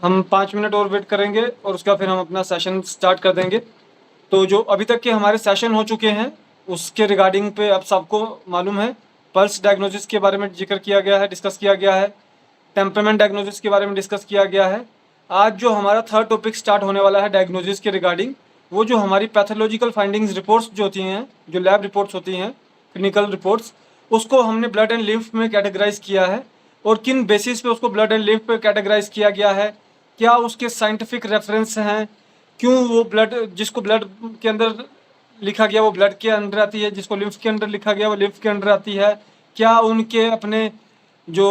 हम 5 मिनट और वेट करेंगे और उसका फिर हम अपना सेशन स्टार्ट कर देंगे। तो जो अभी तक के हमारे सेशन हो चुके हैं उसके रिगार्डिंग पे अब सबको मालूम है। पल्स डायग्नोसिस के बारे में जिक्र किया गया है, डिस्कस किया गया है। टेम्परामेंट डायग्नोसिस के बारे में डिस्कस किया गया है। आज जो हमारा थर्ड टॉपिक स्टार्ट होने वाला है डायग्नोसिस के रिगार्डिंग, वो जो हमारी पैथोलॉजिकल फाइंडिंग्स रिपोर्ट्स जो होती हैं, जो लैब रिपोर्ट्स होती हैं, क्लिनिकल रिपोर्ट्स, उसको हमने ब्लड एंड लिम्फ में कैटेगराइज किया है। और किन बेसिस पे उसको ब्लड एंड लिम्फ पे कैटेगराइज किया गया है, क्या उसके साइंटिफिक रेफरेंस हैं, क्यों वो ब्लड जिसको ब्लड के अंदर लिखा गया वो ब्लड के अंदर आती है, जिसको लिम्फ के अंदर लिखा गया वो लिम्फ के अंदर आती है, क्या उनके अपने जो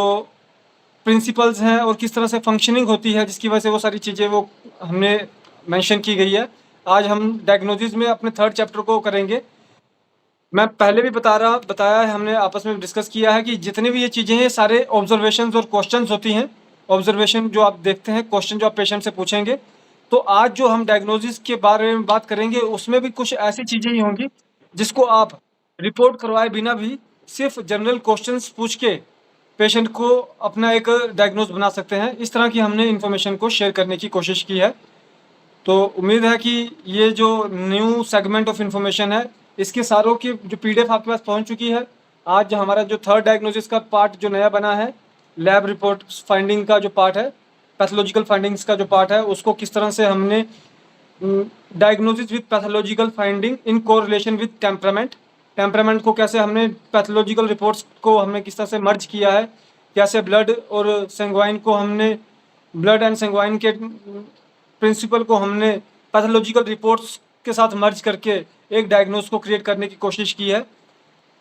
प्रिंसिपल्स हैं और किस तरह से फंक्शनिंग होती है जिसकी वजह से वो सारी चीज़ें वो हमने मेंशन की गई है। आज हम डायग्नोसिस में अपने थर्ड चैप्टर को करेंगे। मैं पहले भी बताया है, हमने आपस में डिस्कस किया है कि जितनी भी ये चीज़ें हैं सारे ऑब्जर्वेशंस और क्वेश्चंस होती हैं। ऑब्जर्वेशन जो आप देखते हैं, क्वेश्चन जो आप पेशेंट से पूछेंगे। तो आज जो हम डायग्नोसिस के बारे में बात करेंगे उसमें भी कुछ ऐसी चीज़ें ही होंगी जिसको आप रिपोर्ट करवाए बिना भी सिर्फ जनरल क्वेश्चंस पूछ के पेशेंट को अपना एक डायग्नोज बना सकते हैं। इस तरह की हमने इन्फॉर्मेशन को शेयर करने की कोशिश की है। तो उम्मीद है कि ये जो न्यू सेगमेंट ऑफ इन्फॉर्मेशन है इसके सारों की जो पीडीएफ आपके पास पहुंच चुकी है। आज हमारा जो थर्ड डायग्नोसिस का पार्ट जो नया बना है, लैब रिपोर्ट फाइंडिंग का जो पार्ट है, पैथोलॉजिकल फाइंडिंग्स का जो पार्ट है, उसको किस तरह से हमने diagnosis with pathological finding in correlation with temperament, temperament को कैसे हमने पैथोलॉजिकल रिपोर्ट्स को हमने किस तरह से मर्ज किया है, कैसे ब्लड और सेंगवाइन को हमने ब्लड एंड सेंगवाइन के प्रिंसिपल को हमने पैथोलॉजिकल रिपोर्ट्स के साथ मर्ज करके एक डायग्नोस को क्रिएट करने की कोशिश की है।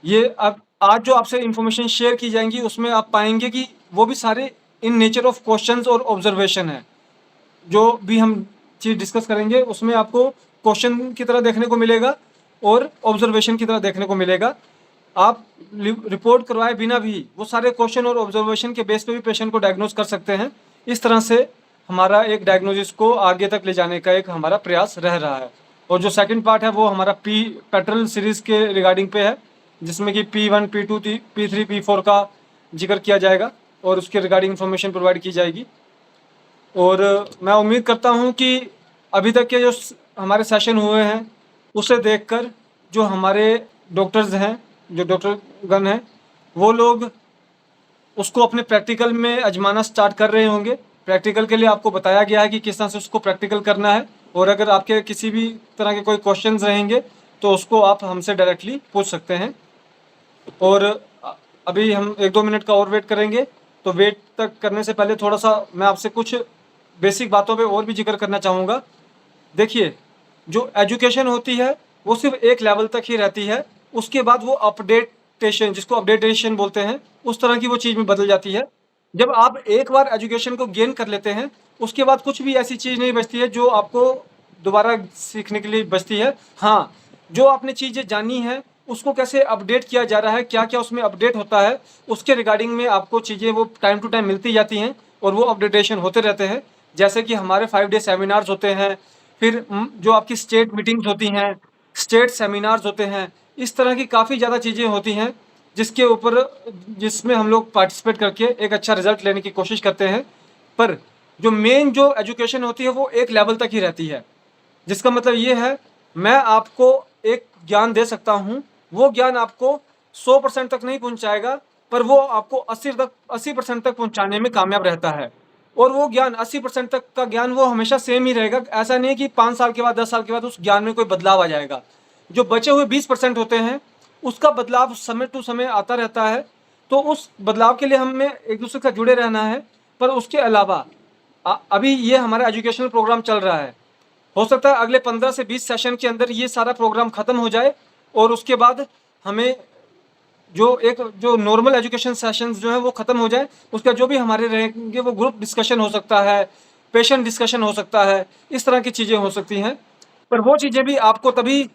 ये अब आज जो आपसे इन्फॉर्मेशन शेयर की जाएंगी उसमें आप पाएंगे कि वो भी सारे इन नेचर ऑफ क्वेश्चंस और ऑब्जर्वेशन है। जो भी हम चीज़ डिस्कस करेंगे उसमें आपको क्वेश्चन की तरह देखने को मिलेगा और ऑब्जर्वेशन की तरह देखने को मिलेगा। आप रिपोर्ट करवाए बिना भी वो सारे क्वेश्चन और ऑब्जर्वेशन के बेस पे भी पेशेंट को डायग्नोज कर सकते हैं। इस तरह से हमारा एक डायग्नोसिस को आगे तक ले जाने का एक हमारा प्रयास रह रहा है। और जो सेकंड पार्ट है वो हमारा पेट्रोल सीरीज़ के रिगार्डिंग पे है, जिसमें कि P1, P2, P3, P4 का जिक्र किया जाएगा और उसके रिगार्डिंग इन्फॉर्मेशन प्रोवाइड की जाएगी। और मैं उम्मीद करता हूं कि अभी तक के जो हमारे सेशन हुए हैं उसे देखकर जो हमारे डॉक्टर्स हैं, जो डॉक्टर गण हैं, वो लोग उसको अपने प्रैक्टिकल में आजमाना स्टार्ट कर रहे होंगे। प्रैक्टिकल के लिए आपको बताया गया है कि किस तरह से उसको प्रैक्टिकल करना है। और अगर आपके किसी भी तरह के कोई क्वेश्चंस रहेंगे तो उसको आप हमसे डायरेक्टली पूछ सकते हैं। और अभी हम 1-2 मिनट का और वेट करेंगे। तो वेट तक करने से पहले थोड़ा सा मैं आपसे कुछ बेसिक बातों पे और भी जिक्र करना चाहूँगा। देखिए, जो एजुकेशन होती है वो सिर्फ एक लेवल तक ही रहती है, उसके बाद वो अपडेटेशन, जिसको अपडेटेशन बोलते हैं, उस तरह की वो चीज़ में बदल जाती है। जब आप एक बार एजुकेशन को गेन कर लेते हैं उसके बाद कुछ भी ऐसी चीज़ नहीं बचती है जो आपको दोबारा सीखने के लिए बचती है। हाँ, जो आपने चीज़ें जानी है उसको कैसे अपडेट किया जा रहा है, क्या क्या उसमें अपडेट होता है, उसके रिगार्डिंग में आपको चीज़ें वो टाइम टू टाइम मिलती जाती हैं और वो अपडेटेशन होते रहते हैं। जैसे कि हमारे 5 डे सेमिनार्स होते हैं, फिर जो आपकी स्टेट मीटिंग्स होती हैं, स्टेट सेमिनार्स होते हैं, इस तरह की काफ़ी ज़्यादा चीज़ें होती हैं जिसके ऊपर जिसमें हम लोग पार्टिसिपेट करके एक अच्छा रिजल्ट लेने की कोशिश करते हैं। पर जो मेन जो एजुकेशन होती है वो एक लेवल तक ही रहती है, जिसका मतलब ये है मैं आपको एक ज्ञान दे सकता हूँ, वो ज्ञान आपको 100% तक नहीं पहुँचाएगा, पर वो आपको 80% तक पहुँचाने में कामयाब रहता है। और वो ज्ञान 80% तक का ज्ञान वो हमेशा सेम ही रहेगा। ऐसा नहीं है कि 5 साल के बाद 10 साल के बाद उस ज्ञान में कोई बदलाव आ जाएगा। जो बचे हुए 20% होते हैं उसका बदलाव समय टू समय आता रहता है। तो उस बदलाव के लिए हमें एक दूसरे से जुड़े रहना है। पर उसके अलावा अभी ये हमारा एजुकेशनल प्रोग्राम चल रहा है, हो सकता है अगले 15 से 20 सेशन के अंदर ये सारा प्रोग्राम ख़त्म हो जाए और उसके बाद हमें जो नॉर्मल एजुकेशन सेशंस जो है वो ख़त्म हो जाए। उसका जो भी हमारे रहेंगे वो ग्रुप डिस्कशन हो सकता है, पेशेंट डिस्कशन हो सकता है, इस तरह की चीज़ें हो सकती हैं। पर वो चीज़ें भी आपको तभी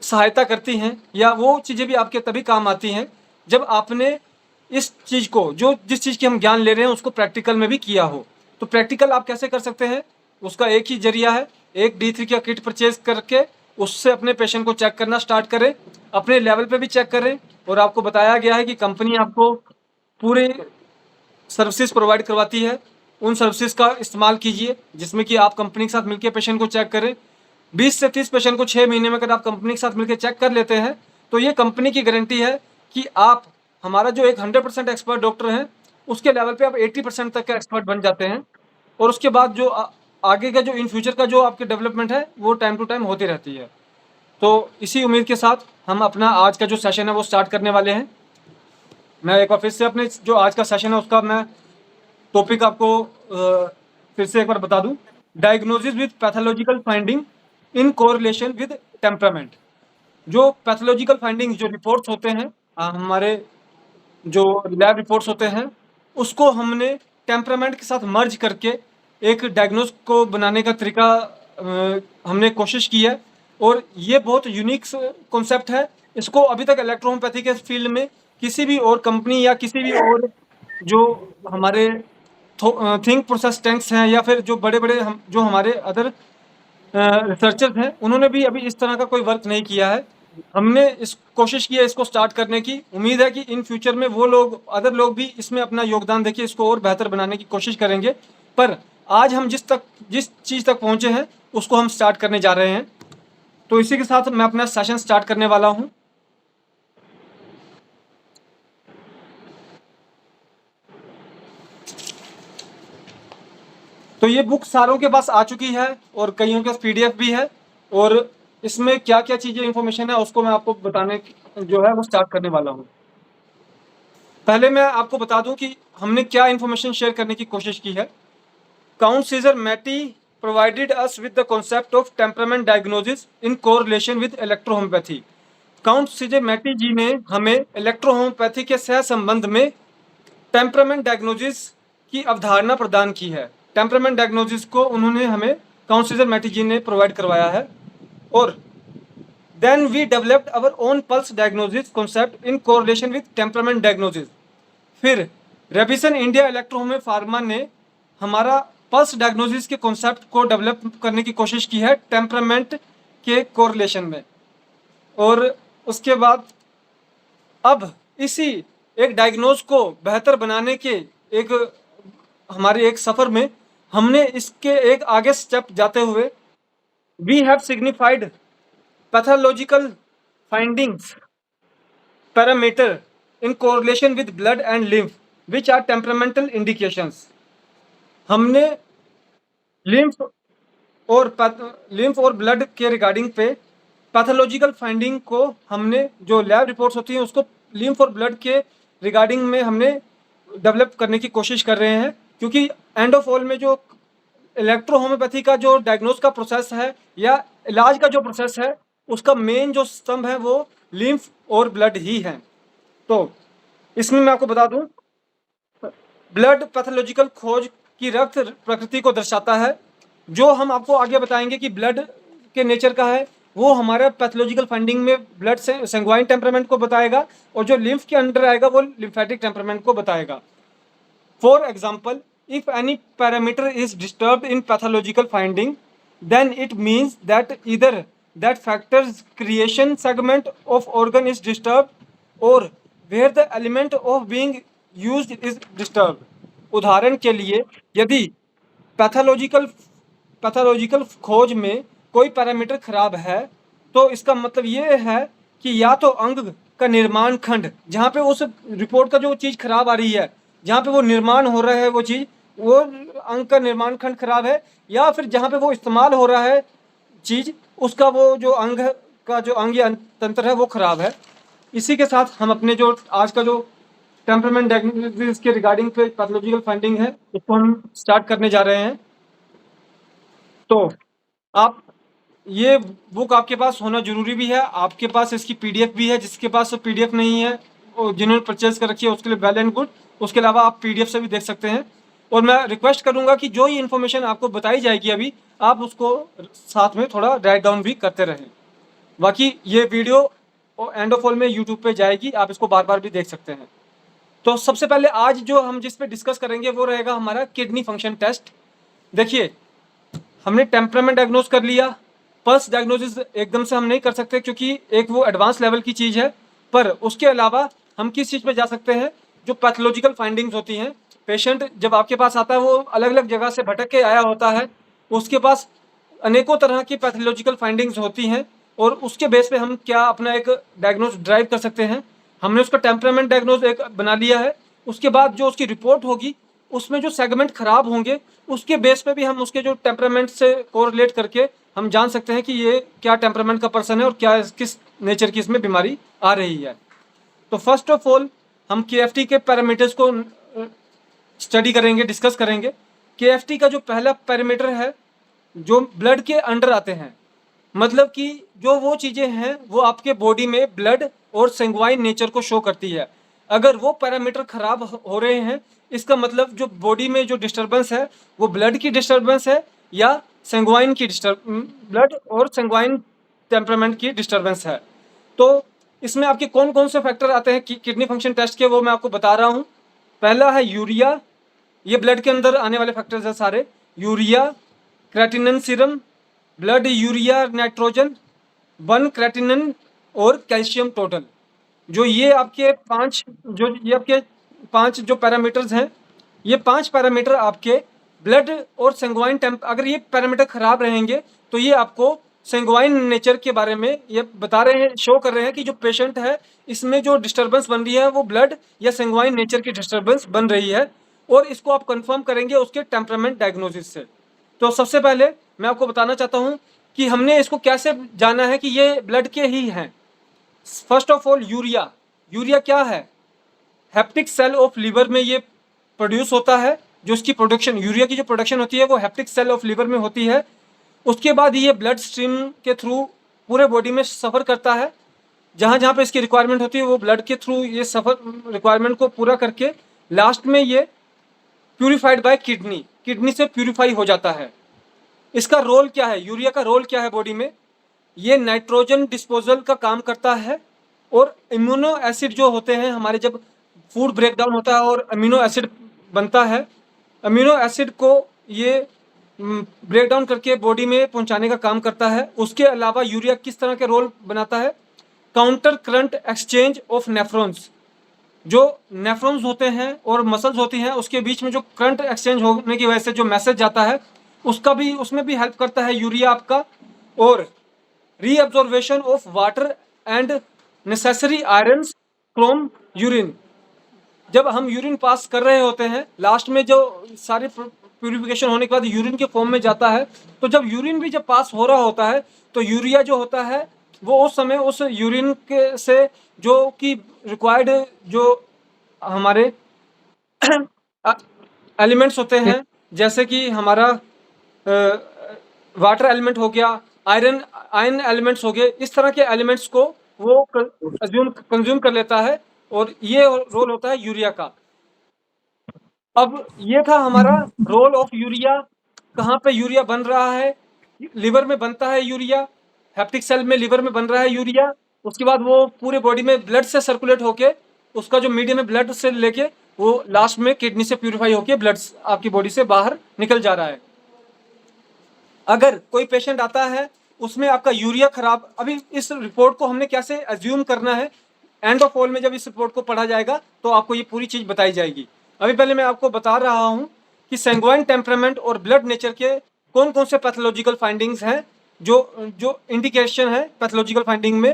सहायता करती हैं या वो चीज़ें भी आपके तभी काम आती हैं जब आपने इस चीज़ को, जो जिस चीज़ की हम ज्ञान ले रहे हैं उसको प्रैक्टिकल में भी किया हो। तो प्रैक्टिकल आप कैसे कर सकते हैं, उसका एक ही जरिया है, एक D3 का किट परचेज करके उससे अपने पेशेंट को चेक करना स्टार्ट करें, अपने लेवल पे भी चेक करें। और आपको बताया गया है कि कंपनी आपको पूरे सर्विसेज प्रोवाइड करवाती है, उन सर्विसेज का इस्तेमाल कीजिए जिसमें कि आप कंपनी के साथ मिलकर पेशेंट को चेक करें। 20 से 30 पेशेंट को 6 महीने में अगर आप कंपनी के साथ मिलकर चेक कर लेते हैं तो ये कंपनी की गारंटी है कि आप हमारा जो एक 100% एक्सपर्ट डॉक्टर हैं उसके लेवल पे आप 80% तक का एक्सपर्ट बन जाते हैं। और उसके बाद जो आगे का जो इन फ्यूचर का जो आपके डेवलपमेंट है वो टाइम टू टाइम होती रहती है। तो इसी उम्मीद के साथ हम अपना आज का जो सेशन है वो स्टार्ट करने वाले हैं। मैं एक बार फिर से अपने जो आज का सेशन है उसका मैं टॉपिक आपको फिर से एक बार बता दूं। Diagnosis with pathological finding in correlation with temperament. जो पैथोलॉजिकल फाइंडिंग जो रिपोर्ट्स होते हैं हमारे जो लैब रिपोर्ट्स होते हैं उसको हमने टेम्परामेंट के साथ मर्ज करके एक डायग्नोस को बनाने का तरीका हमने कोशिश की है। और ये बहुत यूनिक कॉन्सेप्ट है। इसको अभी तक इलेक्ट्रोहोम्योपैथी के फील्ड में किसी भी और कंपनी या किसी भी और जो हमारे थिंक प्रोसेस टैंक्स हैं या फिर जो बड़े बड़े जो हमारे अदर रिसर्चर्स हैं उन्होंने भी अभी इस तरह का कोई वर्क नहीं किया है। हमने इस कोशिश की है इसको स्टार्ट करने की। उम्मीद है कि इन फ्यूचर में वो लोग अदर लोग भी इसमें अपना योगदान देके इसको और बेहतर बनाने की कोशिश करेंगे। पर आज हम जिस चीज़ तक पहुँचे हैं उसको हम स्टार्ट करने जा रहे हैं। तो इसी के साथ मैं अपना सेशन स्टार्ट करने वाला हूँ। तो ये बुक सारों के पास आ चुकी है और कईयों के पास PDF भी है। और इसमें क्या क्या चीज़ें इंफॉर्मेशन है उसको मैं आपको बताने जो है वो स्टार्ट करने वाला हूँ। पहले मैं आपको बता दूं कि हमने क्या इंफॉर्मेशन शेयर करने की कोशिश की है। Count Cesare Mattei provided us with the concept of temperament diagnosis in correlation with electrohomeopathy। Count Cesare Mattei ji ने हमें इलेक्ट्रोहोम्योपैथी के सह संबंध में टेम्परामेंट डायग्नोसिस की अवधारणा प्रदान की है। टेम्परामेंट डायग्नोसिस को उन्होंने हमें काउंट सीजर मैटी जी ने प्रोवाइड करवाया है। और then we developed our own pulse diagnosis concept in correlation with temperament diagnosis. फिर रेविसन इंडिया इलेक्ट्रोहोमे फार्मा ने हमारा पल्स डायग्नोसिस के कॉन्सेप्ट को डेवलप करने की कोशिश की है टेम्परामेंट के कोरिलेशन में। और उसके बाद अब इसी एक डायग्नोज को बेहतर बनाने के एक हमारे एक सफ़र में हमने इसके एक आगे स्टेप जाते हुए we have signified pathological findings parameter in correlation with blood and lymph which are temperamental indications. हमने लिम्फ और ब्लड के रिगार्डिंग पे पैथोलॉजिकल फाइंडिंग को हमने जो लैब रिपोर्ट्स होती हैं उसको लिम्फ और ब्लड के रिगार्डिंग में हमने डेवलप करने की कोशिश कर रहे हैं। क्योंकि एंड ऑफ ऑल में जो इलेक्ट्रोहोम्योपैथी का जो डायग्नोस का प्रोसेस है या इलाज का जो प्रोसेस है उसका मेन जो स्तंभ है वो लिम्फ और ब्लड ही है। तो इसमें मैं आपको बता दूं ब्लड पैथोलॉजिकल खोज की रक्त प्रकृति को दर्शाता है। जो हम आपको आगे बताएंगे कि ब्लड के नेचर का है वो हमारा पैथोलॉजिकल फाइंडिंग में ब्लड से सेंग्वाइन टेम्परामेंट को बताएगा और जो लिम्फ के अंडर आएगा वो लिम्फेटिक टेम्परामेंट को बताएगा। For example if any parameter is disturbed in pathological finding then it means that either that factor's creation segment of organ is disturbed or where the element of being used is disturbed। उदाहरण के लिए यदि pathological खोज में कोई parameter खराब है तो इसका मतलब ये है कि या तो अंग का निर्माण खंड जहाँ पे उस रिपोर्ट का जो चीज़ खराब आ रही है जहाँ पे वो निर्माण हो रहा है वो चीज़ वो अंग का निर्माण खंड खराब है या फिर जहाँ पे वो इस्तेमाल हो रहा है चीज़ उसका वो जो अंग का जो अंग या तंत्र है वो खराब है। इसी के साथ हम अपने जो आज का जो टेम्परामेंट डायग्नोसिस के रिगार्डिंग पे पैथोलॉजिकल फाइंडिंग है उसको हम स्टार्ट करने जा रहे हैं। तो आप ये बुक आपके पास होना जरूरी भी है। आपके पास इसकी PDF भी है। जिसके पास PDF नहीं है और जिन्होंने परचेज कर रखी है उसके लिए वेल एंड गुड। उसके अलावा आप PDF से भी देख सकते हैं। और मैं रिक्वेस्ट करूंगा कि जो ये इन्फॉर्मेशन आपको बताई जाएगी अभी आप उसको साथ में थोड़ा राइट डाउन भी करते रहें। बाकी ये वीडियो एंड ऑफ ऑल में यूट्यूब पे जाएगी, आप इसको बार बार भी देख सकते हैं। तो सबसे पहले आज जो हम जिस पे डिस्कस करेंगे वो रहेगा हमारा किडनी फंक्शन टेस्ट। देखिए हमने टेम्परामेंट डायग्नोज कर लिया, पल्स डायग्नोसिस एकदम से हम नहीं कर सकते क्योंकि एक वो एडवांस लेवल की चीज़ है। पर उसके अलावा हम किस चीज़ पे जा सकते हैं जो पैथोलॉजिकल फाइंडिंग्स होती हैं पेशेंट जब आपके पास आता है वो अलग अलग जगह से भटक के आया होता है, उसके पास अनेकों तरह की पैथोलॉजिकल फाइंडिंग्स होती हैं और उसके बेस पे हम क्या अपना एक डायग्नोज ड्राइव कर सकते हैं। हमने उसका टेम्परामेंट डायग्नोज एक बना लिया है, उसके बाद जो उसकी रिपोर्ट होगी उसमें जो सेगमेंट खराब होंगे उसके बेस पे भी हम उसके जो टेम्परामेंट से कोरिलेट करके हम जान सकते हैं कि ये क्या टेम्परामेंट का पर्सन है और क्या किस नेचर की इसमें बीमारी आ रही है। तो फर्स्ट ऑफ ऑल हम KFT के पैरामीटर्स को स्टडी करेंगे, डिस्कस करेंगे। KFT का जो पहला पैरामीटर है जो ब्लड के अंडर आते हैं, मतलब कि जो वो चीज़ें हैं वो आपके बॉडी में ब्लड और सेंगवाइन नेचर को शो करती है। अगर वो पैरामीटर खराब हो रहे हैं इसका मतलब जो बॉडी में जो डिस्टर्बेंस है वो ब्लड की डिस्टर्बेंस है या सेंगवाइन की ब्लड और सेंगवाइन टेम्परामेंट की डिस्टर्बेंस है। तो इसमें आपके कौन कौन से फैक्टर आते हैं किडनी फंक्शन टेस्ट के, वो मैं आपको बता रहा हूँ। पहला है यूरिया, ये ब्लड के अंदर आने वाले फैक्टर्स हैं सारे। Urea, creatinine serum, blood urea nitrogen, 1 creatinine और कैल्शियम टोटल। जो ये आपके पांच जो पैरामीटर्स हैं, ये 5 पैरामीटर आपके ब्लड और सेंगवाइन अगर ये पैरामीटर खराब रहेंगे तो ये आपको सेंगवाइन नेचर के बारे में ये बता रहे हैं, शो कर रहे हैं कि जो पेशेंट है इसमें जो डिस्टर्बेंस बन रही है वो ब्लड या सेंगवाइन नेचर की डिस्टर्बेंस बन रही है, और इसको आप कंफर्म करेंगे उसके टेम्परामेंट डायग्नोसिस से। तो सबसे पहले मैं आपको बताना चाहता हूँ कि हमने इसको कैसे जाना है कि ये ब्लड के ही हैं। First of all urea, urea क्या है? हेप्टिक सेल ऑफ लीवर में ये प्रोड्यूस होता है। जो इसकी प्रोडक्शन, यूरिया की जो प्रोडक्शन होती है वो हेप्टिक सेल ऑफ लीवर में होती है। उसके बाद ये ब्लड स्ट्रीम के थ्रू पूरे बॉडी में सफ़र करता है। जहाँ जहाँ पे इसकी रिक्वायरमेंट होती है वो ब्लड के थ्रू ये सफ़र रिक्वायरमेंट को पूरा करके लास्ट में ये प्यूरिफाइड बाय किडनी, किडनी से प्यूरिफाई हो जाता है। इसका रोल क्या है? यूरिया का रोल क्या है बॉडी में? ये नाइट्रोजन डिस्पोजल का काम करता है और इम्यूनो एसिड जो होते हैं हमारे, जब फूड ब्रेकडाउन होता है और अमीनो एसिड बनता है, अमीनो एसिड को ये ब्रेकडाउन करके बॉडी में पहुंचाने का काम करता है। उसके अलावा यूरिया किस तरह के रोल बनाता है? Counter current exchange of nephrons, जो नेफ्रॉन्स होते हैं और मसल्स होती हैं उसके बीच में जो करंट एक्सचेंज होने की वजह से जो मैसेज जाता है उसका भी, उसमें भी हेल्प करता है यूरिया आपका। और reabsorption of water and necessary irons from urine, जब हम यूरिन पास कर रहे होते हैं लास्ट में जो सारी प्यूरिफिकेशन होने के बाद यूरिन के फॉर्म में जाता है, तो जब यूरिन भी जब पास हो रहा होता है तो यूरिया जो होता है वो उस समय उस यूरिन के से जो कि रिक्वायर्ड जो हमारे एलिमेंट्स होते हैं, जैसे कि हमारा वाटर एलिमेंट हो गया, आयरन एलिमेंट्स हो गए, इस तरह के एलिमेंट्स को वो कंज्यूम कर लेता है और ये रोल होता है यूरिया का। अब ये था हमारा रोल ऑफ यूरिया। कहाँ पे यूरिया बन रहा है? लिवर में बनता है यूरिया, हेप्टिक सेल में लिवर में बन रहा है यूरिया। उसके बाद वो पूरे बॉडी में ब्लड से सर्कुलेट होके उसका जो मीडियम है ब्लड से लेके वो लास्ट में किडनी से प्यूरिफाई होके ब्लड आपकी बॉडी से बाहर निकल जा रहा है। अगर कोई पेशेंट आता है उसमें आपका यूरिया खराब, अभी इस रिपोर्ट को हमने कैसे एज्यूम करना है, एंड ऑफ ऑल में जब इस रिपोर्ट को पढ़ा जाएगा तो आपको ये पूरी चीज़ बताई जाएगी। अभी पहले मैं आपको बता रहा हूँ कि सेंगवाइन टेम्परामेंट और ब्लड नेचर के कौन कौन से पैथोलॉजिकल फाइंडिंग्स हैं जो इंडिकेशन है पैथोलॉजिकल फाइंडिंग में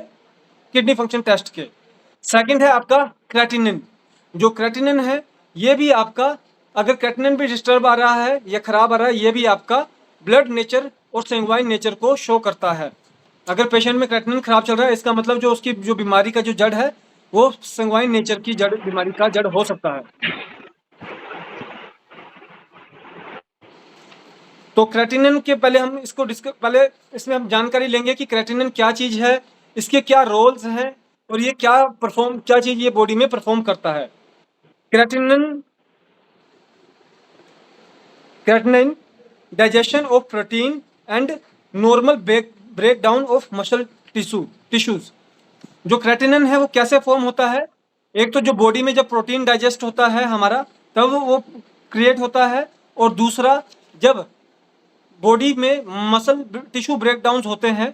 किडनी फंक्शन टेस्ट के। सेकंड है आपका क्रेटिनिन। जो क्रेटिनिन है ये भी आपका, अगर क्रेटिनिन भी डिस्टर्ब आ रहा है या खराब आ रहा है, ये भी आपका ब्लड नेचर और सेंगवाइन नेचर को शो करता है। अगर पेशेंट में क्रेटिनिन खराब चल रहा है इसका मतलब जो उसकी जो बीमारी का जो जड़ है वो सेंगवाइन नेचर की जड़, बीमारी का जड़ हो सकता है। तो क्रेटिनिन के पहले हम इसको पहले इसमें हम जानकारी लेंगे कि क्रेटिनिन क्या चीज़ है, इसके क्या रोल्स हैं और ये क्या चीज़ ये बॉडी में परफॉर्म करता है। Creatinine digestion of protein and normal breakdown of muscle tissues. जो क्रेटिनिन है वो कैसे फॉर्म होता है? एक तो जो बॉडी में जब प्रोटीन डाइजेस्ट होता है हमारा तब वो क्रिएट होता है, और दूसरा जब बॉडी में मसल टिश्यू ब्रेकडाउन होते हैं,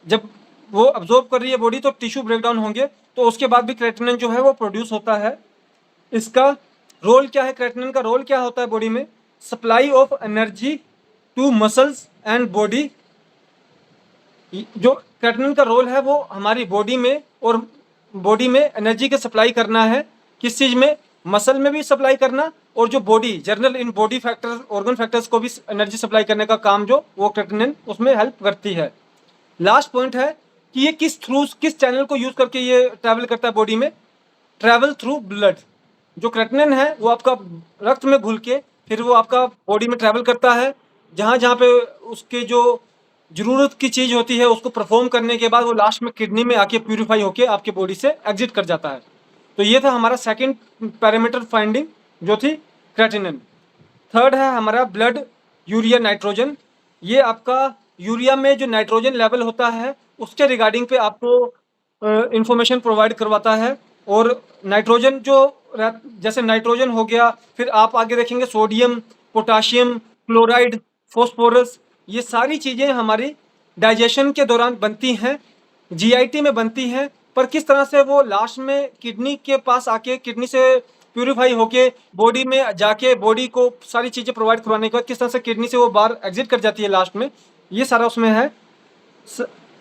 जब वो अब्जॉर्ब कर रही है बॉडी तो टिश्यू ब्रेकडाउन होंगे, तो उसके बाद भी क्रेटिनिन जो है वो प्रोड्यूस होता है। इसका रोल क्या है, क्रेटिनिन का रोल क्या होता है बॉडी में? Supply of energy to muscles and body. जो क्रेटिनिन का रोल है वो हमारी बॉडी में और बॉडी में एनर्जी की सप्लाई करना है। किस चीज़ में? मसल में भी सप्लाई करना, और जो body journal in body factors, organ factors को भी एनर्जी सप्लाई करने का काम जो वो क्रेटिनिन उसमें हेल्प करती है। लास्ट पॉइंट है कि ये किस चैनल को यूज करके ये ट्रैवल करता है बॉडी में? Travel through blood. जो क्रेटिनिन है वो आपका रक्त में घुल के फिर वो आपका बॉडी में ट्रैवल करता है। जहाँ जहाँ पे उसके जो ज़रूरत की चीज़ होती है उसको परफॉर्म करने के बाद वो लास्ट में किडनी में आके प्यूरिफाई होके आपके बॉडी से एग्जिट कर जाता है। तो ये था हमारा सेकंड पैरामीटर फाइंडिंग जो थी क्रेटिनिन। थर्ड है हमारा ब्लड यूरिया नाइट्रोजन। ये आपका यूरिया में जो नाइट्रोजन लेवल होता है उसके रिगार्डिंग पे आपको इंफॉर्मेशन प्रोवाइड करवाता है। और नाइट्रोजन जो जैसे नाइट्रोजन हो गया, फिर आप आगे देखेंगे सोडियम, पोटाशियम, क्लोराइड, फॉस्फोरस, ये सारी चीज़ें हमारी डाइजेशन के दौरान बनती हैं, जीआईटी में बनती हैं। पर किस तरह से वो लास्ट में किडनी के पास आके किडनी से प्यूरिफाई होके बॉडी में जाके बॉडी को सारी चीज़ें प्रोवाइड करवाने के बाद किस तरह से किडनी से वो बाहर एग्जिट कर जाती है लास्ट में, ये सारा उसमें है।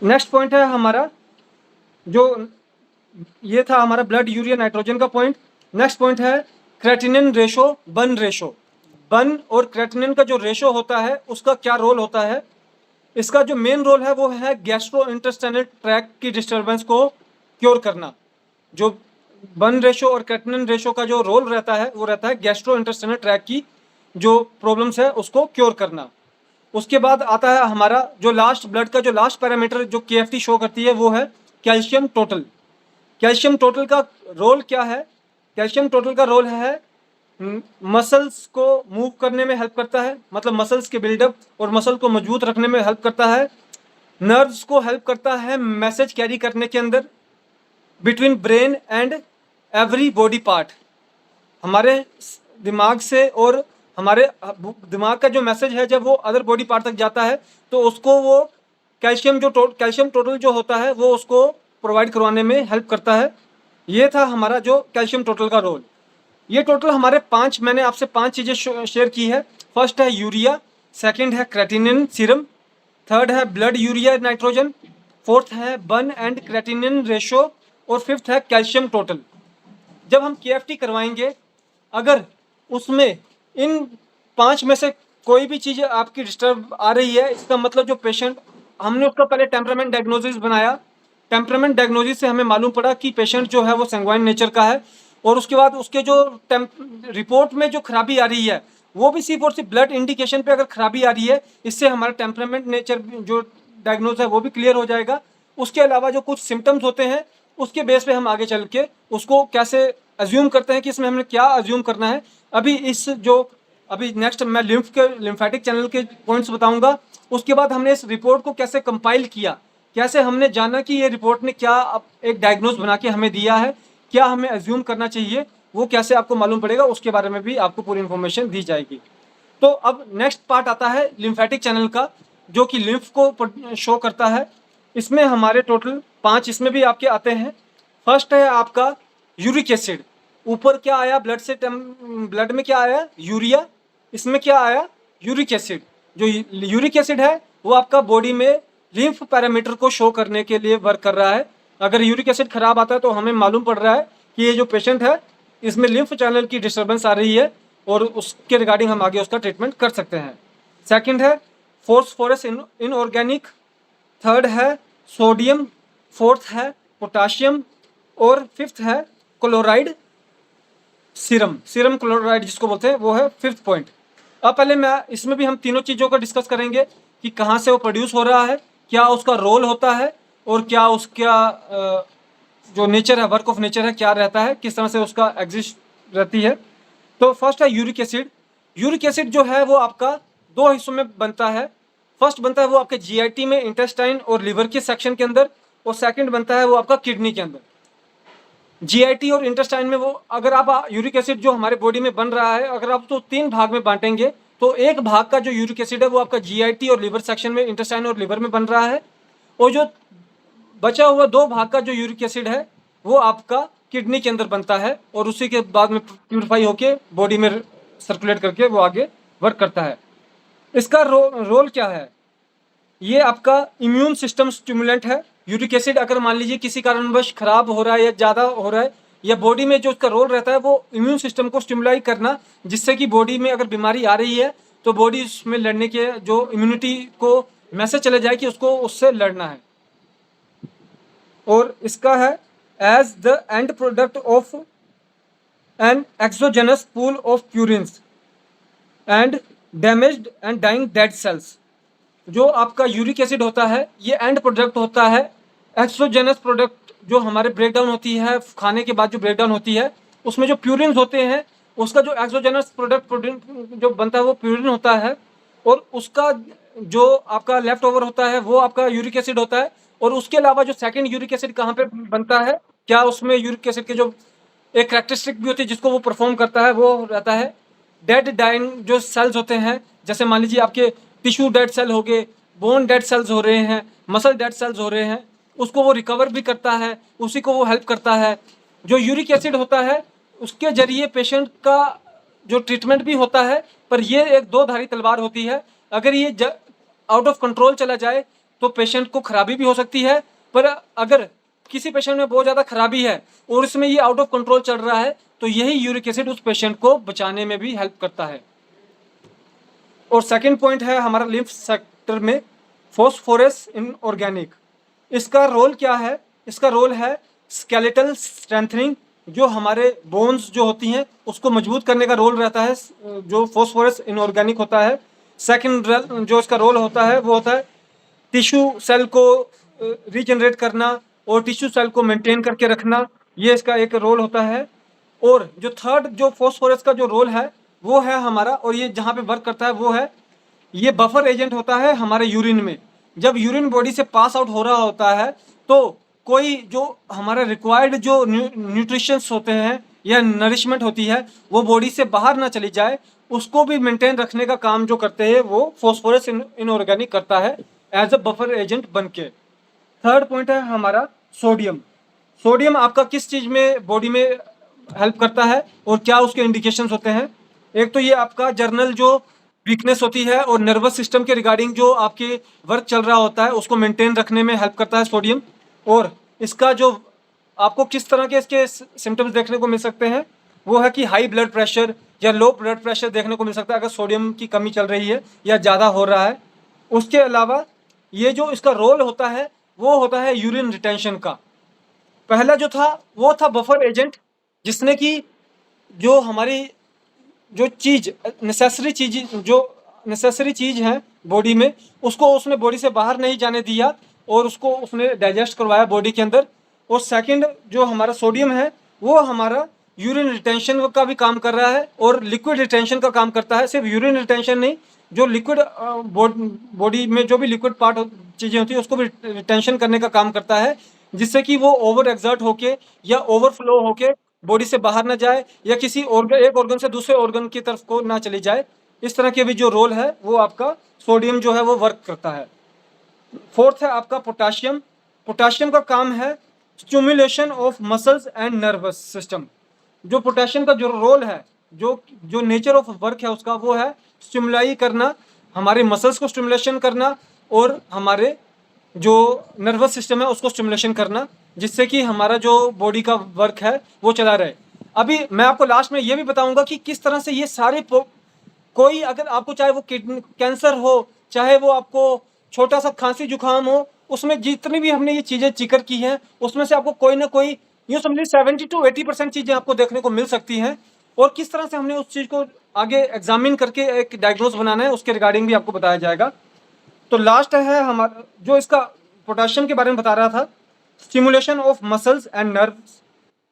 नेक्स्ट पॉइंट है हमारा जो ये था हमारा ब्लड यूरिया नाइट्रोजन का पॉइंट। नेक्स्ट पॉइंट है creatinine ratio, burn ratio. Burn और क्रेटिनिन का जो रेशो होता है उसका क्या रोल होता है? इसका जो मेन रोल है वो है गैस्ट्रो इंटेस्टाइनल ट्रैक की डिस्टर्बेंस को क्योर करना। जो बर्न रेशो और क्रेटिनिन रेशो का जो रोल रहता है वो रहता है गैस्ट्रो इंटेस्टाइनल ट्रैक की जो प्रॉब्लम्स है उसको क्योर करना। उसके बाद आता है हमारा जो लास्ट ब्लड का जो लास्ट पैरामीटर जो केएफटी शो करती है वो है कैल्शियम टोटल। कैल्शियम टोटल का रोल क्या है? कैल्शियम टोटल का रोल है मसल्स को मूव करने में हेल्प करता है, मतलब मसल्स के बिल्डअप और मसल को मजबूत रखने में हेल्प करता है। नर्व्स को हेल्प करता है मैसेज कैरी करने के अंदर between brain and every body part. हमारे दिमाग से और हमारे दिमाग का जो मैसेज है जब वो अदर बॉडी पार्ट तक जाता है तो उसको वो कैल्शियम टोटल जो होता है वो उसको प्रोवाइड करवाने में हेल्प करता है। ये था हमारा जो कैल्शियम टोटल का रोल। ये टोटल हमारे मैंने आपसे 5 चीज़ें शेयर की है। फर्स्ट है यूरिया, सेकंड है क्रेटिनिन सीरम, थर्ड है ब्लड यूरिया नाइट्रोजन, फोर्थ है बर्न एंड क्रेटिनिन रेशो, और फिफ्थ है कैल्शियम टोटल। जब हम केएफटी करवाएंगे अगर उसमें इन 5 में से कोई भी चीज़ आपकी डिस्टर्ब आ रही है, इसका मतलब जो पेशेंट, हमने उसका पहले टेम्परामेंट डायग्नोसिस बनाया। टेम्परामेंट डायग्नोसिस से हमें मालूम पड़ा कि पेशेंट जो है वो सैंग्वाइन नेचर का है, और उसके बाद उसके जो रिपोर्ट में जो खराबी आ रही है वो भी सिर्फ और सिर्फ ब्लड इंडिकेशन पे अगर खराबी आ रही है, इससे हमारा टेम्परामेंट नेचर जो डायग्नोज है वो भी क्लियर हो जाएगा। उसके अलावा जो कुछ सिम्टम्स होते हैं उसके बेस पे हम आगे चल के उसको कैसे अज्यूम करते हैं कि इसमें हमने क्या अज्यूम करना है। अभी नेक्स्ट मैं लिम्फेटिक चैनल के पॉइंट्स बताऊंगा। उसके बाद हमने इस रिपोर्ट को कैसे कंपाइल किया, कैसे हमने जाना कि ये रिपोर्ट ने क्या एक डायग्नोज बना के हमें दिया है, क्या हमें अज्यूम करना चाहिए, वो कैसे आपको मालूम पड़ेगा, उसके बारे में भी आपको पूरी इन्फॉर्मेशन दी जाएगी। तो अब नेक्स्ट पार्ट आता है लिम्फेटिक चैनल का, जो कि लिम्फ को शो करता है। इसमें हमारे टोटल 5 इसमें भी आपके आते हैं। फर्स्ट है आपका यूरिक एसिड। ऊपर क्या आया ब्लड में क्या आया? यूरिया। इसमें क्या आया? Uric acid. जो यूरिक एसिड है वो आपका बॉडी में लिम्फ पैरामीटर को शो करने के लिए वर्क कर रहा है। अगर यूरिक एसिड खराब आता है तो हमें मालूम पड़ रहा है कि ये जो पेशेंट है इसमें लिम्फ चैनल की डिस्टर्बेंस आ रही है, और उसके रिगार्डिंग हम आगे उसका ट्रीटमेंट कर सकते हैं। सेकंड है फॉस्फोरस इनऑर्गेनिक, थर्ड है सोडियम, फोर्थ है पोटाशियम, और फिफ्थ है क्लोराइड सीरम क्लोराइड जिसको बोलते हैं, वो है फिफ्थ पॉइंट। अब पहले मैं इसमें भी हम तीनों चीज़ों को डिस्कस करेंगे कि कहाँ से वो प्रोड्यूस हो रहा है, क्या उसका रोल होता है, और क्या उसका जो नेचर है, वर्क ऑफ नेचर है, क्या रहता है, किस तरह से उसका एग्जिस्ट रहती है। तो फर्स्ट है यूरिक एसिड। यूरिक एसिड जो है वो आपका 2 हिस्सों में बनता है। फर्स्ट बनता है वो आपके जीआईटी में, इंटेस्टाइन और लिवर के सेक्शन के अंदर, और सेकंड बनता है वो आपका किडनी के अंदर। जीआईटी और इंटेस्टाइन में वो अगर आप यूरिक एसिड जो हमारे बॉडी में बन रहा है अगर आप तो 3 भाग में बांटेंगे तो एक भाग का जो यूरिक एसिड है वो आपका जीआईटी और लिवर सेक्शन में, इंटेस्टाइन और लिवर में बन रहा है, और जो बचा हुआ 2 भाग का जो यूरिक एसिड है वो आपका किडनी के अंदर बनता है और उसी के बाद में प्यूरिफाई होके बॉडी में सर्कुलेट करके वो आगे वर्क करता है। इसका रोल क्या है? ये आपका इम्यून सिस्टम स्टिमुलेंट है। यूरिक एसिड अगर मान लीजिए किसी कारणवश खराब हो रहा है या ज़्यादा हो रहा है, या बॉडी में जो उसका रोल रहता है वो इम्यून सिस्टम को स्टिमुलाई करना, जिससे कि बॉडी में अगर बीमारी आ रही है तो बॉडी उसमें लड़ने के जो इम्यूनिटी को मैसेज चले जाए कि उसको उससे लड़ना है। और इसका है as the end product of an exogenous pool of purines and damaged and dying dead cells. जो आपका यूरिक एसिड होता है ये एंड प्रोडक्ट होता है एक्सोजेनस प्रोडक्ट, जो हमारे ब्रेकडाउन होती है खाने के बाद जो ब्रेकडाउन होती है उसमें जो प्यूरिन्स होते हैं, उसका जो एक्सोजेनस प्रोडक्ट जो बनता है वो प्यूरिन होता है, और उसका जो आपका लेफ्ट ओवर होता है वो आपका यूरिक एसिड होता है। और उसके अलावा जो सेकंड यूरिक एसिड कहाँ पे बनता है, क्या उसमें यूरिक एसिड के जो एक कैरेक्टरिस्टिक भी होती है जिसको वो परफॉर्म करता है, वो रहता है डेड डाइंग जो सेल्स होते हैं। जैसे मान लीजिए आपके टिश्यू डेड सेल हो गए, बोन डेड सेल्स हो रहे हैं, मसल डेड सेल्स हो रहे हैं, उसको वो रिकवर भी करता है, उसी को वो हेल्प करता है। जो यूरिक एसिड होता है उसके जरिए पेशेंट का जो ट्रीटमेंट भी होता है, पर ये एक दो धारी तलवार होती है। अगर ये आउट ऑफ कंट्रोल चला जाए तो पेशेंट को खराबी भी हो सकती है, पर अगर किसी पेशेंट में बहुत ज़्यादा खराबी है और इसमें ये आउट ऑफ कंट्रोल चल रहा है तो यही यूरिक एसिड उस पेशेंट को बचाने में भी हेल्प करता है। और सेकंड पॉइंट है हमारा लिम्फ सेक्टर में फॉस्फोरस इन ऑर्गेनिक। इसका रोल क्या है? इसका रोल है स्केलेटल स्ट्रेंथनिंग, जो हमारे बोन्स जो होती हैं उसको मजबूत करने का रोल रहता है, जो फॉस्फोरस इन ऑर्गेनिक होता है। सेकंड जो इसका रोल होता है वो होता है टिश्यू सेल को रीजनरेट करना और टिश्यू सेल को मेंटेन करके रखना, ये इसका एक रोल होता है। और जो थर्ड जो फॉस्फोरस का जो रोल है वो है हमारा, और ये जहाँ पे वर्क करता है वो है, ये बफर एजेंट होता है हमारे यूरिन में। जब यूरिन बॉडी से पास आउट हो रहा होता है तो कोई जो हमारा रिक्वायर्ड जो न्यूट्रिशंस होते हैं या नरिशमेंट होती है वो बॉडी से बाहर ना चली जाए, उसको भी मेंटेन रखने का काम जो करते हैं वो फॉस्फोरस इनऑर्गेनिक करता है एज अ बफर एजेंट बन के। थर्ड पॉइंट है हमारा सोडियम। सोडियम आपका किस चीज़ में बॉडी में हेल्प करता है और क्या उसके इंडिकेशंस होते हैं? एक तो ये आपका जर्नल जो वीकनेस होती है और नर्वस सिस्टम के रिगार्डिंग जो आपके वर्क चल रहा होता है उसको मेंटेन रखने में हेल्प करता है सोडियम। और इसका जो आपको किस तरह के इसके सिम्टम्स देखने को मिल सकते हैं वो है कि हाई ब्लड प्रेशर या लो ब्लड प्रेशर देखने को मिल सकता है अगर सोडियम की कमी चल रही है या ज़्यादा हो रहा है। उसके अलावा ये जो इसका रोल होता है वो होता है यूरिन रिटेंशन का। पहला जो था वो था बफर एजेंट, जिसने कि जो हमारी जो चीज़ नेसेसरी चीज़ है बॉडी में उसको उसने बॉडी से बाहर नहीं जाने दिया और उसको उसने डाइजेस्ट करवाया बॉडी के अंदर। और सेकंड जो हमारा सोडियम है वो हमारा यूरिन रिटेंशन का भी काम कर रहा है और लिक्विड रिटेंशन का काम करता है। सिर्फ यूरिन रिटेंशन नहीं, जो लिक्विड बॉडी में जो भी लिक्विड पार्ट चीज़ें होती है उसको भी रिटेंशन करने का काम करता है, जिससे कि वो ओवर एग्जर्ट होके या ओवरफ्लो होके बॉडी से बाहर ना जाए या किसी एक ऑर्गन से दूसरे ऑर्गन की तरफ को ना चली जाए। इस तरह के भी जो रोल है वो आपका सोडियम जो है वो वर्क करता है। फोर्थ है आपका पोटाशियम। पोटाशियम का काम है stimulation of muscles and nervous system. जो पोटाशियम का जो रोल है, जो नेचर ऑफ वर्क है उसका वो है स्टिमुलाई करना, हमारे मसल्स को स्टिमुलेशन करना और हमारे जो नर्वस सिस्टम है उसको स्टिमुलेशन करना, जिससे कि हमारा जो बॉडी का वर्क है वो चला रहे। अभी मैं आपको लास्ट में ये भी बताऊंगा कि किस तरह से ये सारे कोई अगर आपको चाहे वो किडनी कैंसर हो, चाहे वो आपको छोटा सा खांसी जुकाम हो, उसमें जितनी भी हमने ये चीज़ें जिक्र की हैं उसमें से आपको कोई ना कोई यूँ समझिए 70 to 80% चीज़ें आपको देखने को मिल सकती हैं। और किस तरह से हमने उस चीज़ को आगे एग्जामिन करके एक डायग्नोज बनाना है उसके रिगार्डिंग भी आपको बताया जाएगा। तो लास्ट है हमारा जो इसका पोटाशियम के बारे में बता रहा था, stimulation of muscles and nerves.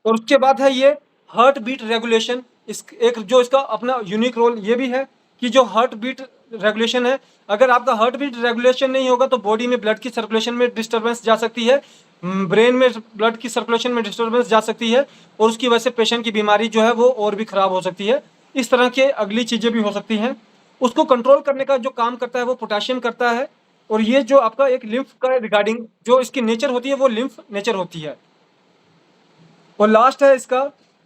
और उसके बाद है ये हार्ट बीट रेगुलेशन। इस एक जो इसका अपना यूनिक रोल ये भी है कि जो हार्ट बीट रेगुलेशन है, अगर आपका हार्ट बीट रेगुलेशन नहीं होगा तो बॉडी में ब्लड की सर्कुलेशन में डिस्टर्बेंस जा सकती है, ब्रेन में ब्लड की सर्कुलेशन में डिस्टर्बेंस जा सकती है और उसकी वजह से पेशेंट की बीमारी जो है वो और भी ख़राब हो सकती है। इस तरह के अगली चीज़ें भी हो सकती हैं। उसको कंट्रोल करने का जो काम करता है वो पोटाशियम करता है। और ये जो आपका एक लिम्फ का रिगार्डिंग जो इसकी नेचर होती है वो लिम्फ नेचर होती है। और लास्ट है इसका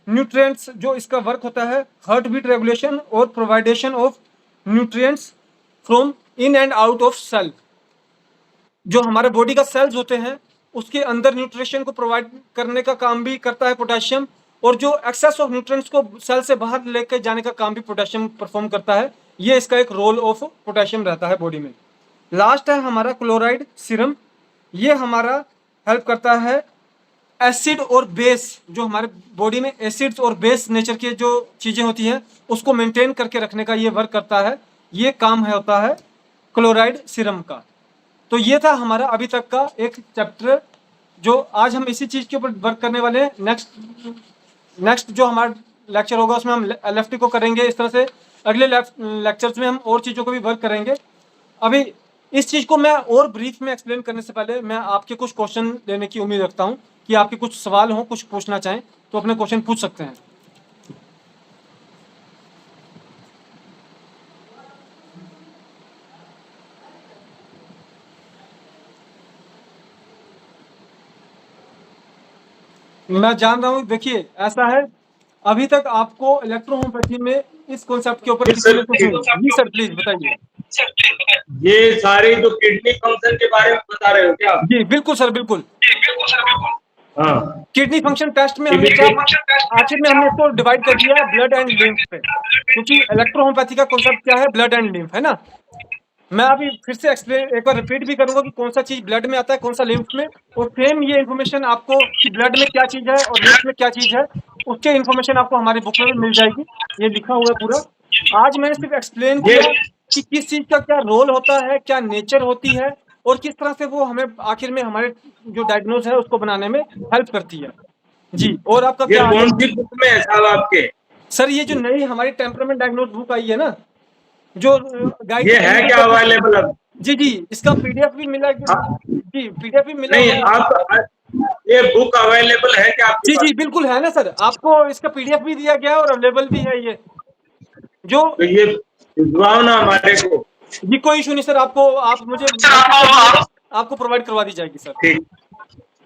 न्यूट्रिएंट्स, जो इसका वर्क होता है हार्ट बीट रेगुलेशन और providation of nutrients from in and out of cell. जो हमारे बॉडी का सेल्स होते हैं उसके अंदर न्यूट्रिशन को प्रोवाइड करने का काम भी करता है पोटेशियम, और जो एक्सेस ऑफ न्यूट्रिएंट्स को सेल से बाहर लेकर जाने का काम भी पोटेशियम परफॉर्म करता है। ये इसका एक रोल ऑफ पोटेशियम रहता है बॉडी में। लास्ट है हमारा क्लोराइड सीरम। ये हमारा हेल्प करता है एसिड और बेस, जो हमारे बॉडी में एसिड्स और बेस नेचर की जो चीज़ें होती हैं उसको मेंटेन करके रखने का ये वर्क करता है। ये काम है होता है क्लोराइड सीरम का। तो ये था हमारा अभी तक का एक चैप्टर, जो आज हम इसी चीज़ के ऊपर वर्क करने वाले हैं। नेक्स्ट जो हमारा लेक्चर होगा उसमें हम एलएफटी को करेंगे इस तरह से। अगले लेक्चर्स में हम और चीज़ों को भी वर्क करेंगे। अभी इस चीज़ को मैं और ब्रीफ में एक्सप्लेन करने से पहले मैं आपके कुछ क्वेश्चन लेने की उम्मीद रखता हूँ कि आपके कुछ सवाल हों, कुछ पूछना चाहें तो अपने क्वेश्चन पूछ सकते हैं। मैं जान रहा हूँ, देखिए ऐसा है, अभी तक आपको इलेक्ट्रोहोम्योपैथी में इस कॉन्सेप्ट के ऊपर जी सर प्लीज बताइए। ये सारी जो किडनी फंक्शन के बारे में बता रहे हो क्या? जी बिल्कुल सर, बिल्कुल। हाँ, किडनी फंक्शन टेस्ट में हमने क्या आखिर में हमने इसको डिवाइड कर दिया है ब्लड एंड लिम्फ पे, क्योंकि इलेक्ट्रोहोम्योपैथी का कॉन्सेप्ट क्या है, ब्लड एंड लिम्फ, है ना। मैं अभी फिर से एक्सप्लेन एक बार रिपीट भी करूंगा कि कौन सा चीज ब्लड में आता है, कौन सा लिम्फ में, और सेम ये इन्फॉर्मेशन आपको कि ब्लड में क्या चीज है और लिम्फ में क्या चीज है उसके इन्फॉर्मेशन आपको हमारी बुक में मिल जाएगी। ये लिखा हुआ है पूरा। आज मैंने सिर्फ एक्सप्लेन किया कि किस चीज का क्या रोल होता है, क्या नेचर होती है, और किस तरह से वो हमें आखिर में हमारे जो डायग्नोज है उसको बनाने में हेल्प करती है। जी, और आपका ये क्या कौन सी बुक में है साहब आपके? सर, ये जो नई हमारी टेम्परामेंट डायग्नोज बुक आई है ना, जो गाइड ये है क्या अवेलेबल अब? जी जी, इसका पीडीएफ भी मिला है जी, पीडीएफ भी मिला नहीं, हुआ है। आप ये बुक अवेलेबल है क्या आपके जी पास? जी बिल्कुल है ना सर, आपको इसका पीडीएफ भी दिया गया है और अवेलेबल भी है ये जो। तो ये भिजवाओ ना हमारे को। जी कोई इशू नहीं सर, आपको आप मुझे आपको प्रोवाइड करवा दी जाएगी सर। ठीक,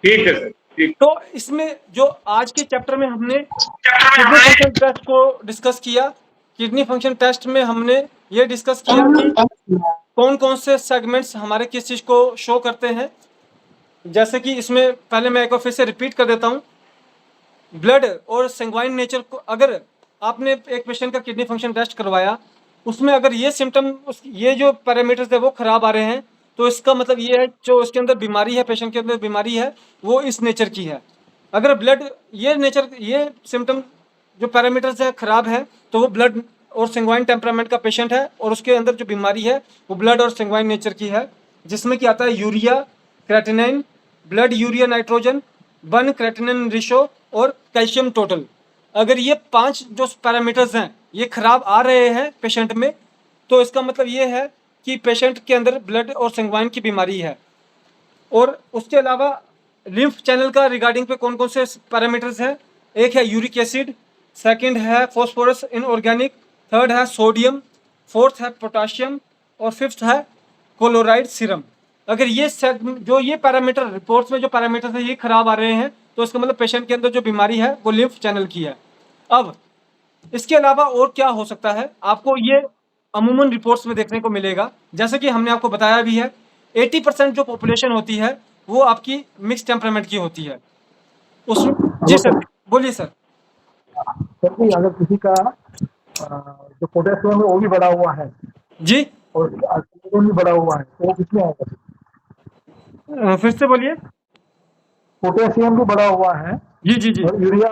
ठीक है सर, ठीक। तो इसमें जो आज के चैप्टर में हमने किडनी फंक्शन टेस्ट को डिस्कस किया, किडनी फंक्शन टेस्ट में हमने ये डिस्कस किया कि कौन कौन से सेगमेंट्स हमारे किस चीज़ को शो करते हैं। जैसे कि इसमें पहले मैं एक बार फिर से रिपीट कर देता हूँ, ब्लड और सेंग्वाइन नेचर को, अगर आपने एक पेशेंट का किडनी फंक्शन टेस्ट करवाया, उसमें अगर ये सिम्टम ये जो पैरामीटर्स है वो खराब आ रहे हैं, तो इसका मतलब ये है जो उसके अंदर बीमारी है, पेशेंट के अंदर बीमारी है वो इस नेचर की है। अगर ब्लड ये नेचर ये सिम्टम जो पैरामीटर्स है खराब है, तो वो ब्लड और सेंग्वाइन टेम्परामेंट का पेशेंट है, और उसके अंदर जो बीमारी है वो ब्लड और सेंग्वाइन नेचर की है, जिसमें कि आता है urea, creatinine, blood urea nitrogen, 1 creatinine ratio और कैल्शियम टोटल। अगर ये 5 जो पैरामीटर्स हैं ये खराब आ रहे हैं पेशेंट में, तो इसका मतलब ये है कि पेशेंट के अंदर ब्लड और सेंग्वाइन की बीमारी है। और उसके अलावा लिम्फ चैनल का रिगार्डिंग पे कौन कौन से पैरामीटर्स हैं, एक है यूरिक एसिड, सेकंड है फॉस्फोरस इनऑर्गेनिक, थर्ड है सोडियम, फोर्थ है पोटाशियम, और फिफ्थ है क्लोराइड सीरम। अगर ये जो ये पैरामीटर रिपोर्ट्स में जो पैरामीटर्स है ये खराब आ रहे हैं, तो इसका मतलब पेशेंट के अंदर जो बीमारी है वो लिम्फ चैनल की है। अब इसके अलावा और क्या हो सकता है, आपको ये अमूमन रिपोर्ट्स में देखने को मिलेगा, जैसे कि हमने आपको बताया भी है 80% जो पॉपुलेशन होती है वो आपकी मिक्स टेम्परामेंट की होती है। उसमें जी सर, बोलिए सर। सर भी अगर किसी का जो पोटेशियम है वो भी बढ़ा हुआ है जी, और आयरन भी बढ़ा हुआ है, तो वो किसमें आएगा? फिर से बोलिए। पोटेशियम भी बढ़ा हुआ है जी जी जी और यूरिया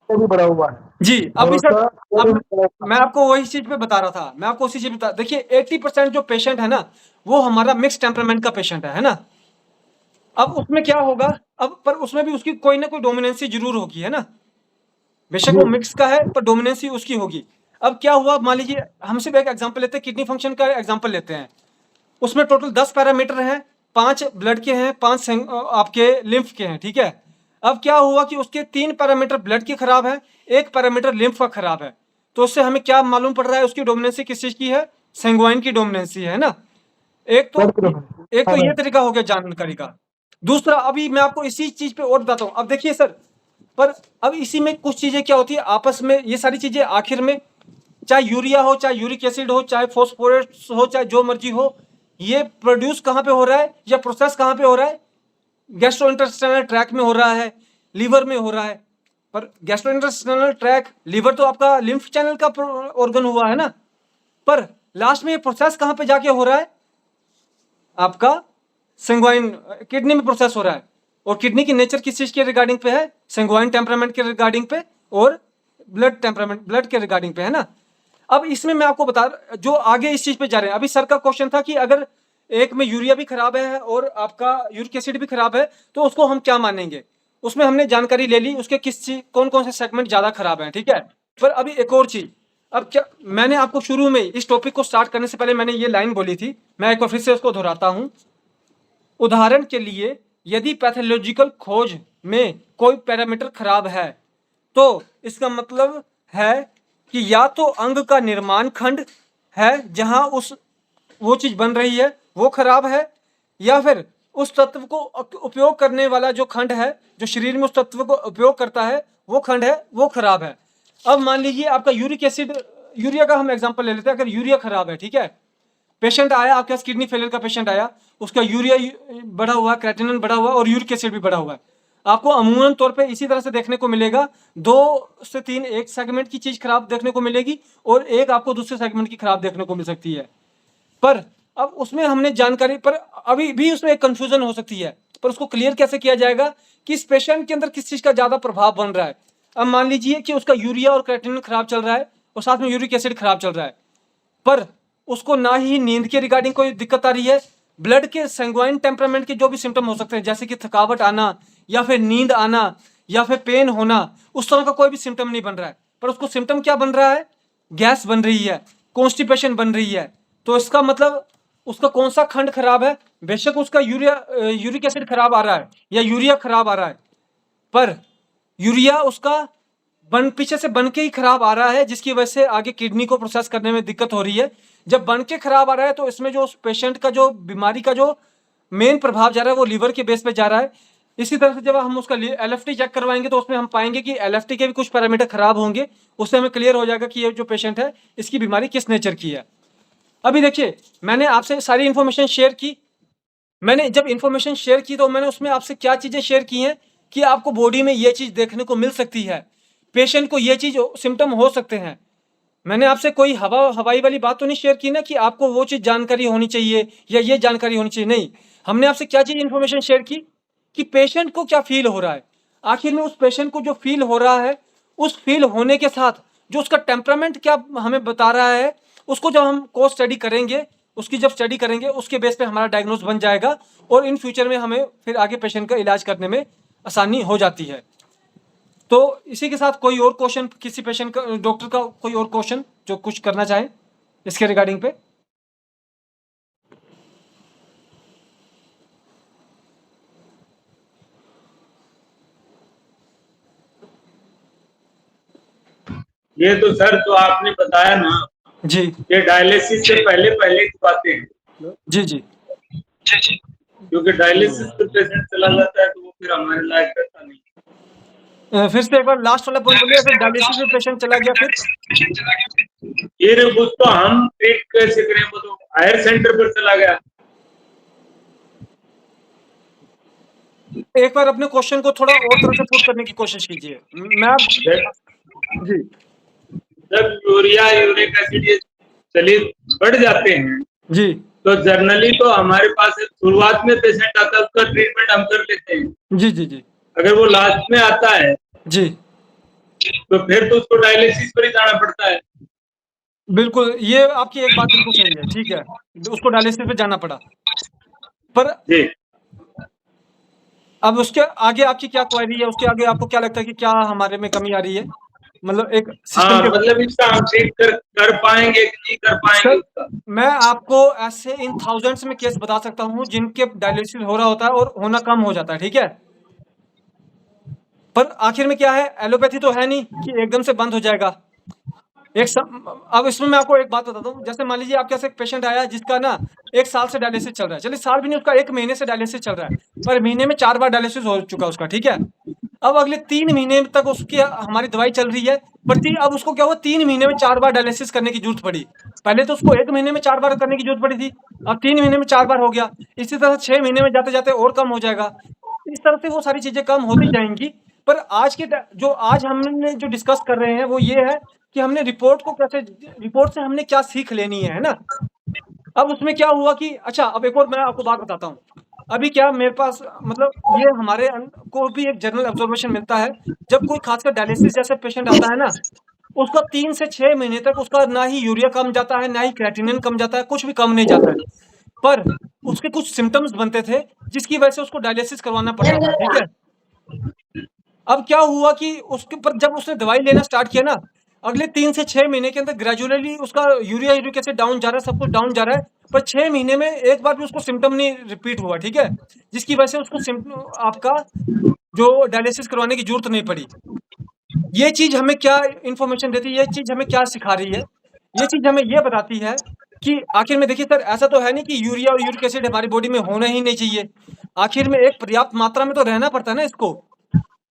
भी बढ़ा हुआ है जी। और अभी सर उसका अब मैं आपको वही चीज पे बता रहा था, मैं आपको उसी चीज बता, देखिए 80% जो पेशेंट है ना वो हमारा मिक्स टेम्परामेंट का पेशेंट है ना। अब उसमें क्या होगा, अब पर उसमें भी उसकी कोई ना कोई डोमिनेंसी जरूर होगी, है ना। बेशक वो मिक्स का है पर डोमिनेंसी उसकी होगी। अब क्या हुआ, मान लीजिए हम सिर्फ एक एग्जांपल लेते हैं, किडनी फंक्शन का एग्जांपल लेते हैं। उसमें टोटल 10 पैरामीटर हैं, 5 ब्लड के हैं, 5 आपके लिम्फ के हैं, ठीक है। अब क्या हुआ कि उसके 3 पैरामीटर ब्लड के खराब है, 1 पैरामीटर लिम्फ का खराब है, तो उससे हमें क्या मालूम पड़ रहा है, उसकी डोमिनेंसी किस चीज की है, सेंग्वाइन की डोमिनेंसी है ना। एक तो ये तरीका हो गया जानकारी का। दूसरा, अभी मैं आपको इसी चीज पे और बताता हूँ। अब देखिए सर, पर अब इसी में कुछ चीजें क्या होती है आपस में, ये सारी चीजें आखिर में, चाहे यूरिया हो, चाहे यूरिक एसिड हो, चाहे फॉस्फोरस हो, चाहे जो मर्जी हो, ये प्रोड्यूस कहाँ पे हो रहा है या प्रोसेस कहाँ पे हो रहा है? गैस्ट्रोइंटेस्टाइनल ट्रैक में हो रहा है, लीवर में हो रहा है। पर गैस्ट्रोइंटेस्टाइनल ट्रैक, लीवर तो आपका लिम्फ चैनल का ऑर्गन हुआ है ना, पर लास्ट में ये प्रोसेस कहाँ पे जाके हो रहा है? आपका सेंग्वाइन किडनी में प्रोसेस हो रहा है। और किडनी की नेचर किस चीज के रिगार्डिंग पे है? सेंग्वाइन टेम्परामेंट के रिगार्डिंग पे और ब्लड टेम्परामेंट, ब्लड के रिगार्डिंग पे, है ना। अब इसमें मैं आपको बता, जो आगे इस चीज पे जा रहे हैं, अभी सर का क्वेश्चन था कि अगर एक में यूरिया भी खराब है और आपका यूरिक एसिड भी खराब है तो उसको हम क्या मानेंगे? उसमें हमने जानकारी ले ली उसके किस चीज, कौन कौन से सेगमेंट ज्यादा खराब है, ठीक है। पर अभी एक और चीज, अब क्या मैंने आपको शुरू में इस टॉपिक को स्टार्ट करने से पहले मैंने ये लाइन बोली थी, मैं एक बार फिर से उसको दोहराता हूं। उदाहरण के लिए यदि पैथोलॉजिकल खोज में कोई पैरामीटर खराब है तो इसका मतलब है कि या तो अंग का निर्माण खंड है जहां वो चीज बन रही है वो खराब है, या फिर उस तत्व को उपयोग करने वाला जो खंड है, जो शरीर में उस तत्व को उपयोग करता है वो खंड है, वो खराब है। अब मान लीजिए आपका यूरिक एसिड, यूरिया का हम एग्जांपल ले लेते हैं। अगर यूरिया खराब है, ठीक है, पेशेंट आया आपके पास, किडनी फेलियर का पेशेंट आया, उसका यूरिया बढ़ा हुआ, क्रेटिनिन बढ़ा हुआ और यूरिक एसिड भी बढ़ा हुआ है। आपको अमूमन तौर पे इसी तरह से देखने को मिलेगा, 2 से 3 एक सेगमेंट की चीज खराब देखने को मिलेगी और एक आपको दूसरे सेगमेंट की खराब देखने को मिल सकती है। पर अब उसमें हमने जानकारी, पर अभी भी उसमें एक कंफ्यूजन हो सकती है, पर उसको क्लियर कैसे किया जाएगा कि इस पेशेंट के अंदर किस चीज का ज्यादा प्रभाव बन रहा है। अब मान लीजिए कि उसका यूरिया और क्रेटिनिन खराब चल रहा है और साथ में यूरिक एसिड खराब चल रहा है, पर उसको ना ही नींद के रिगार्डिंग कोई दिक्कत आ रही है, ब्लड के सेंग्वाइन टेम्परामेंट के जो भी सिम्टम हो सकते हैं जैसे कि थकावट आना या फिर नींद आना या फिर पेन होना, उस तरह का कोई भी सिम्टम नहीं बन रहा है, पर उसको सिम्टम क्या बन रहा है? गैस बन रही है, कॉन्स्टिपेशन बन रही है। तो इसका मतलब उसका कौन सा खंड खराब है? बेशक उसका यूरिक एसिड खराब आ रहा है या यूरिया खराब आ रहा है, पर यूरिया उसका पीछे से बन के ही खराब आ रहा है, जिसकी वजह से आगे किडनी को प्रोसेस करने में दिक्कत हो रही है। जब बन के खराब आ रहा है तो इसमें जो पेशेंट का जो बीमारी का जो मेन प्रभाव जा रहा है वो लीवर के बेस पे जा रहा है। इसी तरह से जब हम उसका LFT चेक करवाएंगे तो उसमें हम पाएंगे कि LFT के भी कुछ पैरामीटर खराब होंगे, उससे हमें क्लियर हो जाएगा कि ये जो पेशेंट है इसकी बीमारी किस नेचर की है। अभी देखिए, मैंने आपसे सारी इन्फॉर्मेशन शेयर की। मैंने जब इन्फॉर्मेशन शेयर की तो मैंने उसमें आपसे क्या चीजें शेयर की हैं कि आपको बॉडी में ये चीज देखने को मिल सकती है, पेशेंट को ये चीज सिम्टम हो सकते हैं। मैंने आपसे कोई हवाई वाली बात तो नहीं शेयर की ना कि आपको वो चीज जानकारी होनी चाहिए या ये जानकारी होनी चाहिए, नहीं। हमने आपसे क्या चीज इन्फॉर्मेशन शेयर की कि पेशेंट को क्या फील हो रहा है। आखिर में उस पेशेंट को जो फील हो रहा है, उस फील होने के साथ जो उसका टेम्परामेंट क्या हमें बता रहा है, उसको जब हम को स्टडी करेंगे, उसकी जब स्टडी करेंगे उसके बेस पे हमारा डायग्नोज बन जाएगा और इन फ्यूचर में हमें फिर आगे पेशेंट का इलाज करने में आसानी हो जाती है। तो इसी के साथ कोई और क्वेश्चन किसी पेशेंट का, डॉक्टर का कोई और क्वेश्चन जो कुछ करना चाहे इसके रिगार्डिंग पे? ये तो सर जो आपने बताया ना, जी ये डायलिसिस से पहले पहले की बातें हैं। जी जी क्योंकि डायलिसिस पे पेशेंट चला जाता है तो वो फिर हमारे लायक रहता नहीं। फिर से एक बार लास्ट वाला पॉइंट बोलिए। अगर डायलिसिस में पेशेंट चला गया फिर उसको हम ट्रीट कैसे करें? वो तो हायर सेंटर पर चला गया। एक बार अपने क्वेश्चन को थोड़ा और तरह से पुट करने की कोशिश कीजिए। मैं जी जब यूरिया यूरिक एसिड ये चलिए बढ़ जाते हैं जी तो जर्नली तो हमारे पास शुरुआत में पेशेंट आता है उसका ट्रीटमेंट हम कर लेते हैं। जी जी जी अगर वो लास्ट में आता है जी तो फिर तो उसको डायलिसिस पर ही जाना पड़ता है। बिल्कुल, ये आपकी एक बात बिल्कुल सही है, ठीक है, उसको डायलिसिस पे जाना पड़ा। पर जी अब उसके आगे आपकी क्या क्वेरी है? उसके आगे आपको क्या लगता है कि क्या हमारे में कमी आ रही है? मतलब एक हाँ, सिस्टम के, मतलब इसका हम ठीक कर पाएंगे कि नहीं कर पाएंगे सर उसका। मैं आपको ऐसे इन थाउजेंड्स में केस बता सकता हूँ जिनके डायलिसिस हो रहा होता है और होना कम हो जाता है, ठीक है। पर आखिर में क्या है, एलोपैथी तो है नहीं कि एकदम से बंद हो जाएगा। अब इसमें मैं आपको एक बात बताता हूँ। जैसे मान लीजिए आपके पास एक पेशेंट आया जिसका ना 1 साल से डायलिसिस चल रहा है, चलिए साल भी नहीं, उसका 1 महीने से डायलिसिस चल रहा है, पर महीने में 4 बार डायलिसिस हो चुका उसका, ठीक है। अब अगले 3 महीने तक उसकी हमारी दवाई चल रही है, पर अब उसको क्या हुआ, 3 महीने में 4 बार डायलिसिस करने की जरूरत पड़ी। पहले तो उसको 1 महीने में 4 बार करने की जरूरत पड़ी थी, अब 3 महीने में 4 बार हो गया। इसी तरह 6 महीने में जाते जाते और कम हो जाएगा। इस तरह से वो सारी चीजें कम होती जाएंगी। पर आज के जो आज हमने जो डिस्कस कर रहे हैं वो ये है कि हमने रिपोर्ट को कैसे, रिपोर्ट से हमने क्या सीख लेनी है ना। अब उसमें क्या हुआ कि अच्छा, अब एक और मैं आपको बात बताता हूँ। अभी क्या मेरे पास मतलब ये हमारे को भी एक जनरल ऑब्जर्वेशन मिलता है, जब कोई खासकर डायलिसिस जैसे पेशेंट आता है ना, उसका 3 से 6 महीने तक उसका ना ही यूरिया कम जाता है, ना ही क्रेटिनिन कम जाता है, कुछ भी कम नहीं जाता है। पर उसके कुछ सिम्पटम्स बनते थे, जिसकी वजह से उसको डायलिसिस करवाना पड़ता था, ठीक है? अब क्या हुआ कि उसके ऊपर जब उसने दवाई लेना स्टार्ट किया ना, अगले 3 से 6 महीने के अंदर ग्रेजुअली उसका यूरिक एसिड डाउन जा रहा है, सब कुछ डाउन जा रहा है, पर 6 महीने में एक बार भी उसको सिम्पटम नहीं रिपीट हुआ, ठीक है? जिसकी वजह से उसको आपका जो डायलिसिस करवाने की जरूरत नहीं पड़ी। ये चीज हमें क्या इंफॉर्मेशन देती है, ये चीज हमें क्या सिखा रही है? ये चीज हमें ये बताती है कि आखिर में देखिए सर, ऐसा तो है नहीं कि यूरिया और यूरिक एसिड हमारी बॉडी में होना ही नहीं चाहिए। आखिर में एक पर्याप्त मात्रा में तो रहना पड़ता है ना इसको।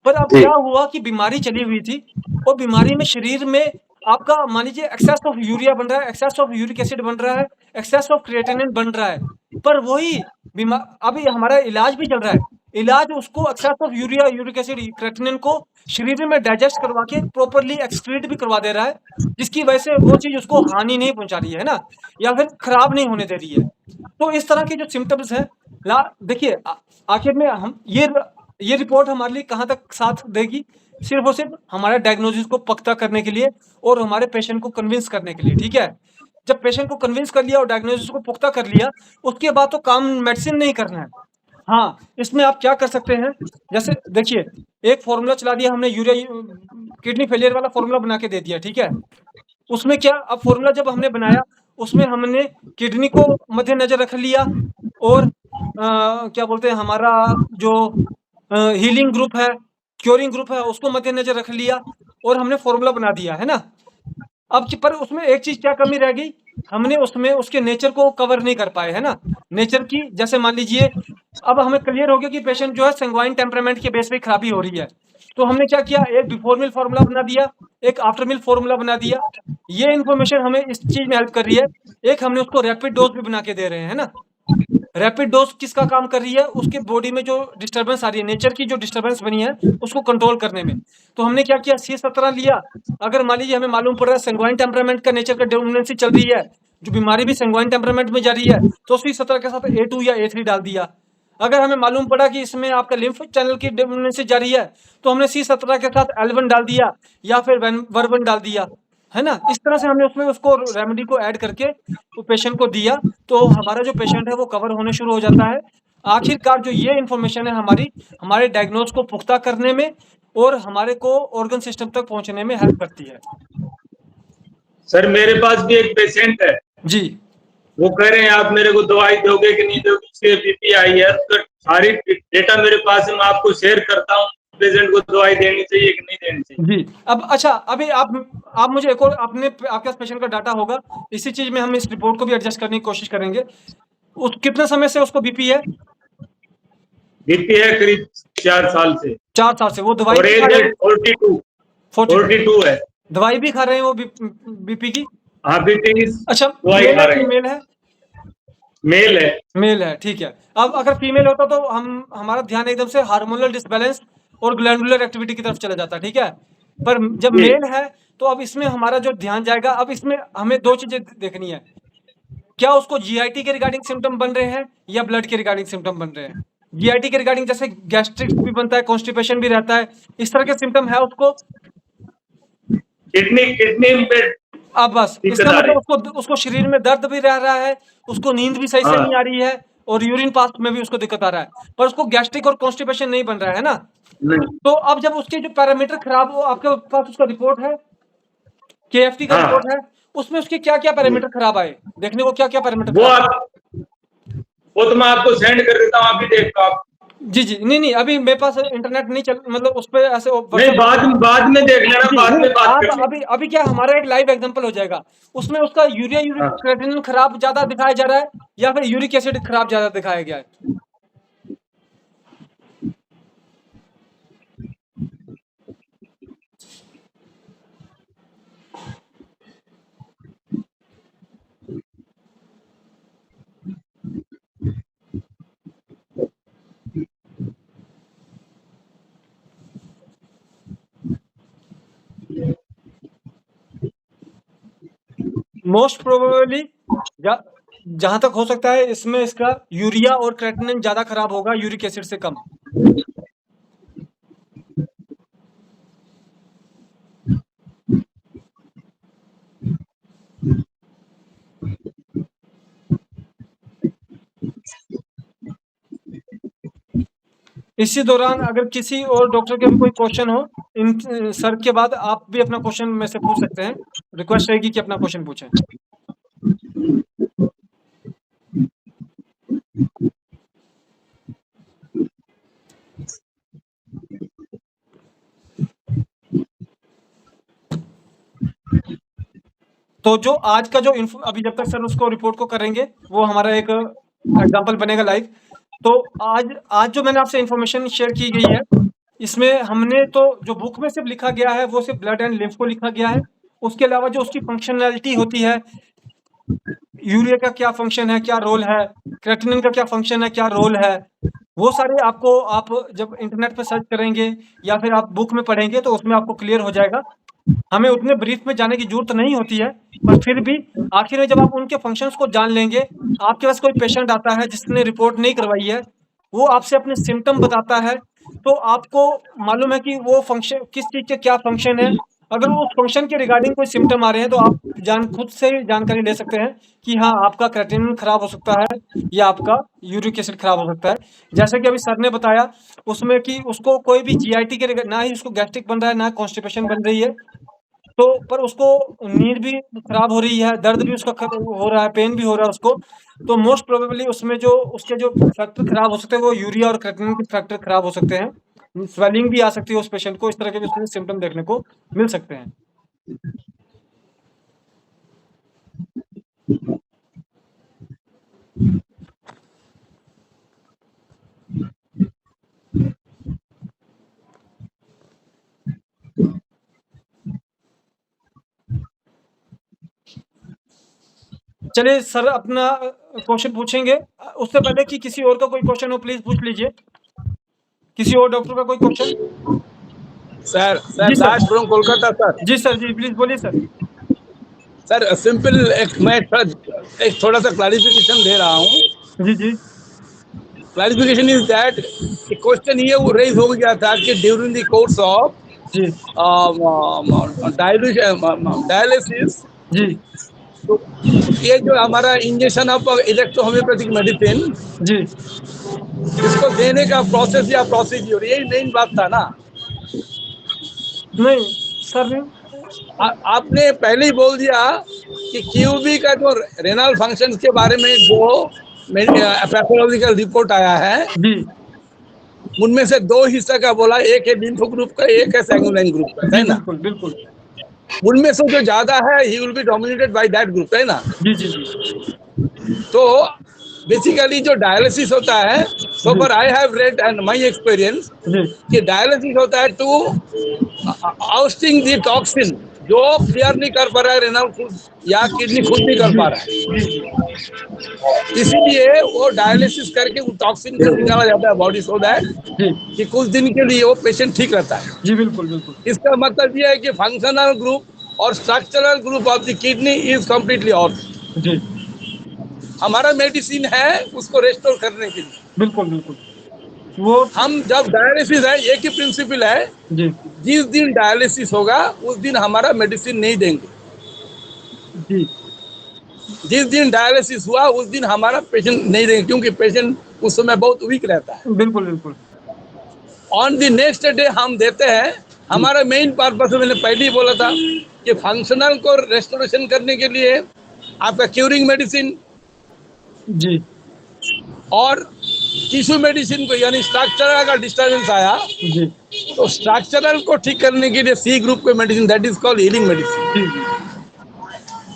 पर अब जी क्या हुआ कि बीमारी चली हुई थी, और बीमारी में शरीर में आपका मान लीजिए एक्सेस ऑफ यूरिया बन रहा है, एक्सेस ऑफ यूरिक एसिड बन रहा है, एक्सेस ऑफ क्रिएटिनिन बन रहा है। पर वही अभी हमारा इलाज भी चल रहा है, इलाज उसको excess of urea, uric acid, creatinine को शरीर में डाइजेस्ट करवा के प्रॉपर्ली एक्सक्रीट भी करवा दे रहा है, जिसकी वजह से वो चीज उसको हानि नहीं पहुंचा रही है ना, या फिर खराब नहीं होने दे रही है। तो इस तरह के जो सिम्टम्स हैं, देखिए आखिर में हम ये रिपोर्ट हमारे लिए कहाँ तक साथ देगी, सिर्फ और सिर्फ हमारे डायग्नोसिस को पक्का करने के लिए और हमारे पेशेंट को कन्विंस करने के लिए, ठीक है? जब पेशेंट को कन्विंस कर लिया और डायग्नोसिस को पुख्ता कर लिया, उसके बाद तो काम मेडिसिन नहीं करना है। हाँ, इसमें आप क्या कर सकते हैं, जैसे देखिए, एक फॉर्मूला चला दिया हमने, यूरिया किडनी फेलियर वाला फॉर्मूला बना के दे दिया, ठीक है? उसमें क्या, अब फॉर्मूला जब हमने बनाया, उसमें हमने किडनी को मद्देनजर रख लिया, और क्या बोलते हैं, हमारा जो हीलिंग ग्रुप है, क्योरिंग ग्रुप है, उसको मद्देनजर रख लिया, और हमने फॉर्मूला बना दिया, है ना? अब पर उसमें एक चीज क्या कमी रह गई, हमने उसमें उसके नेचर को कवर नहीं कर पाए, है ना? नेचर की, जैसे मान लीजिए, अब हमें क्लियर हो गया कि पेशेंट जो है संगवाइन टेम्परामेंट के बेस पे खराबी हो रही है। तो हमने क्या किया, एक बिफोर मिल फार्मूला बना दिया, एक आफ्टर मिल फार्मूला बना दिया। ये इन्फॉर्मेशन हमें इस चीज में हेल्प कर रही है। एक हमने उसको रैपिड डोज भी बना के दे रहे हैं, है ना? रैपिड डोज किसका काम कर रही है, उसके बॉडी में जो डिस्टर्बेंस आ रही है, नेचर की जो डिस्टर्बेंस बनी है, उसको कंट्रोल करने में। तो हमने क्या किया, C17 लिया। अगर मान लीजिए हमें मालूम पड़ रहा है संगवाइन टेम्परामेंट का नेचर का डोमिनेंसी चल रही है, जो बीमारी भी संगवाइन टेम्परामेंट में जा रही है, तो C17 के साथ A2 या A3 डाल दिया। अगर हमें मालूम पड़ा कि इसमें आपका लिम्फ चैनल की डोमिनेंसी जा रही है, तो हमने C17 के साथ L1 डाल दिया, या फिर वर्बन डाल दिया, है ना? इस तरह से हमने उसमें उसको रेमेडी को ऐड करके वो पेशेंट को दिया, तो हमारा जो पेशेंट है वो कवर होने शुरू हो जाता है। आखिरकार जो ये इन्फॉर्मेशन है हमारी, हमारे डायग्नोज को पुख्ता करने में और हमारे को ऑर्गन सिस्टम तक पहुंचने में हेल्प करती है। सर मेरे पास भी एक पेशेंट है, जी वो कह रहे हैं आप मेरे को दवाई दोगे कि नहीं दोगे, उसके बीपी आई है, तो सारी डेटा मेरे पास है, मैं आपको शेयर करता हूँ, पेशेंट को दवाई देनी चाहिए कि नहीं देनी चाहिए। जी। अब अच्छा, अभी आप मुझे एक और, आपके पास पेशेंट का डाटा होगा, इसी चीज में हम इस रिपोर्ट को भी एडजस्ट करने की कोशिश करेंगे। उस कितने समय से उसको बीपी है? बीपी है करीब 4 साल से, 4 साल से। वो दवाई और भी एज खा रहे है हैं? 42 है। दवाई भी खा रहे हैं वो बीपी की? हाँ बीपी अच्छा, दवाई मेल खा है रहे हैं। फीमेल है? मेल है। मेल है, ठीक है। अब अगर फीमेल होता तो हमारा ध्यान एकदम से हार्मोनल डिसबैलेंस और ग्लैंडुलर एक्टिविटी की तरफ चला जाता, ठीक है? पर जब जी। मेल है, तो अब इसमें हमारा जो ध्यान जाएगा, अब इसमें हमें 2 चीजें देखनी है। क्या उसको जीआईटी के रिगार्डिंग सिम्टम बन रहे हैं, या ब्लड के रिगार्डिंग सिम्टम बन रहे हैं? जीआईटी के रिगार्डिंग जैसे गैस्ट्रिक भी बनता है, कॉन्स्टिपेशन भी रहता है, इस तरह के सिम्टम है उसको? किडनी पे अब बस दिक्कत इसका आ रही मतलब उसको उसको शरीर में दर्द भी रह रहा है, उसको नींद भी सही है। से हाँ नहीं आ रही है, और यूरिन पास में भी उसको दिक्कत आ रहा है, पर उसको गैस्ट्रिक और कॉन्स्टिपेशन नहीं बन रहा है ना? नहीं। तो अब जब उसके जो पैरामीटर खराब हो, आपके पास उसका रिपोर्ट है, केएफटी का हाँ रिपोर्ट है, उसमें उसके क्या क्या पैरामीटर खराब आए, देखने को क्या क्या पैरामीटर वो खराब आए? आप वो तो मैं आपको सेंड कर देता हूँ, आप भी देखो आप। जी जी, नहीं नहीं, अभी मेरे पास इंटरनेट नहीं चल, मतलब उस पर ऐसे नहीं व्हाट्सएप। बाद में देख लेना, जी बाद नहीं, में बात आप कर लेंगे। अभी अभी क्या, हमारा एक लाइव एग्जांपल हो जाएगा, उसमें उसका यूरिक हाँ क्रिएटिनिन खराब ज्यादा दिखाया जा रहा है, या फिर यूरिक एसिड खराब ज्यादा दिखाया गया है? मोस्ट प्रोबेबली जहां तक हो सकता है इसमें इसका यूरिया और क्रेटिनिन ज्यादा खराब होगा यूरिक एसिड से कम। इसी दौरान अगर किसी और डॉक्टर के भी कोई क्वेश्चन हो इन सर के बाद आप भी अपना क्वेश्चन में से पूछ सकते हैं। रिक्वेस्ट रहेगी कि अपना क्वेश्चन पूछें। तो जो आज का जो अभी जब तक सर उसको रिपोर्ट को करेंगे वो हमारा एक एग्जांपल बनेगा लाइव। तो आज जो मैंने आपसे इंफॉर्मेशन शेयर की गई है इसमें हमने तो जो बुक में सिर्फ लिखा गया है वो सिर्फ ब्लड एंड लिम्फ को लिखा गया है। उसके अलावा जो उसकी फंक्शनैलिटी होती है, यूरिया का क्या फंक्शन है, क्या रोल है, क्रेटिनिन का क्या फंक्शन है, क्या रोल है, वो सारे आपको आप जब इंटरनेट पे सर्च करेंगे या फिर आप बुक में पढ़ेंगे तो उसमें आपको क्लियर हो जाएगा। हमें उतने ब्रीफ में जाने की जरूरत नहीं होती है, पर फिर भी आखिर में जब आप उनके फंक्शंस को जान लेंगे, आपके पास कोई पेशेंट आता है जिसने रिपोर्ट नहीं करवाई है, वो आपसे अपने सिम्टम बताता है, तो आपको मालूम है कि वो फंक्शन किस चीज़ के क्या फंक्शन है। अगर वो उस फंक्शन के रिगार्डिंग कोई सिम्टम आ रहे हैं तो आप खुद से ही जानकारी ले सकते हैं कि हाँ आपका क्रेटिनिन खराब हो सकता है या आपका यूरिक एसिड खराब हो सकता है। जैसे कि अभी सर ने बताया उसमें कि उसको कोई भी जीआईटी के ना ही उसको गैस्ट्रिक बन रहा है ना कॉन्स्टिपेशन बन रही है, तो पर उसको नींद भी खराब हो रही है, दर्द भी उसका हो रहा है, पेन भी हो रहा है उसको। तो मोस्ट प्रोबेबली उसमें जो उसके जो फैक्टर खराब हो सकते हैं वो यूरिया और क्रेटिनिन के फैक्टर खराब हो सकते हैं। स्वेलिंग भी आ सकती है उस पेशेंट को, इस तरह के भी उसमें सिम्टम देखने को मिल सकते हैं। चलिए सर अपना क्वेश्चन पूछेंगे। उससे पहले कि किसी और का कोई क्वेश्चन हो प्लीज पूछ लीजिए। किसी और डॉक्टर का कोई क्वेश्चन? सर जी sir. Das from Kolkata sir. जी सर, जी प्लीज बोलिए सर। सर सिंपल मैं थोड़ा सा क्लैरिफिकेशन दे रहा हूँ। जी जी क्लैरिफिकेशन इज दैट क्वेश्चन ये वो रेज हो गया था कि ड्यूरिंग द कोर्स ऑफ जी डायलिसिस, जी तो ये जो हमारा इंजेक्शन ऑफ इलेक्ट्रोहोम्योपैथिक मेडिसिन, जी इसको देने का प्रोसेस या प्रोसीड्यूर, यही मेन बात था ना। नहीं सर आपने पहले ही बोल दिया कि क्यूबी का जो रेनल फंक्शन के बारे में जो पैथोलॉजिकल रिपोर्ट आया है जी उनमें से दो हिस्सा का बोला, एक है लिम्फो ग्रुप का, एक है सैंगुलाइन ग्रुप का, जी है ना। बिल्कुल बिल्कुल। उनमें से जो ज्यादा है he will be dominated by that group, है ना। जी जी जी तो बेसिकली जो डायलिसिस होता है, so for I have read and my experience, जी कि डायलिसिस होता है टू आउस्टिंग द टॉक्सिन जो क्लियर नहीं कर पा रहा है रेनल खुद या किडनी खुद नहीं कर पा रहा है। जी इसीलिए वो डायलिसिस करके वो टॉक्सिन को निकाला जाता है बॉडी, सो दैट जी कि कुछ दिन के लिए वो पेशेंट ठीक रहता है। जी बिल्कुल बिल्कुल। इसका मतलब ये है कि फंक्शनल ग्रुप और structural group of the kidney is completely off. जी हमारा मेडिसिन है उसको रेस्टोर करने के लिए। बिल्कुल बिल्कुल। वो हम जब डायलिसिस है, एक ही प्रिंसिपल है, जी जिस दिन डायलिसिस होगा उस दिन हमारा मेडिसिन नहीं देंगे। जी जिस दिन डायलिसिस हुआ उस दिन हमारा पेशेंट नहीं देंगे, क्योंकि पेशेंट उस समय बहुत वीक रहता है। बिल्कुल बिल्कुल। ऑन द नेक्स्ट डे हम देते हैं। हमारा मेन पर्पस, मैंने पहले ही बोला था कि फंक्शनल को रेस्टोरेशन करने के लिए आपका क्यूरिंग मेडिसिन जी और टिश्यू मेडिसिन को, यानी स्ट्रक्चरल का डिस्टर्बेंस आया जी तो स्ट्रक्चरल को ठीक करने के लिए सी ग्रुप के medicine, that is called healing medicine. जी जी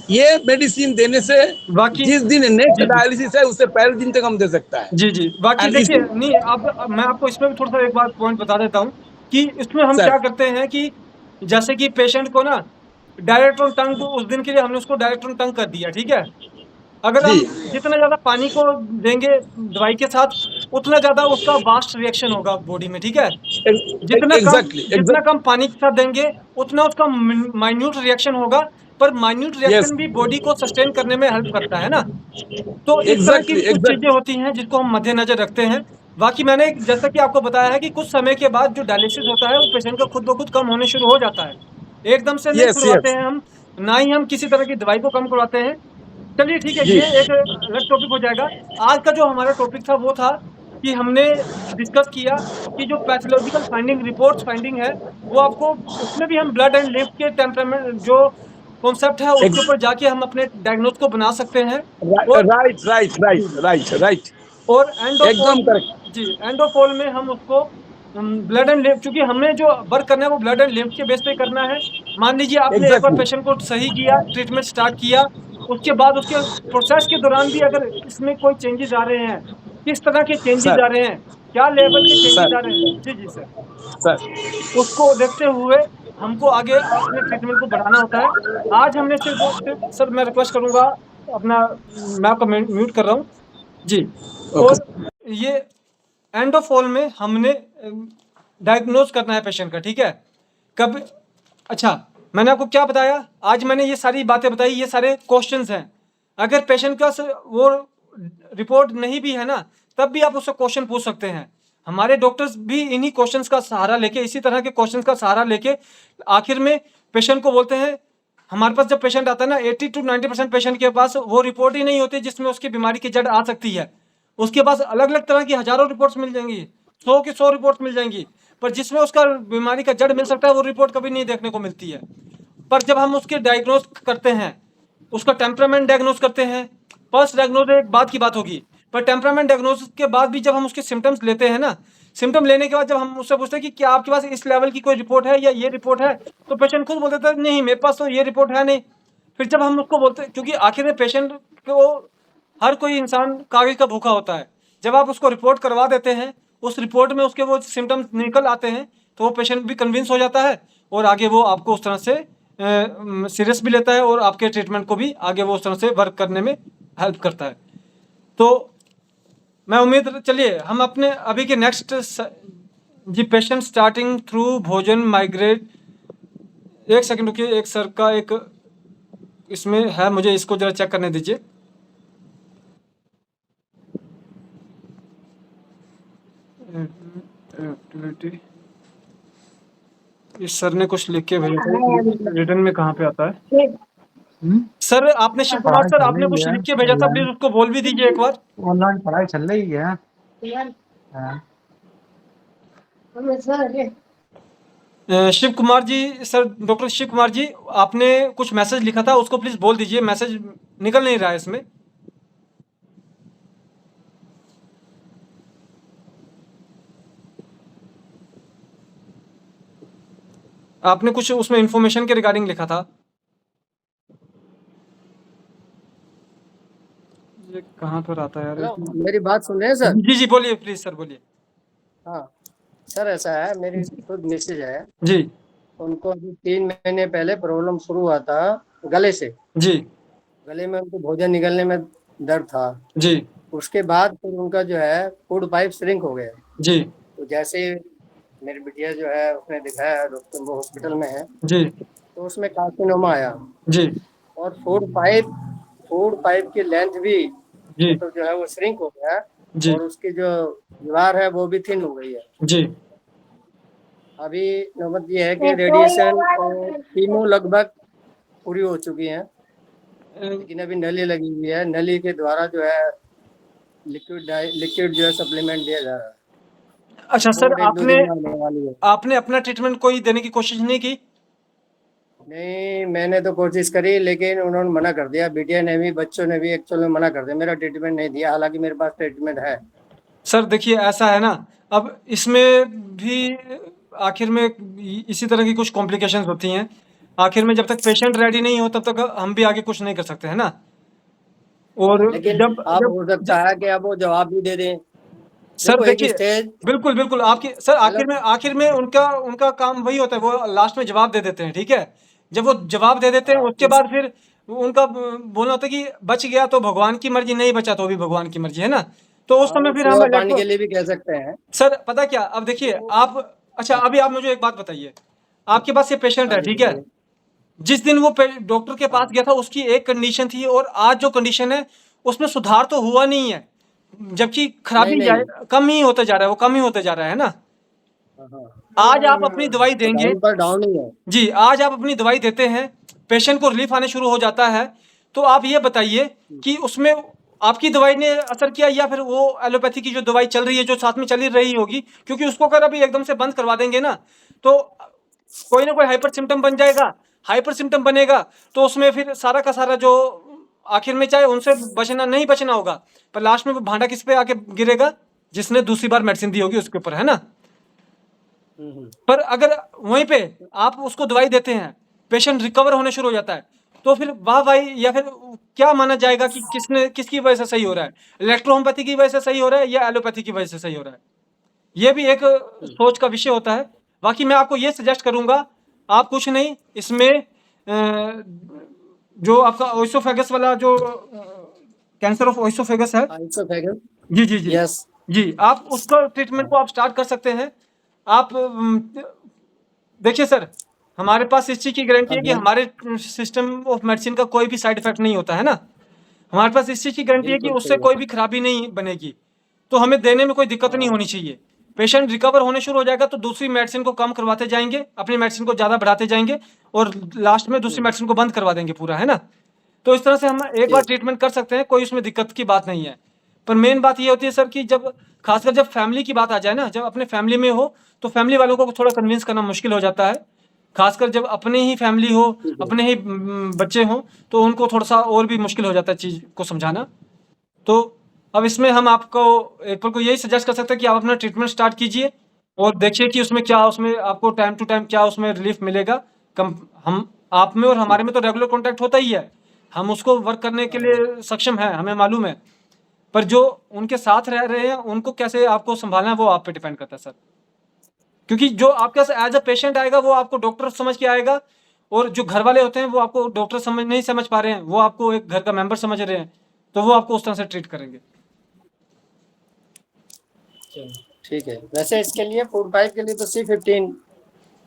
ये मेडिसिन देने से बाकी जिस दिन नेक्स्ट जी जी डायलिसिस है उससे पहले दिन तक हम दे सकता है। जी जी बाकी And देखिए नहीं आप मैं आपको इसमें भी थोड़ा सा एक बात पॉइंट बता देता हूँ कि इसमें हम सर। क्या करते हैं कि जैसे कि पेशेंट को ना डायरेक्ट ऑन टंग, उस दिन के लिए हमने उसको डायरेक्ट ऑन टंग कर दिया, ठीक है। अगर हम जी जितना ज्यादा पानी को देंगे दवाई के साथ उतना ज्यादा उसका वास्ट रिएक्शन होगा बॉडी में, ठीक है। एग्जैक्टली जितना कम पानी के साथ देंगे उतना उसका माइन्यूट रिएक्शन होगा, पर माइन्यूट Yes. रिएक्शन भी बॉडी को सस्टेन करने में हेल्प करता है ना। तो इस तरह की Exactly, कुछ exactly. चीजें होती हैं जिसको हम मद्देनजर रखते हैं। बाकी मैंने जैसा कि आपको बताया है कि कुछ समय के बाद जो डायलिसिस होता है वो पेशेंट का खुद ब खुद कम होने शुरू हो जाता है, एकदम से नहीं Yes, छुड़वाते yes. हैं हम, ना ही हम किसी तरह की दवाई को कम करवाते हैं। चलिए ठीक है, जी। ये एक अलग टॉपिक हो जाएगा। आज का जो हमारा टॉपिक था वो था कि हमने डिस्कस किया कि जो पैथोलॉजिकल फाइंडिंग रिपोर्ट्स फाइंडिंग है वो आपको, उसमें भी हम ब्लड एंड लिम्फ के टेम्परामेंट जो कॉन्सेप्ट है उसके ऊपर जाके हम अपने डायग्नोज को बना सकते हैं। और Right, right, right, जी, right, right. और एंड ऑफ ऑल, एकदम करेक्ट। जी, एंड ऑफ ऑल में हम उसको ब्लड एंड लिम्फ, क्योंकि हमें जो वर्क करना है वो ब्लड एंड लिम्फ के बेस पे करना है। मान लीजिए आपने एक बार Exactly. पेशेंट को सही किया, ट्रीटमेंट स्टार्ट किया, उसके बाद उसके प्रोसेस के दौरान भी अगर इसमें कोई चेंजेस आ रहे हैं, किस तरह के चेंजेस सर, आ रहे हैं, क्या लेवल के चेंजेस सर, आ रहे हैं, जी जी सर, सर। उसको देखते हुए हमको आगे अपने ट्रीटमेंट को बढ़ाना होता है। आज हमने सिर्फ सर मैं रिक्वेस्ट करूंगा अपना, मैं आपका म्यूट कर रहा हूँ जी। Okay. और ये एंड ऑफ ऑल में हमने डायग्नोज करना है पेशेंट का, ठीक है। कब, अच्छा मैंने आपको क्या बताया, आज मैंने ये सारी बातें बताई, ये सारे क्वेश्चंस हैं। अगर पेशेंट का वो रिपोर्ट नहीं भी है ना, तब भी आप उससे क्वेश्चन पूछ सकते हैं। हमारे डॉक्टर्स भी इन्हीं क्वेश्चंस का सहारा लेके, इसी तरह के क्वेश्चंस का सहारा लेके आखिर में पेशेंट को बोलते हैं। हमारे पास जब पेशेंट आता है ना, 80 to 90% पेशेंट के पास वो रिपोर्ट ही नहीं होती जिसमें उसकी बीमारी की जड़ आ सकती है। उसके पास अलग अलग तरह की हजारों रिपोर्ट्स मिल जाएंगी, 100 की 100 रिपोर्ट्स मिल जाएंगी, पर जिसमें उसका बीमारी का जड़ मिल सकता है वो रिपोर्ट कभी नहीं देखने को मिलती है। पर जब हम उसके डायग्नोज करते हैं, उसका टेम्परामेंट डायग्नोज करते हैं, पल्स डायग्नोज एक बात की बात होगी, पर टेम्परामेंट डायग्नोज के बाद भी जब हम उसके सिम्टम्स लेते हैं ना, सिम्टम लेने के बाद जब हम उससे पूछते हैं कि क्या आपके पास इस लेवल की कोई रिपोर्ट है या ये रिपोर्ट है, तो पेशेंट खुद बोल देता है नहीं मेरे पास तो ये रिपोर्ट है नहीं। फिर जब हम उसको बोलते हैं, क्योंकि आखिर में पेशेंट को, हर कोई इंसान कागज का भूखा होता है, जब आप उसको रिपोर्ट करवा देते हैं, उस रिपोर्ट में उसके वो सिम्टम्स निकल आते हैं, तो वो पेशेंट भी कन्विंस हो जाता है और आगे वो आपको उस तरह से सीरियस भी लेता है और आपके ट्रीटमेंट को भी आगे वो उस तरह से वर्क करने में हेल्प करता है। तो मैं उम्मीद, चलिए हम अपने अभी के नेक्स्ट जी, पेशेंट स्टार्टिंग थ्रू भोजन माइग्रेट, एक सेकंड रुकिए, एक सर का एक इसमें है, मुझे इसको जरा चेक करने दीजिए। एक्टिविटी, इस सर ने कुछ लिख के भेजा था, रिटर्न में कहाँ पे आता है सर? आपने शिव कुमार सर, आपने कुछ लिख के भेजा था, प्लीज उसको बोल भी दीजिए एक बार। ऑनलाइन पढ़ाई चल रही है। हाँ। शिव कुमार जी सर, डॉक्टर शिव कुमार जी, आपने कुछ मैसेज लिखा था, उसको प्लीज बोल दीजिए, मैसेज निकल नहीं रहा है इसमें। आपने कुछ उसमें इंफॉर्मेशन के रिगार्डिंग लिखा था, ये कहाँ पर आता है यार? हेलो, मेरी बात सुन रहे हैं सर? जी जी बोलिए प्लीज सर, बोलिए। हाँ सर, ऐसा है, मेरी खुद मिसेज है, जी उनको अभी 3 महीने पहले प्रॉब्लम शुरू हुआ था गले से। जी गले में उनको भोजन निकलने में दर्द था। जी उसके बाद फिर उनका जो है फूड पाइप श्रिंक हो गया। जी तो जैसे मेरी बिटिया जो है उसने दिखाया डॉक्टर, वो हॉस्पिटल में है, जी तो उसमें कार्सिनोमा आया जी और फूड पाइप की लेंथ भी जी तो जो है वो श्रिंक हो गया जी और उसकी जो दीवार है वो भी थिन हो गई है। जी अभी नौबत ये है कि रेडिएशन और कीमो लगभग पूरी हो चुकी हैं, लेकिन अभी नली लगी हुई है। नली के द्वारा जो है लिक्विड जो है सप्लीमेंट दिया जा रहा है। अच्छा सर, वो 1-2 आपने दिन में आने वाली है। आपने अपना ट्रीटमेंट कोई देने की कोशिश नहीं की? नहीं, मैंने तो कोशिश करी लेकिन उन्होंने मना कर दिया। बिटिया ने भी, बच्चों ने भी एक्चुअल में मना कर दिया, मेरा ट्रीटमेंट नहीं दिया, हालांकि मेरे पास ट्रीटमेंट है। सर देखिए ऐसा है ना, अब इसमें भी आखिर में इसी तरह की कुछ कॉम्प्लिकेशंस होती हैं। आखिर में जब तक पेशेंट रेडी नहीं हो तब तक हम भी आगे कुछ नहीं कर सकते, है ना। और लेकिन जब अब हो सकता है कि अब वो जवाब भी दे दें। सर देखो, एक देखिए, स्टेज, बिल्कुल बिल्कुल आपकी सर, आखिर में उनका काम वही होता है, वो लास्ट में जवाब दे देते हैं, ठीक है। जब वो जवाब दे देते हैं उसके बाद फिर उनका बोलना होता है कि बच गया तो भगवान की मर्जी, नहीं बचा तो भी भगवान की मर्जी, है ना। तो उस समय फिर हम सेवा पानी के लिए भी कह सकते हैं। सर पता क्या, अब देखिए आप, अच्छा अभी आप मुझे एक बात बताइए, आपके पास ये पेशेंट है, ठीक है, जिस दिन वो डॉक्टर के पास गया था उसकी एक कंडीशन थी और आज जो कंडीशन है उसमें सुधार तो हुआ नहीं है, जबकि खराबी नहीं। कम ही होता जा रहा है, वो कम ही होता जा रहा है ना। आज आप अपनी दवाई देंगे डाउन पर डाउन ही है। जी, आज आप अपनी दवाई देते हैं, पेशेंट को रिलीफ आने शुरू हो जाता है, तो आप ये बताइए कि उसमें आपकी दवाई ने असर किया या फिर वो एलोपैथी की जो दवाई चल रही है जो साथ में चल ही रही होगी, क्योंकि उसको अगर अभी एकदम से बंद करवा देंगे ना तो कोई ना कोई हाइपर सिम्टम बन जाएगा। हाइपर सिम्टम बनेगा तो उसमें फिर सारा का सारा जो आखिर में चाहे उनसे बचना नहीं बचना होगा, पर लास्ट में वो भांडा किस पे आके गिरेगा, जिसने दूसरी बार मेडिसिन दी होगी उसके ऊपर, है ना। पर अगर वहीं पे आप उसको दवाई देते हैं, पेशेंट रिकवर होने शुरू हो जाता है, तो फिर वाह भाई, या फिर क्या माना जाएगा कि किसकी वजह से सही हो रहा है, इलेक्ट्रोहोम्योपैथी की वजह से सही हो रहा है या एलोपैथी की वजह से सही हो रहा है। ये भी एक सोच का विषय होता है। बाकी मैं आपको ये सजेस्ट करूंगा, आप कुछ नहीं इसमें जो आपका ओइसोफेगस वाला जो कैंसर ऑफ ओइसोफेगस है, आइसोफेगस, जी जी जी यस। जी, आप उसका ट्रीटमेंट को आप स्टार्ट कर सकते हैं। आप देखिए सर, हमारे पास इस चीज़ की गारंटी है कि हमारे सिस्टम ऑफ मेडिसिन का कोई भी साइड इफेक्ट नहीं होता है ना। हमारे पास इस चीज़ की गारंटी है कि बिल्कुल उससे सही कोई भी खराबी नहीं बनेगी, तो हमें देने में कोई दिक्कत नहीं होनी चाहिए। पेशेंट रिकवर होने शुरू हो जाएगा तो दूसरी मेडिसिन को कम करवाते जाएंगे, अपनी मेडिसिन को ज़्यादा बढ़ाते जाएंगे और लास्ट में दूसरी मेडिसिन को बंद करवा देंगे पूरा, है ना। तो इस तरह से हम एक बार ट्रीटमेंट कर सकते हैं, कोई उसमें दिक्कत की बात नहीं है। पर मेन बात ये होती है सर कि जब खासकर जब फैमिली की बात आ जाए ना, जब अपने फैमिली में हो तो फैमिली वालों को थोड़ा कन्विंस करना मुश्किल हो जाता है। खासकर जब अपने ही फैमिली हो, अपने ही बच्चे हों, तो उनको थोड़ा सा और भी मुश्किल हो जाता है चीज़ को समझाना। तो अब इसमें हम आपको एप्पल को यही सजेस्ट कर सकते हैं कि आप अपना ट्रीटमेंट स्टार्ट कीजिए और देखिए कि उसमें क्या, उसमें आपको टाइम टू टाइम क्या उसमें रिलीफ मिलेगा। कम हम आप में और हमारे में तो रेगुलर कांटेक्ट होता ही है, हम उसको वर्क करने के लिए सक्षम हैं, हमें मालूम है। पर जो उनके साथ रह रहे हैं उनको कैसे आपको संभालना है वो आप पे डिपेंड करता है सर। क्योंकि जो आपके पास एज अ पेशेंट आएगा वो आपको डॉक्टर समझ के आएगा, और जो घर वाले होते हैं वो आपको डॉक्टर नहीं समझ पा रहे हैं, वो आपको एक घर का मेंबर समझ रहे हैं, तो वो आपको उस तरह से ट्रीट करेंगे। ठीक है। वैसे इसके लिए फूड पाइप के लिए तो C15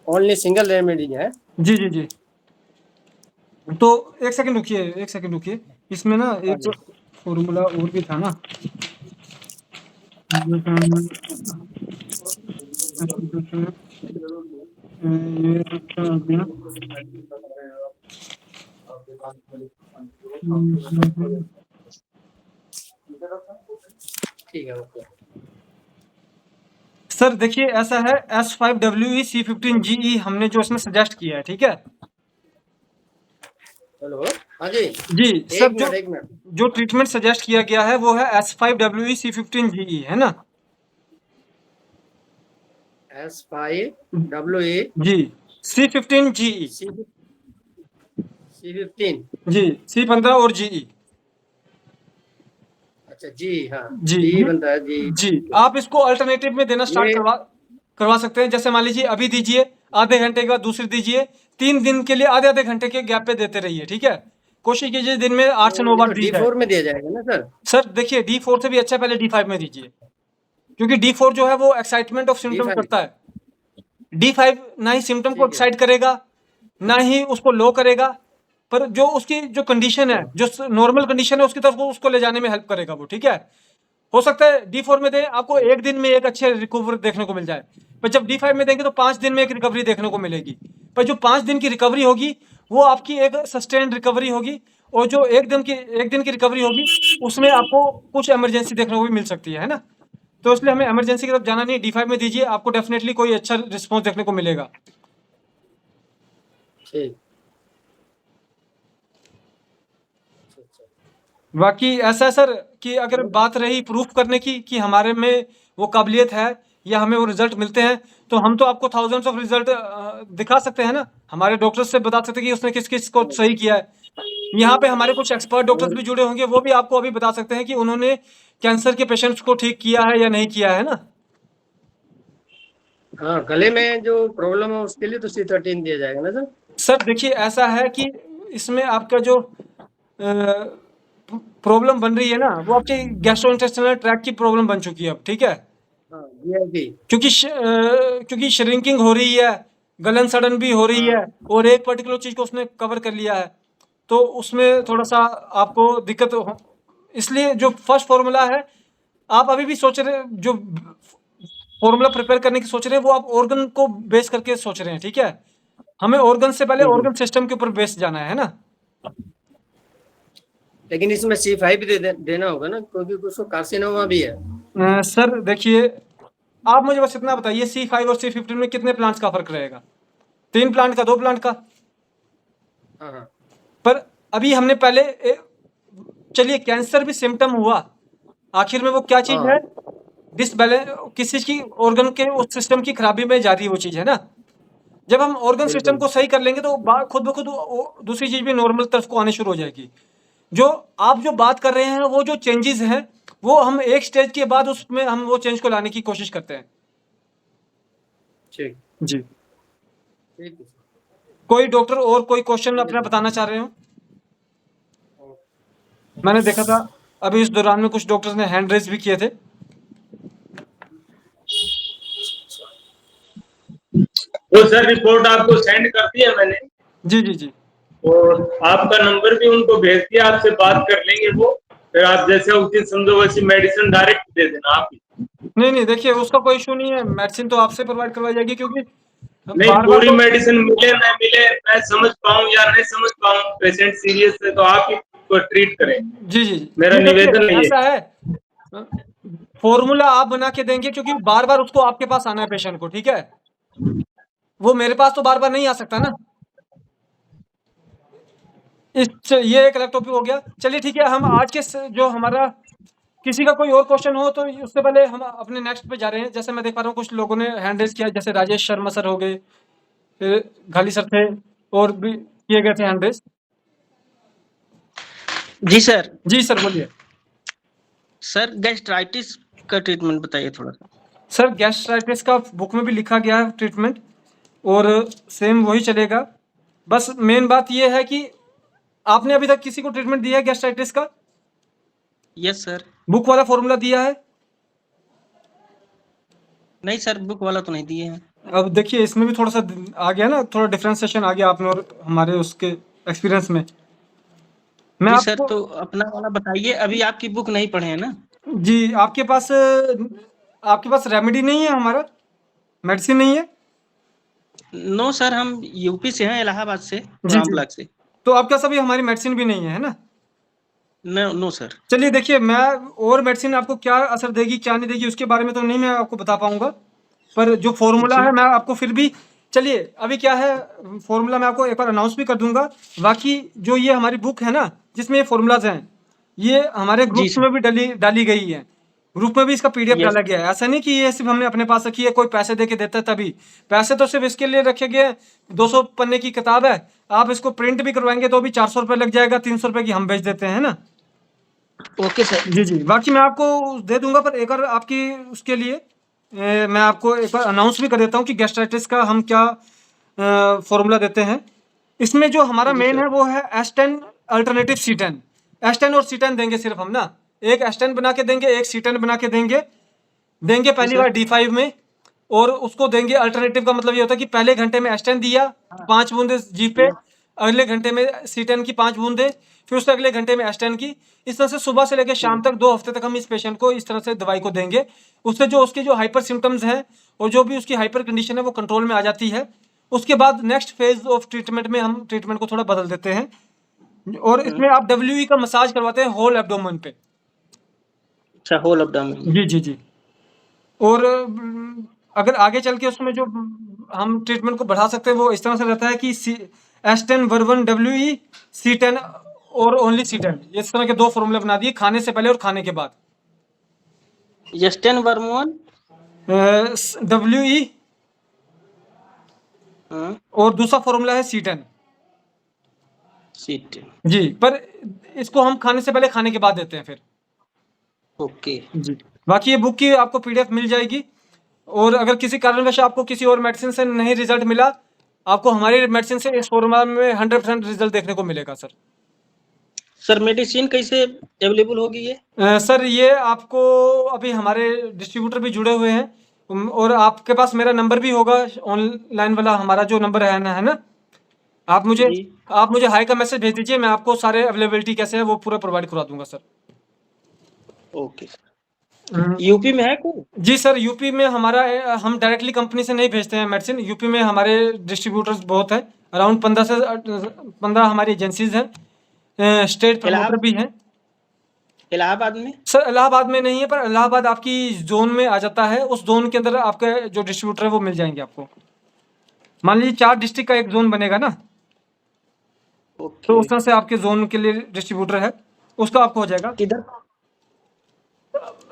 ओनली सिंगल रेमेडी है। जी जी जी। तो एक सेकंड रुकिए, इसमें ना एक फॉर्मूला और भी था ना। ठीक है, ओके। सर देखिए ऐसा है, S5WE C15GE हमने जो इसमें सजेस्ट किया है, ठीक है हेलो, हाँ जी जी सर। एक मिनट। जो ट्रीटमेंट सजेस्ट किया गया है वो है S5WE C15GE, है ना। S5WE जी C15GE C15, जी, C15 और GE अच्छा जी, हाँ जी जी बनता है जी। जी। आप इसको अल्टरनेटिव में देना स्टार्ट ये करवा सकते हैं। जैसे मान लीजिए अभी दीजिए, आधे घंटे के बाद दूसरी दीजिए, 3 दिन के लिए आधे गंटे के गैप पे देते रहिए, ठीक है। कोशिश कीजिए दिन में 8 से 9 बार दी जाए। D4 में दिया जाएगा ना सर? सर देखिए D4 से भी अच्छा पहले D5 में दीजिए, क्योंकि D4 जो है वो एक्साइटमेंट ऑफ सिम्टम D5 करता है। D5 ना ही सिम्टम को ठीक है। एक्साइट करेगा ना ही उसको लो करेगा, पर जो उसकी जो कंडीशन है, जो नॉर्मल कंडीशन है उसकी तरफ उसको ले जाने में हेल्प करेगा वो, ठीक है। हो सकता है D4 में दें, आपको एक दिन में एक अच्छे रिकवर देखने को मिल जाए, पर जब D5 में देंगे तो 5 दिन में एक रिकवरी देखने को मिलेगी। पर जो 5 दिन की रिकवरी होगी वो आपकी एक सस्टेन्ड रिकवरी होगी, और जो एक दिन की रिकवरी होगी उसमें आपको कुछ इमरजेंसी देखने को भी मिल सकती है ना। तो इसलिए हमें इमरजेंसी की तरफ जाना नहीं, D5 में दीजिए, आपको डेफिनेटली कोई अच्छा रिस्पॉन्स देखने को मिलेगा। ठीक। बाकी ऐसा है सर कि अगर बात रही प्रूफ करने की कि हमारे में वो काबिलियत है या हमें वो रिजल्ट मिलते हैं, तो हम तो आपको थाउजेंड्स ऑफ रिजल्ट दिखा सकते हैं ना, हमारे डॉक्टर्स से बता सकते हैं कि उसने किस किस को सही किया है। यहाँ पे हमारे कुछ एक्सपर्ट डॉक्टर्स भी जुड़े होंगे, वो भी आपको अभी बता सकते हैं कि उन्होंने कैंसर के पेशेंट्स को ठीक किया है या नहीं किया है ना। हाँ, गले में जो प्रॉब्लम है उसके लिए तो C13 दिया जाएगा ना सर? सर देखिए ऐसा है कि इसमें आपका जो प्रॉब्लम बन रही है ना वो आपके गैस्ट्रोइंटेस्टाइनल ट्रैक्ट की प्रॉब्लम बन चुकी है अब, ठीक है। हाँ, GIP। क्योंकि श्रिंकिंग हो रही है, गलन सड़न भी हो रही है और एक पर्टिकुलर चीज को उसने कवर कर लिया है, तो उसमें थोड़ा सा आपको दिक्कत हो। इसलिए जो फर्स्ट फॉर्मूला है, आप अभी भी सोच रहे, जो फॉर्मूला प्रिपेयर करने की सोच रहे हैं, वो आप ऑर्गन को बेस करके सोच रहे हैं, ठीक है। हमें ऑर्गन से पहले ऑर्गन सिस्टम के ऊपर बेस जाना है ना। लेकिन इसमें C5 भी देना होगा ना, क्योंकि उसको कार्सिनोमा भी है। सर देखिए, आप मुझे बस इतना बताइए, C5 और C15 में कितने प्लांट्स का फर्क रहेगा? 3 प्लांट का, 2 प्लांट का? हाँ। पर अभी हमने पहले चलिए, कैंसर भी सिम्टम हुआ, आखिर में वो क्या चीज हाँ। है? डिसबैलेंस, किसी की ऑर्गन के उस सिस्टम की खराबी में जा रही है वो चीज, है ना। जब हम ऑर्गन सिस्टम को सही कर लेंगे तो खुद ब खुद दूसरी चीज भी नॉर्मल तरफ को आने शुरू हो जाएगी। जो आप जो बात कर रहे हैं, वो जो चेंजेस हैं, वो हम एक स्टेज के बाद उसमें हम वो चेंज को लाने की कोशिश करते हैं। ठीक जी। ठीक है। कोई डॉक्टर और कोई क्वेश्चन अपना बताना चाह रहे हो? मैंने देखा था अभी इस दौरान में कुछ डॉक्टर्स ने हैंड रेज भी किए थे। वो सर रिपोर्ट आपको सेंड कर दी है मैंने, जी जी जी। और आपका नंबर भी उनको भेज दिया, आपसे बात कर लेंगे वो। फिर आप जैसे उचित समझो वैसी मेडिसिन डायरेक्ट दे देना आप ही। नहीं देखिए, उसका कोई इशू नहीं है, मेडिसिन तो आपसे प्रोवाइड करवाई जाएगी, क्योंकि नहीं, बार-बार पूरी तो मेडिसिन मिले ना मिले, मैं समझ पाऊं या नहीं समझ पाऊं, पेशेंट सीरियस है तो आप ही को ट्रीट करें। जी जी। मेरा नहीं, देखिए, निवेदन है ये। ऐसा है, फॉर्मूला आप बना के देंगे, क्योंकि बार-बार उसको आपके पास आना है पेशेंट को, ठीक है? वो मेरे पास तो बार-बार नहीं आ सकता ना। ये एक अलग टॉपिक हो गया। चलिए ठीक है, हम आज के जो हमारा किसी का कोई और क्वेश्चन हो तो उससे पहले हम अपने नेक्स्ट पे जा रहे हैं। जैसे मैं देख पा रहा हूँ कुछ लोगों ने हैंड रेज किया, जैसे राजेश शर्मा सर हो गए, फिर घाली सर थे, और भी किए गए थे हैंड रेज। जी सर। जी सर, बोलिए। सर गैस्ट्राइटिस का ट्रीटमेंट बताइए थोड़ा सा। सर गैस्ट्राइटिस का बुक में भी लिखा गया है ट्रीटमेंट, और सेम वही चलेगा। बस मेन बात ये है कि आपने अभी तक किसी को ट्रीटमेंट दिया है गैस्ट्राइटिस का? Yes sir. बुक वाला फॉर्मूला दिया है? नहीं सर, बुक वाला तो नहीं दिए हैं। अब देखिए, इसमें भी थोड़ा सा आ गया ना, थोड़ा डिफरेंशिएशन आ गया आपने और हमारे उसके एक्सपीरियंस में। मैं जी सर, आपको तो अपना वाला बताइए। अभी आपकी बुक नहीं पढ़े हैं ना? जी, आपके पास रेमेडी नहीं है, हमारा मेडिसिन नहीं है? नो सर, हम यूपी से हैं, इलाहाबाद से, जी राम जी। ब्लॉक से। तो आपके पास अभी हमारी मेडिसिन भी नहीं है ना? No no sir. चलिए देखिए, मैं और मेडिसिन आपको क्या असर देगी क्या नहीं देगी उसके बारे में तो नहीं मैं आपको बता पाऊंगा, पर जो फॉर्मूला जी। है मैं आपको फिर भी, चलिए अभी क्या है, फॉर्मूला मैं आपको एक बार अनाउंस भी कर दूंगा। बाकी जो ये हमारी बुक है ना, जिसमें ये फॉर्मूलाज हैं, ये हमारे जी ग्रुप्स सर। में भी डाली गई है। ग्रुप में भी इसका पीडीएफ यस। डाला गया है। ऐसा नहीं कि ये सिर्फ हमने अपने पास रखी है, कोई पैसे दे के देता है तभी। पैसे तो सिर्फ इसके लिए रखे गए हैं, 200 पन्ने की किताब है, आप इसको प्रिंट भी करवाएंगे तो भी 400 रुपये लग जाएगा, 300 रुपये की हम बेच देते हैं ना। Okay sir. जी जी। बाकी मैं आपको दे दूंगा, पर एक बार आपकी उसके लिए मैं आपको एक बार अनाउंस भी कर देता हूँ कि गैस्ट्राइटिस का हम क्या फॉर्मूला देते हैं। इसमें जो हमारा जी मेन सर। है वो है S10 अल्टरनेटिव C10। S10 और C10 देंगे सिर्फ हम ना, एक S10 बना के देंगे, एक C10 बना के देंगे पहली सर। बार D5 में, और उसको देंगे अल्टरनेटिव का मतलब ये होता है कि पहले घंटे में S10 दिया 5 बूंदे जी पे, अगले घंटे में C10 की 5 बूंदे, फिर उसके अगले घंटे में S10 की। इस तरह से सुबह से लेकर शाम तक 2 हफ्ते तक हम इस पेशेंट को इस तरह से दवाई को देंगे। उससे जो उसके जो हाइपर सिम्टम्स हैं और जो भी उसकी हाइपर कंडीशन है वो कंट्रोल में आ जाती है। उसके बाद नेक्स्ट फेज ऑफ ट्रीटमेंट में हम ट्रीटमेंट को थोड़ा बदल देते हैं, और इसमें आप WE का मसाज करवाते हैं होल एब्डोमेन पे। अच्छा, होल एब्डोमेन। जी जी जी। और अगर आगे चल के उसमें जो हम ट्रीटमेंट को बढ़ा सकते हैं वो इस तरह से रहता है कि S10 वर्वन WE, C10 और ओनली C10, इस तरह के 2 फॉर्मूले बना दिए, खाने से पहले और खाने के बाद। यस्टेन वर्मोन। WE और दूसरा फॉर्मूला है C10। सीट। जी, पर इसको हम खाने से पहले खाने के बाद देते हैं फिर। ओके। जी। बाकी ये बुक की आपको PDF मिल जाएगी, और अगर किसी कारणवश आपको किसी और मेडिसिन से नहीं रिजल्ट मिला, आपको हमारी मेडिसिन से इस फॉर्मूला में 100% रिजल्ट देखने को मिलेगा सर। सर मेडिसिन कैसे अवेलेबल होगी ये? सर ये आपको अभी हमारे डिस्ट्रीब्यूटर भी जुड़े हुए हैं, और आपके पास मेरा नंबर भी होगा ऑनलाइन वाला, हमारा जो नंबर है ना, आप मुझे जी। हाई का मैसेज भेज दीजिए, मैं आपको सारे अवेलेबिलिटी कैसे है वो पूरा प्रोवाइड करवा दूंगा सर। Okay sir. यूपी में है कोई? जी सर, यूपी में हमारा हम डायरेक्टली कंपनी से नहीं भेजते हैं मेडिसिन। यूपी में हमारे डिस्ट्रीब्यूटर्स बहुत हैं, अराउंड 15 हमारी एजेंसीज हैं, स्टेट प्रमोटर भी हैं। इलाहाबाद में? सर इलाहाबाद में नहीं है, पर इलाहाबाद आपकी जोन में आ जाता है, उस जोन के अंदर आपके जो डिस्ट्रीब्यूटर है वो मिल जाएंगे आपको। मान लीजिए 4 डिस्ट्रिक्ट का एक जोन बनेगा ना, तो ओके। उस तरह से आपके जोन के लिए डिस्ट्रीब्यूटर है, उसका आपको हो जाएगा। किधर?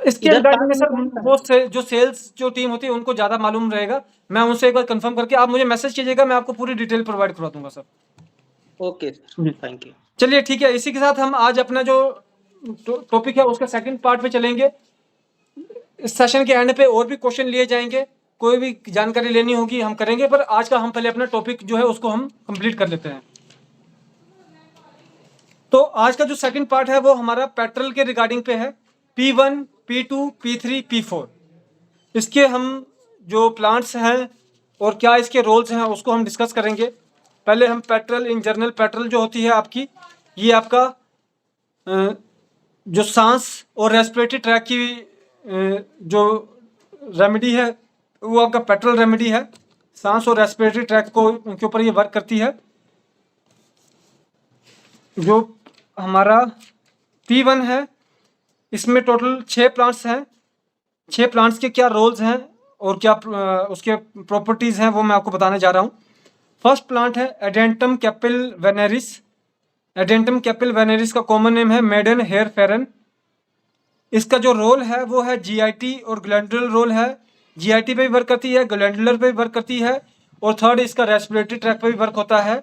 इसके इधर रिगार्डिंग में पास सर में कौन सा वो से, जो सेल्स जो टीम होती है उनको ज़्यादा मालूम रहेगा। मैं उनसे एक बार कंफर्म करके, आप मुझे मैसेज कीजिएगा, मैं आपको पूरी डिटेल प्रोवाइड करवा दूंगा सर। है? ओके जी। Sir, thank you. चलिए ठीक है, इसी के साथ हम आज अपना जो टॉपिक है उसका सेकंड पार्ट पे चलेंगे। इस सेशन के एंड पे और भी क्वेश्चन लिए जाएंगे, कोई भी जानकारी लेनी होगी हम करेंगे, पर आज का हम पहले अपना टॉपिक जो है उसको हम कंप्लीट कर लेते हैं। तो आज का जो सेकंड पार्ट है वो हमारा पेट्रोल के रिगार्डिंग पे है, P1, P2, P3, P4। इसके हम जो प्लांट्स हैं और क्या इसके रोल्स हैं उसको हम डिस्कस करेंगे। पहले हम पेट्रोल इन जनरल, पेट्रोल जो होती है आपकी, ये आपका जो सांस और रेस्पिरेटरी ट्रैक की जो रेमेडी है वो आपका पेट्रोल रेमेडी है, सांस और रेस्पिरेटरी ट्रैक को के ऊपर ये वर्क करती है। जो हमारा P1 है, इसमें टोटल 6 प्लांट्स हैं। 6 प्लांट्स के क्या रोल्स हैं और क्या उसके प्रॉपर्टीज़ हैं वो मैं आपको बताने जा रहा हूँ। फर्स्ट प्लांट है एडेंटम कैपिल वेनेरिस। एडेंटम कैपिल वेनेरिस का कॉमन नेम है मेडन हेयर फेरन। इसका जो रोल है वो है जीआईटी और ग्लैंडुलर रोल है। जीआईटी पे भी वर्क करती है, ग्लैंडुलर पे भी वर्क करती है, और थर्ड इसका रेस्पिरेटरी ट्रैक पे भी वर्क होता है।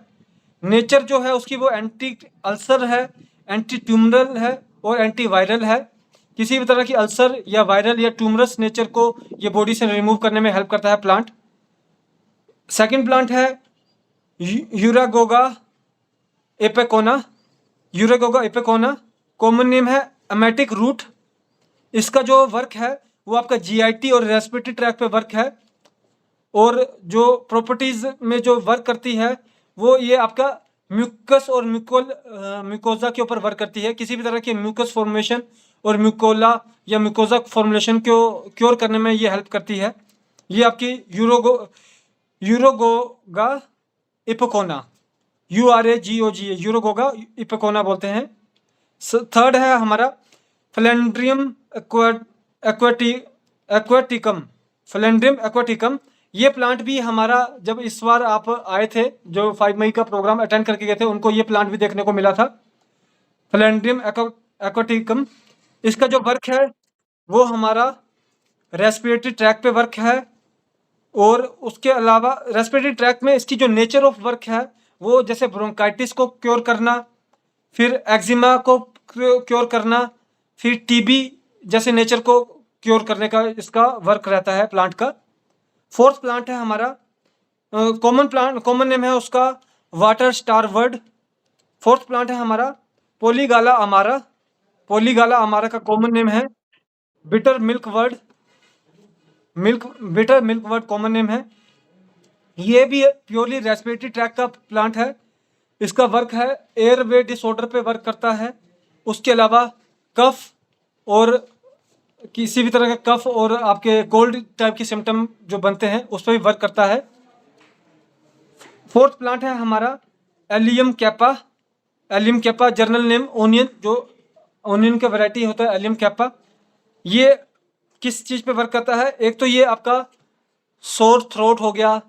नेचर जो है उसकी वो एंटी अल्सर है, एंटी ट्यूमरल है और एंटी वायरल है। किसी भी तरह की अल्सर या वायरल या ट्यूमरस नेचर को ये बॉडी से रिमूव करने में हेल्प करता है प्लांट। सेकंड प्लांट है यूरागोगा एपेकोना। यूरागोगा एपेकोना कॉमन नेम है अमेटिक रूट। इसका जो वर्क है वो आपका जीआईटी और रेस्पिरेटरी ट्रैक पे वर्क है, और जो प्रॉपर्टीज में जो वर्क करती है वो ये आपका म्यूकस और म्यूकोजा के ऊपर वर्क करती है। किसी भी तरह की म्यूकस फॉर्मेशन और म्यूकोला या म्यूकोजा फॉर्मुलेशन को क्योर करने में ये हेल्प करती है। ये आपकी यूरोगोगा इपोकोना, URAGOGA, यूरोगोगा इपोकोना बोलते हैं। थर्ड है हमारा फ्लैंड्रियम एक्वाटिकम। फ्लैंड्रियम एक्वाटिकम ये प्लांट भी हमारा, जब इस बार आप आए थे जो 5 मई का प्रोग्राम अटेंड करके गए थे, उनको ये प्लांट भी देखने को मिला था, फ्लैंड्रियम एक्वाटिकम। इसका जो वर्क है वो हमारा रेस्पिरेटरी ट्रैक पे वर्क है, और उसके अलावा रेस्पिरेटरी ट्रैक में इसकी जो नेचर ऑफ वर्क है वो जैसे ब्रोंकाइटिस को क्योर करना, फिर एक्जिमा को क्योर करना, फिर टीबी जैसे नेचर को क्योर करने का इसका वर्क रहता है प्लांट का। फोर्थ प्लांट है हमारा कॉमन नेम है उसका water star word. Fourth plant है हमारा पोलीगाला अमारा। पोलीगाला अमारा का कॉमन नेम है bitter milk word. Bitter milk word common name है। ये भी प्योरली रेस्पिरेटरी ट्रैक का प्लांट है। इसका वर्क है एयरवे डिसऑर्डर पे वर्क करता है। उसके अलावा कफ और किसी भी तरह का कफ और आपके कोल्ड टाइप की सिम्टम जो बनते हैं उस पर भी वर्क करता है। फोर्थ प्लांट है हमारा allium kappa. Allium kappa journal name onion, जो ओनियन का वैरायटी होता है एलियम कैपा। ये किस चीज़ पे वर्क करता है? एक तो ये आपका सोर थ्रोट हो गया,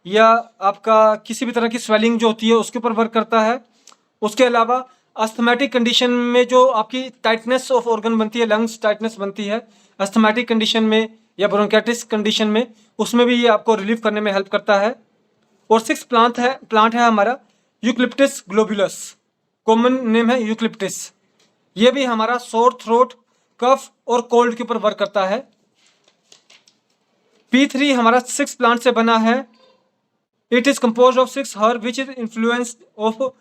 या आपका किसी भी तरह की स्वेलिंग जो होती है उसके ऊपर वर्क करता है। उसके अलावा अस्थमेटिक कंडीशन में जो आपकी टाइटनेस ऑफ ऑर्गन बनती है, लंग्स टाइटनेस बनती है अस्थमेटिक कंडीशन में या ब्रोंकाइटिस कंडीशन में, उसमें भी ये आपको रिलीफ करने में हेल्प करता है। और सिक्स प्लांट है हमारा यूक्लिप्टिस ग्लोबुलस। कॉमन नेम है यूक्लिप्टिस। ये भी हमारा सोर थ्रोट, कफ और कोल्ड के ऊपर वर्क करता है। P3 हमारा 6 प्लांट से बना है। It is composed of 6 herb which is influenced of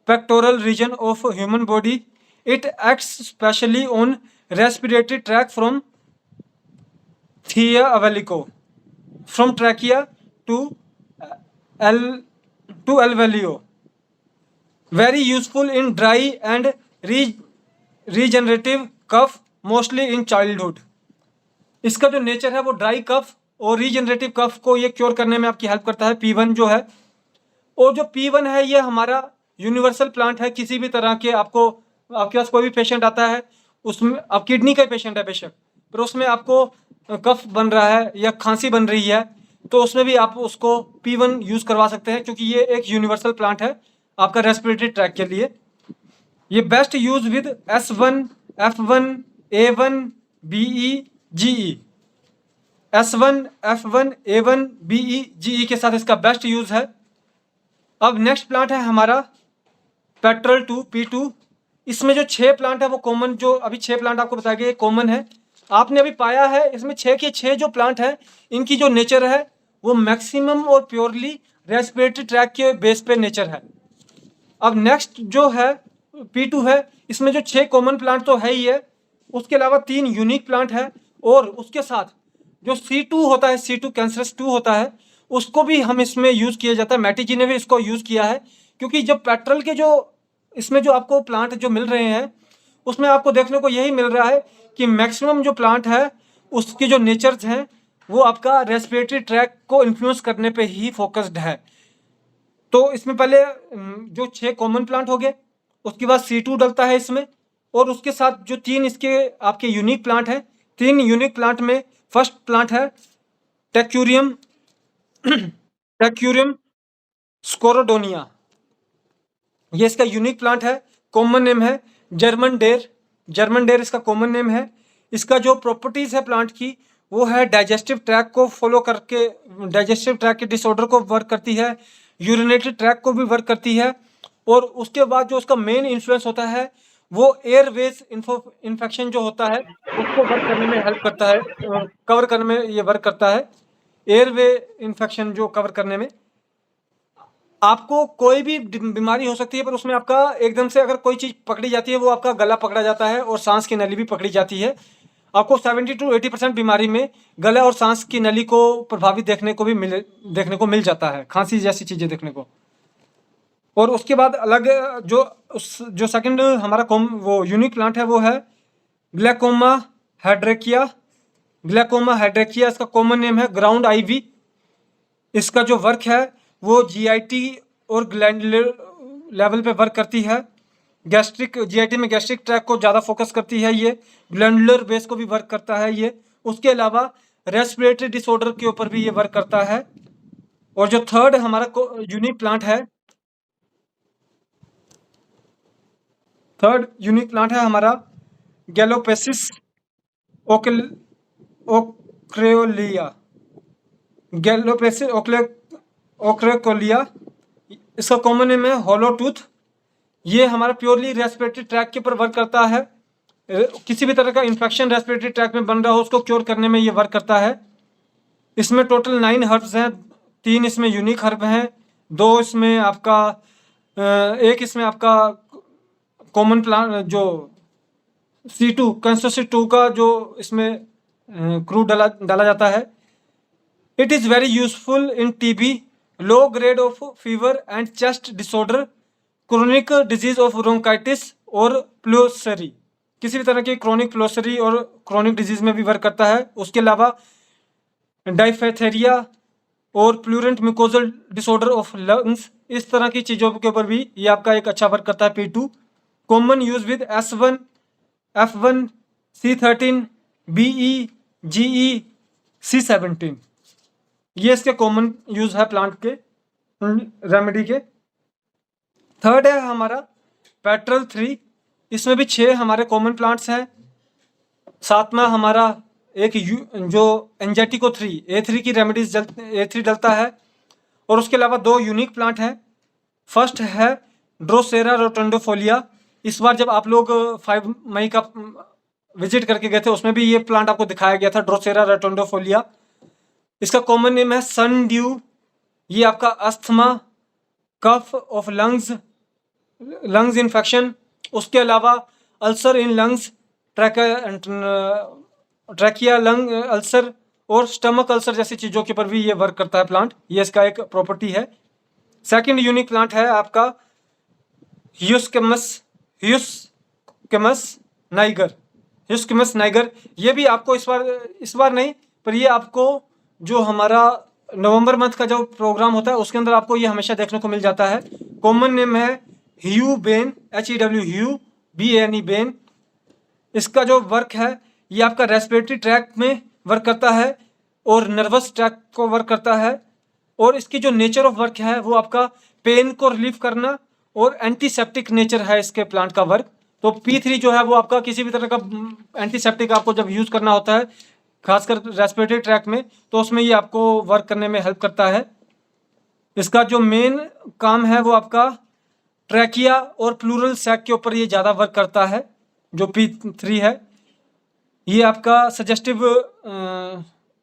pectoral region of human body. It acts specially on respiratory tract from थिया अवेलिको from trachea to alveolo. Very useful in dry and regenerative cough, mostly in childhood. इसका जो nature है वो dry cough और regenerative कफ को ये cure करने में आपकी हेल्प करता है, P1 जो है। और जो P1 है ये हमारा यूनिवर्सल प्लांट है। किसी भी तरह के आपके पास कोई भी पेशेंट आता है, उसमें आप किडनी का पेशेंट है बेशक, पर उसमें आपको कफ बन रहा है या खांसी बन रही है, तो उसमें भी आप उसको P1 यूज़ करवा सकते हैं, क्योंकि ये एक यूनिवर्सल प्लांट है आपका रेस्पिरेटरी ट्रैक के लिए। ये best use with S1, F1, A1, BE, GE। S1, F1, A1, BE, GE के साथ इसका बेस्ट यूज है। अब नेक्स्ट प्लांट है हमारा पेट्रोल 2, P2। इसमें जो 6 प्लांट है वो कॉमन, जो अभी 6 प्लांट आपको बताया गया कॉमन है। आपने अभी पाया है इसमें 6 के 6 जो प्लांट है इनकी जो नेचर है वो मैक्सिमम और प्योरली रेस्पिरेटरी ट्रैक के बेस पे नेचर है। अब नेक्स्ट जो है P2 है, इसमें जो 6 कॉमन प्लांट तो है ही है, उसके अलावा 3 यूनिक प्लांट है, और उसके साथ जो C2 होता है, C2 कैंसरस 2 होता है, उसको भी हम इसमें यूज़ किया जाता है। मैटी जी ने भी इसको यूज़ किया है, क्योंकि जब पेट्रोल के जो इसमें जो आपको प्लांट जो मिल रहे हैं उसमें आपको देखने को यही मिल रहा है कि मैक्सिमम जो प्लांट है उसके जो नेचर्स हैं वो आपका रेस्पिरेटरी ट्रैक को इन्फ्लुएंस करने पे ही फोकस्ड है। तो इसमें पहले जो 6 कॉमन प्लांट हो गए, उसके बाद C2 डलता है इसमें, और उसके साथ जो 3 इसके आपके यूनिक प्लांट हैं, 3 यूनिक प्लांट में फर्स्ट प्लांट है टेक्यूरियम स्कोरोडोनिया। ये इसका यूनिक प्लांट है। कॉमन नेम है जर्मन डेर इसका कॉमन नेम है। इसका जो प्रॉपर्टीज़ है प्लांट की वो है डाइजेस्टिव ट्रैक को फॉलो करके, डाइजेस्टिव ट्रैक के डिसऑर्डर को वर्क करती है, यूरिनेटरी ट्रैक को भी वर्क करती है, और उसके बाद जो उसका मेन इन्फ्लुएंस होता है वो एयरवेज इन्फेक्शन जो होता है उसको वर्क करने में हेल्प करता है, कवर करने में ये वर्क करता है। एयरवे इन्फेक्शन जो कवर करने में आपको कोई भी बीमारी हो सकती है, पर उसमें आपका एकदम से अगर कोई चीज़ पकड़ी जाती है वो आपका गला पकड़ा जाता है और सांस की नली भी पकड़ी जाती है। आपको 70 to 80% बीमारी में गला और सांस की नली को प्रभावित देखने को मिल जाता है, खांसी जैसी चीज़ें देखने को। और उसके बाद अलग जो सेकंड हमारा वो यूनिक प्लांट है वो है ग्लैकोमा हाइड्रेकिया। इसका कॉमन नेम है ग्राउंड आईवी। इसका जो वर्क है वो GIT और ग्लैंडुलर लेवल पे वर्क करती है। GIT में गैस्ट्रिक ट्रैक को ज़्यादा फोकस करती है ये, ग्लैंडुलर बेस को भी वर्क करता है ये। उसके अलावा रेस्पिरेटरी डिसऑर्डर के ऊपर भी ये वर्क करता है। और जो थर्ड हमारा यूनिक प्लांट है हमारा गैलोपेसिस ओक्रेकोलिया। इसका कॉमन नेम है हॉलो टूथ। ये हमारा प्योरली रेस्पिरेटरी ट्रैक के ऊपर वर्क करता है। किसी भी तरह का इन्फेक्शन रेस्पिरेटरी ट्रैक में बन रहा हो उसको क्योर करने में ये वर्क करता है। इसमें टोटल 9 हर्ब्स हैं, 3 इसमें यूनिक हर्ब हैं, 2 इसमें आपका एक इसमें आपका कॉमन प्लांट जो C2 कैंसरस 2 का जो इसमें क्रूड डाला जाता है। It is very useful in TB, low grade of fever and chest disorder, chronic disease of bronchitis और प्लोसरी। किसी भी तरह की क्रोनिक प्लोसरी और क्रोनिक डिजीज में भी वर्क करता है। उसके अलावा डाइफेथेरिया और प्लूरेंट म्यूकोजल डिसऑर्डर ऑफ लंग्स, इस तरह की चीज़ों के ऊपर भी ये आपका एक अच्छा वर्क करता है P2। Common use with S1, F1, C13, BE, GE, C17। ये इसके कॉमन यूज है प्लांट के रेमेडी के। थर्ड है हमारा पेट्रोल 3। इसमें भी 6 हमारे कॉमन प्लांट्स हैं। सातवां हमारा एक जो एंजाइटिको 3 A3 की रेमेडीज A3 डलता है। और उसके अलावा 2 यूनिक प्लांट हैं। फर्स्ट है ड्रोसेरा रोटोंडोफोलिया। इस बार जब आप लोग 5 मई का विजिट करके गए थे उसमें भी ये प्लांट आपको दिखाया गया था, ड्रोसेरा रोटोंडोफोलिया। इसका कॉमन नेम है सन ड्यू। ये आपका asthma, cough of lungs infection, उसके अलावा ulcer in lungs, trachea lung ulcer और स्टमक अल्सर जैसी चीज़ों के ऊपर भी ये वर्क करता है प्लांट, ये इसका एक प्रॉपर्टी है। सेकंड यूनिक प्लांट है आपका ह्यूस्कमस नाइगर। ह्यूस्कमस नाइगर ये भी आपको इस बार नहीं, पर ये आपको जो हमारा नवंबर मंथ का जो प्रोग्राम होता है उसके अंदर आपको ये हमेशा देखने को मिल जाता है। कॉमन नेम है ह्यू बेन, HEW BANE बेन। इसका जो वर्क है ये आपका रेस्पिरेटरी ट्रैक्ट में वर्क करता है और नर्वस ट्रैक्ट को वर्क करता है, और इसकी जो नेचर ऑफ वर्क है वो आपका पेन को रिलीफ करना और एंटीसेप्टिक नेचर है इसके प्लांट का वर्क। तो P3 जो है वो आपका किसी भी तरह का एंटीसेप्टिक आपको जब यूज़ करना होता है खासकर रेस्पिरेटरी ट्रैक्ट में, तो उसमें ये आपको वर्क करने में हेल्प करता है। इसका जो मेन काम है वो आपका ट्रैकिया और प्लूरल सैक के ऊपर ये ज़्यादा वर्क करता है। जो P3 है ये आपका सजेस्टिव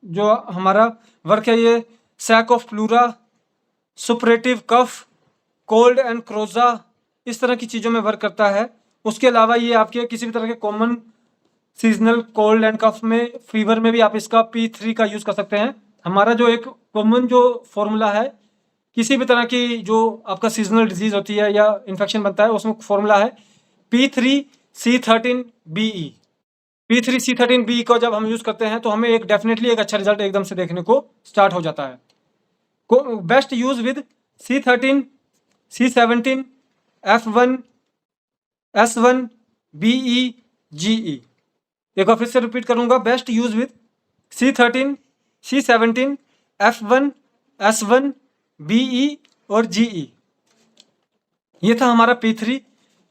जो हमारा वर्क है ये sac of pleura, suppurative cough, cold and coryza, इस तरह की चीज़ों में वर्क करता है। उसके अलावा ये आपके किसी भी तरह के कॉमन सीजनल कोल्ड एंड कफ में, फीवर में भी आप इसका P3 का यूज़ कर सकते हैं। हमारा जो एक कॉमन जो फॉर्मूला है किसी भी तरह की जो आपका सीजनल डिजीज़ होती है या इन्फेक्शन बनता है उसमें फॉर्मूला है P3C13BE। P3C13BE को जब हम यूज़ करते हैं तो हमें एक डेफिनेटली एक अच्छा रिजल्ट एकदम से देखने को स्टार्ट हो जाता है। Best use with C13, C17, F1, S1, BE, GE। एक बार फिर से रिपीट करूंगा, best use with C13, C17, F1, S1, BE और GE। ये था हमारा P3।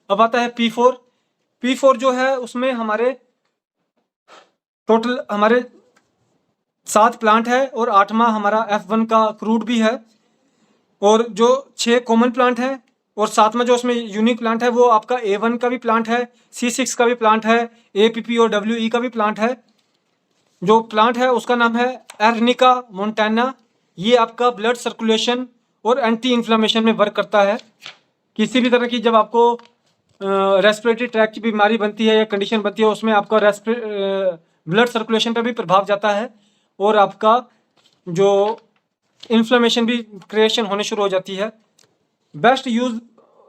अब आता है P4। P4 जो है उसमें हमारे टोटल हमारे 7 प्लांट है और 8वां हमारा F1 का क्रूड भी है, और जो 6 कॉमन प्लांट हैं और 7वां जो उसमें यूनिक प्लांट है वो आपका A1 का भी प्लांट है, C6 का भी प्लांट है, APP और WE का भी प्लांट है। जो प्लांट है उसका नाम है एर्निका मोन्टाना। ये आपका ब्लड सर्कुलेशन और एंटी इन्फ्लेमेशन में वर्क करता है। किसी भी तरह की जब आपको रेस्पिरेटरी ट्रैक की बीमारी बनती है या कंडीशन बनती है उसमें आपका ब्लड सर्कुलेशन पर भी प्रभाव जाता है और आपका जो इन्फ्लेमेशन भी क्रिएशन होने शुरू हो जाती है। बेस्ट यूज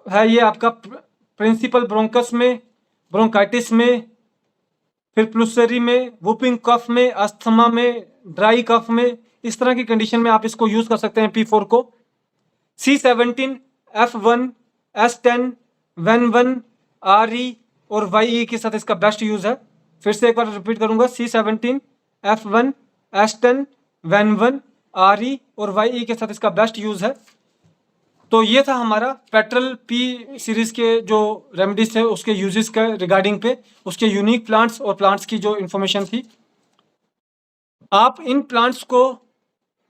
है ये आपका प्रिंसिपल ब्रोंकस में, ब्रोंकाइटिस में, फिर प्लूसेरी में, वुपिंग कफ में, अस्थमा में, ड्राई कफ में, इस तरह की कंडीशन में आप इसको यूज कर सकते हैं P4 को। C17, F1, S10, WEN1, RE और YE के साथ इसका बेस्ट यूज है। फिर से एक बार रिपीट करूंगा, C17, F1, S10, WEN1, RE और YE के साथ इसका बेस्ट यूज है। तो ये था हमारा पेट्रोल P सीरीज के जो रेमेडीज थे उसके यूजेस का रिगार्डिंग पे, उसके यूनिक प्लांट्स और प्लांट्स की जो इन्फॉर्मेशन थी। आप इन प्लांट्स को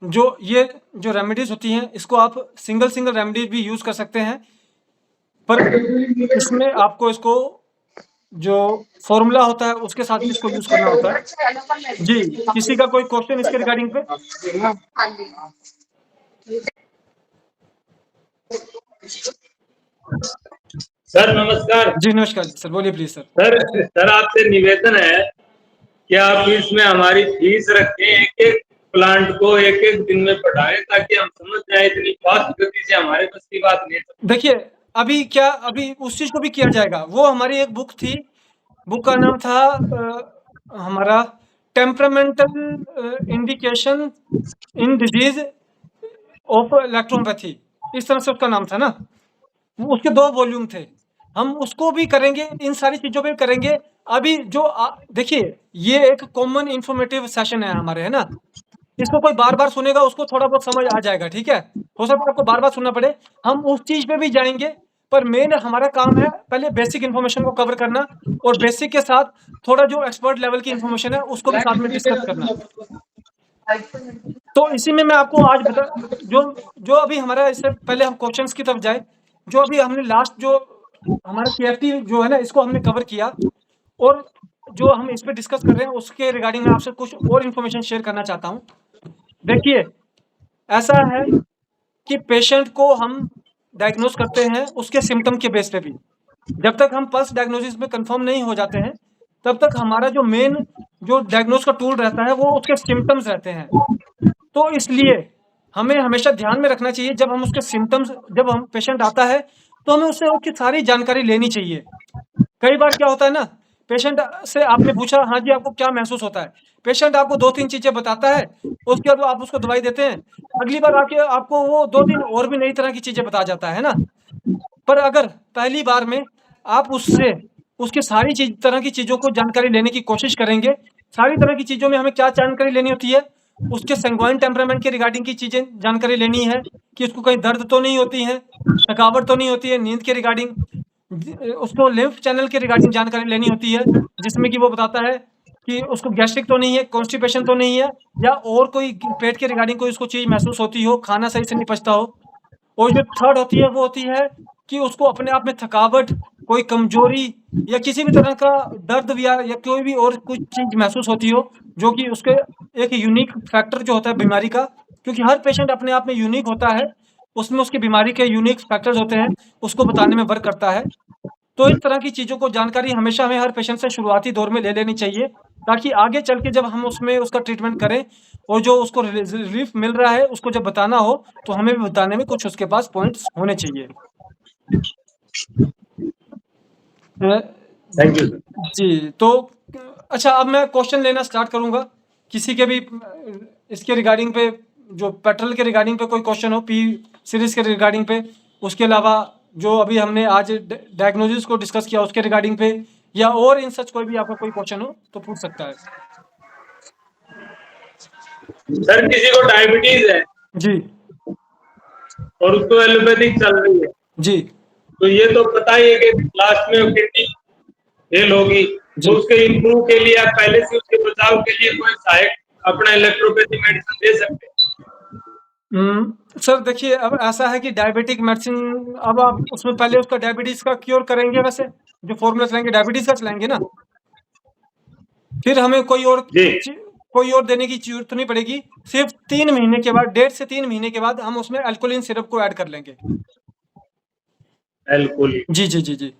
जो ये जो रेमेडीज होती हैं इसको आप सिंगल रेमेडीज भी यूज कर सकते हैं, पर इसमें आपको इसको जो फॉर्मूला होता है उसके साथ इसको यूज करना होता है। जी, किसी का कोई क्वेश्चन इसके रिगार्डिंग पे? सर नमस्कार। जी नमस्कार सर, बोलिए प्लीज सर। सर आपसे निवेदन है कि आप इसमें हमारी फीस रखें, एक एक प्लांट को एक एक दिन में पढ़ाएं ताकि हम समझ जाए। इतनी फास्ट गति से हमारे बस की बात नहीं है। देखिए अभी उस चीज को भी किया जाएगा। वो हमारी एक बुक थी, बुक का नाम था हमारा temperamental indication in disease of electropathy, इस तरह से उसका नाम था ना। उसके 2 वॉल्यूम थे, हम उसको भी करेंगे, इन सारी चीजों पे करेंगे। अभी जो देखिए ये एक कॉमन इंफॉर्मेटिव सेशन है हमारे, है ना। इसको कोई बार बार सुनेगा उसको थोड़ा बहुत समझ आ जाएगा, ठीक है। हो सकता है आपको बार बार सुनना पड़े, हम उस चीज पे भी जाएंगे, पर मेन हमारा काम है पहले बेसिक इन्फॉर्मेशन को कवर करना और बेसिक के साथ थोड़ा जो एक्सपर्ट लेवल की इन्फॉर्मेशन है उसको भी साथ में डिस्कस करना। तो इसी में मैं आपको आज जो अभी हमारा, इससे पहले हम क्वेश्चंस की तरफ जाए, जो अभी हमने लास्ट जो हमारा CFT जो है ना इसको हमने कवर किया, और जो हम इस पे डिस्कस कर रहे हैं उसके रिगार्डिंग मैं आपसे कुछ और इन्फॉर्मेशन शेयर करना चाहता हूँ। देखिए ऐसा है कि पेशेंट को हम डायग्नोज करते हैं उसके सिम्टम के बेस पे भी। जब तक हम पल्स डायग्नोसिस में कंफर्म नहीं हो जाते हैं तब तक हमारा जो मेन जो डायग्नोस का टूल रहता है वो उसके सिम्टम्स रहते हैं। तो इसलिए हमें हमेशा ध्यान में रखना चाहिए जब हम उसके सिम्टम्स जब हम पेशेंट आता है तो हमें उससे उसकी सारी जानकारी लेनी चाहिए। कई बार क्या होता है ना, पेशेंट से आपने पूछा, हाँ जी, आपको क्या महसूस होता है? पेशेंट आपको 2-3 चीज़ें बताता है, उसके बाद आप उसको दवाई देते हैं। अगली बार आपको वो 2-3 और भी नई तरह की चीज़ें बता जाता है ना? पर अगर पहली बार में आप उससे उसकी सारी तरह की चीज़ों को जानकारी लेने की कोशिश करेंगे, सारी तरह की चीज़ों में हमें क्या जानकारी लेनी होती है? उसके सैंग्वाइन टेम्परामेंट के रिगार्डिंग की चीज़ें जानकारी लेनी है कि उसको कहीं दर्द तो नहीं होती है, थकावट तो नहीं होती है, नींद के रिगार्डिंग उसको लिम्फ चैनल के रिगार्डिंग जानकारी लेनी होती है, जिसमें कि वो बताता है कि उसको गैस्ट्रिक तो नहीं है, कॉन्स्टिपेशन तो नहीं है, या और कोई पेट के रिगार्डिंग कोई उसको चीज़ महसूस होती हो, खाना सही से नहीं पचता हो। और जो थर्ड होती है वो होती है कि उसको अपने आप में थकावट, कोई कमजोरी या किसी भी तरह का दर्द या कोई भी और कुछ चीज़ महसूस होती हो, जो कि उसके एक यूनिक फैक्टर जो होता है बीमारी का, क्योंकि हर पेशेंट अपने आप में यूनिक होता है, उसमें उसकी बीमारी के यूनिक फैक्टर्स होते हैं, उसको बताने में वर्क करता है। तो इस तरह की चीज़ों को जानकारी हमेशा हमें हर पेशेंट से शुरुआती दौर में ले लेनी चाहिए, ताकि आगे चल के जब हम उसमें उसका ट्रीटमेंट करें और जो उसको रिलीफ मिल रहा है, उसको जब बताना हो, तो हमें भी बताने में कुछ उसके पास पॉइंट्स होने चाहिए। Thank you sir. जी, तो अच्छा, अब मैं क्वेश्चन लेना स्टार्ट करूँगा। किसी के भी इसके रिगार्डिंग पे, जो पेट्रोल के रिगार्डिंग पे कोई क्वेश्चन हो, पी सीरीज़ के रिगार्डिंग पे, उसके अलावा जो अभी हमने आज डायग्नोसिस को डिस्कस किया उसके रिगार्डिंग पे, या और इन सच कोई भी आपका कोई क्वेश्चन हो तो पूछ सकता है। सर किसी को डायबिटीज है जी, और उसको एलोपैथिक चल रही है, जी, तो ये तो पता ही है कि लास्ट में किडनी फेल होगी, तो उसके इम्प्रूव के लिए आप पहले से उसके बचाव के लिए कोई सहायक अपना इलेक्ट्रोपैथी मेडिसिन दे सकते हैं? सर देखिए, अब ऐसा है कि डायबिटिक मेडिसिन, अब आप उसमें पहले उसका डायबिटीज़ का क्योर करेंगे, वैसे जो फॉर्मूला चलाएँगे डायबिटीज़ का चलाएँगे ना, फिर हमें जी कोई और देने की ज़रूरत नहीं पड़ेगी। सिर्फ़ 3 महीने के बाद, 1.5 से 3 महीने के बाद हम उसमें अल्कोलिन सिरप को ऐड कर लेंगे। एल्कोहलिक। जी, जी, जी, जी।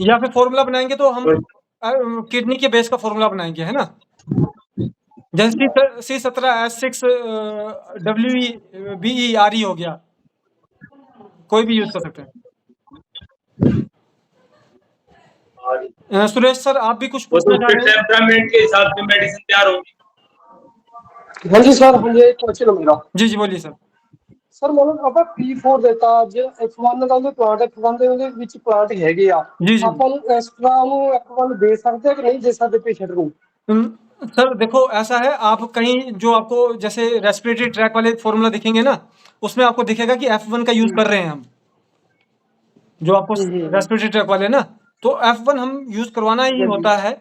या फिर फॉर्मूला बनाएँगे तो हम और किडनी के बेस का फॉर्मूला बनाएँगे, है ना? जैसे C17H6 WBERE हो गया, कोई भी यूज़ कर सकते हैं। सुरेश सर, आप भी कुछ वो तो पूछना चाह उसके रहे हैं? टेम्परामेंट के हिसाब से मेडिसिन तैयार होगी। हाँ जी सर, मुझे एक क्वेश्चन है मेरा। जी, जी, बोलिए सर। ਸਰ ਮਤਲਬ ਆਪਾਂ P4 ਦਿੱਤਾ, ਜੇ F1 ਦਾ ਉਹਦੇ ਪਲਾਂਟ F1 ਦੇ ਉਹਦੇ ਵਿੱਚ ਪਲਾਂਟ ਹੈਗੇ ਆ, जी, जी। ਆਪਾਂ ਨੂੰ ਐਕਸਟਰਾ ਉਹਨੂੰ F1 ਦੇ ਸਕਦੇ ਆ ਕਿ ਨਹੀਂ ਦੇ ਸਕਦੇ ਪੇਸ਼ੈਂਟ ਨੂੰ? सर देखो, ऐसा है, आप कहीं जो आपको जैसे रेस्पिरेटरी ट्रैक वाले फॉर्मूला दिखेंगे ना, उसमें आपको दिखेगा कि F1 का यूज़ कर रहे हैं हम, जो आपको रेस्पिरेटरी ट्रैक वाले ना, तो F1 हम यूज़ करवाना ही होता है।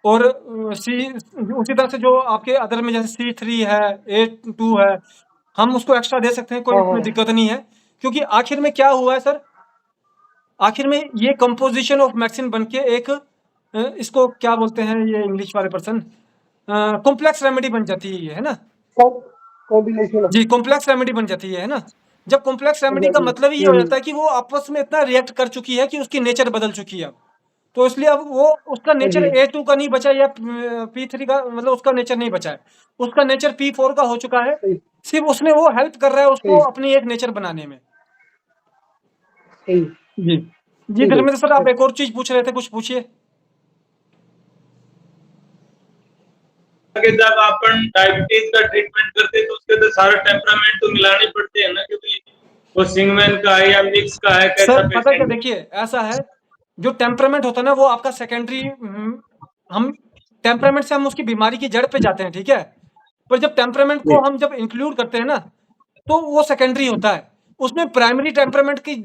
और उसी तरह से जो आपके अदर में जैसे C3 है, A2 है, हम उसको एक्स्ट्रा दे सकते हैं, कोई इसमें दिक्कत नहीं है। क्योंकि आखिर में क्या हुआ है सर, आखिर में ये कंपोजिशन ऑफ मेडिसिन बन के एक इसको क्या बोलते हैं ये इंग्लिश वाले पर्सन, कॉम्प्लेक्स रेमेडी बन जाती है ये, है ना? कॉम्बिनेशन। जी, कॉम्प्लेक्स रेमेडी बन जाती है ना? जब कॉम्प्लेक्स रेमेडी का मतलब ही ये हो जाता है कि वो आपस में इतना रिएक्ट कर चुकी है कि उसकी नेचर बदल चुकी है अब। तो इसलिए अब वो उसका नेचर A2 का नहीं बचा, या P3 का, मतलब उसका नेचर नहीं बचा है। उसका नेचर P4 का हो चुका है। सिर्फ उसमें वो हेल्प कर रहा है उसको अपनी एक नेचर बनाने में। जी, जी, धर्मेंद्र सर, आप एक और चीज पूछ रहे थे, कुछ पूछिए। कि जब अपन डायबिटीज का ट्रीटमेंट करते हैं तो उसके तो सारा टेम्परामेंट तो मिलाने पड़ते हैं ना, क्योंकि वो सिंगमैन का है या मिक्स का है, कैसा सर पता क्या, पेशेंट। देखिए ऐसा है, जो टेम्परामेंट होता है ना वो आपका सेकेंडरी, हम टेम्परामेंट से हम उसकी बीमारी की जड़ पे जाते हैं, ठीक है? पर जब टेम्परामेंट को हम जब इंक्लूड करते हैं ना, तो वो सेकेंडरी होता है। उसमें प्राइमरी टेम्परामेंट की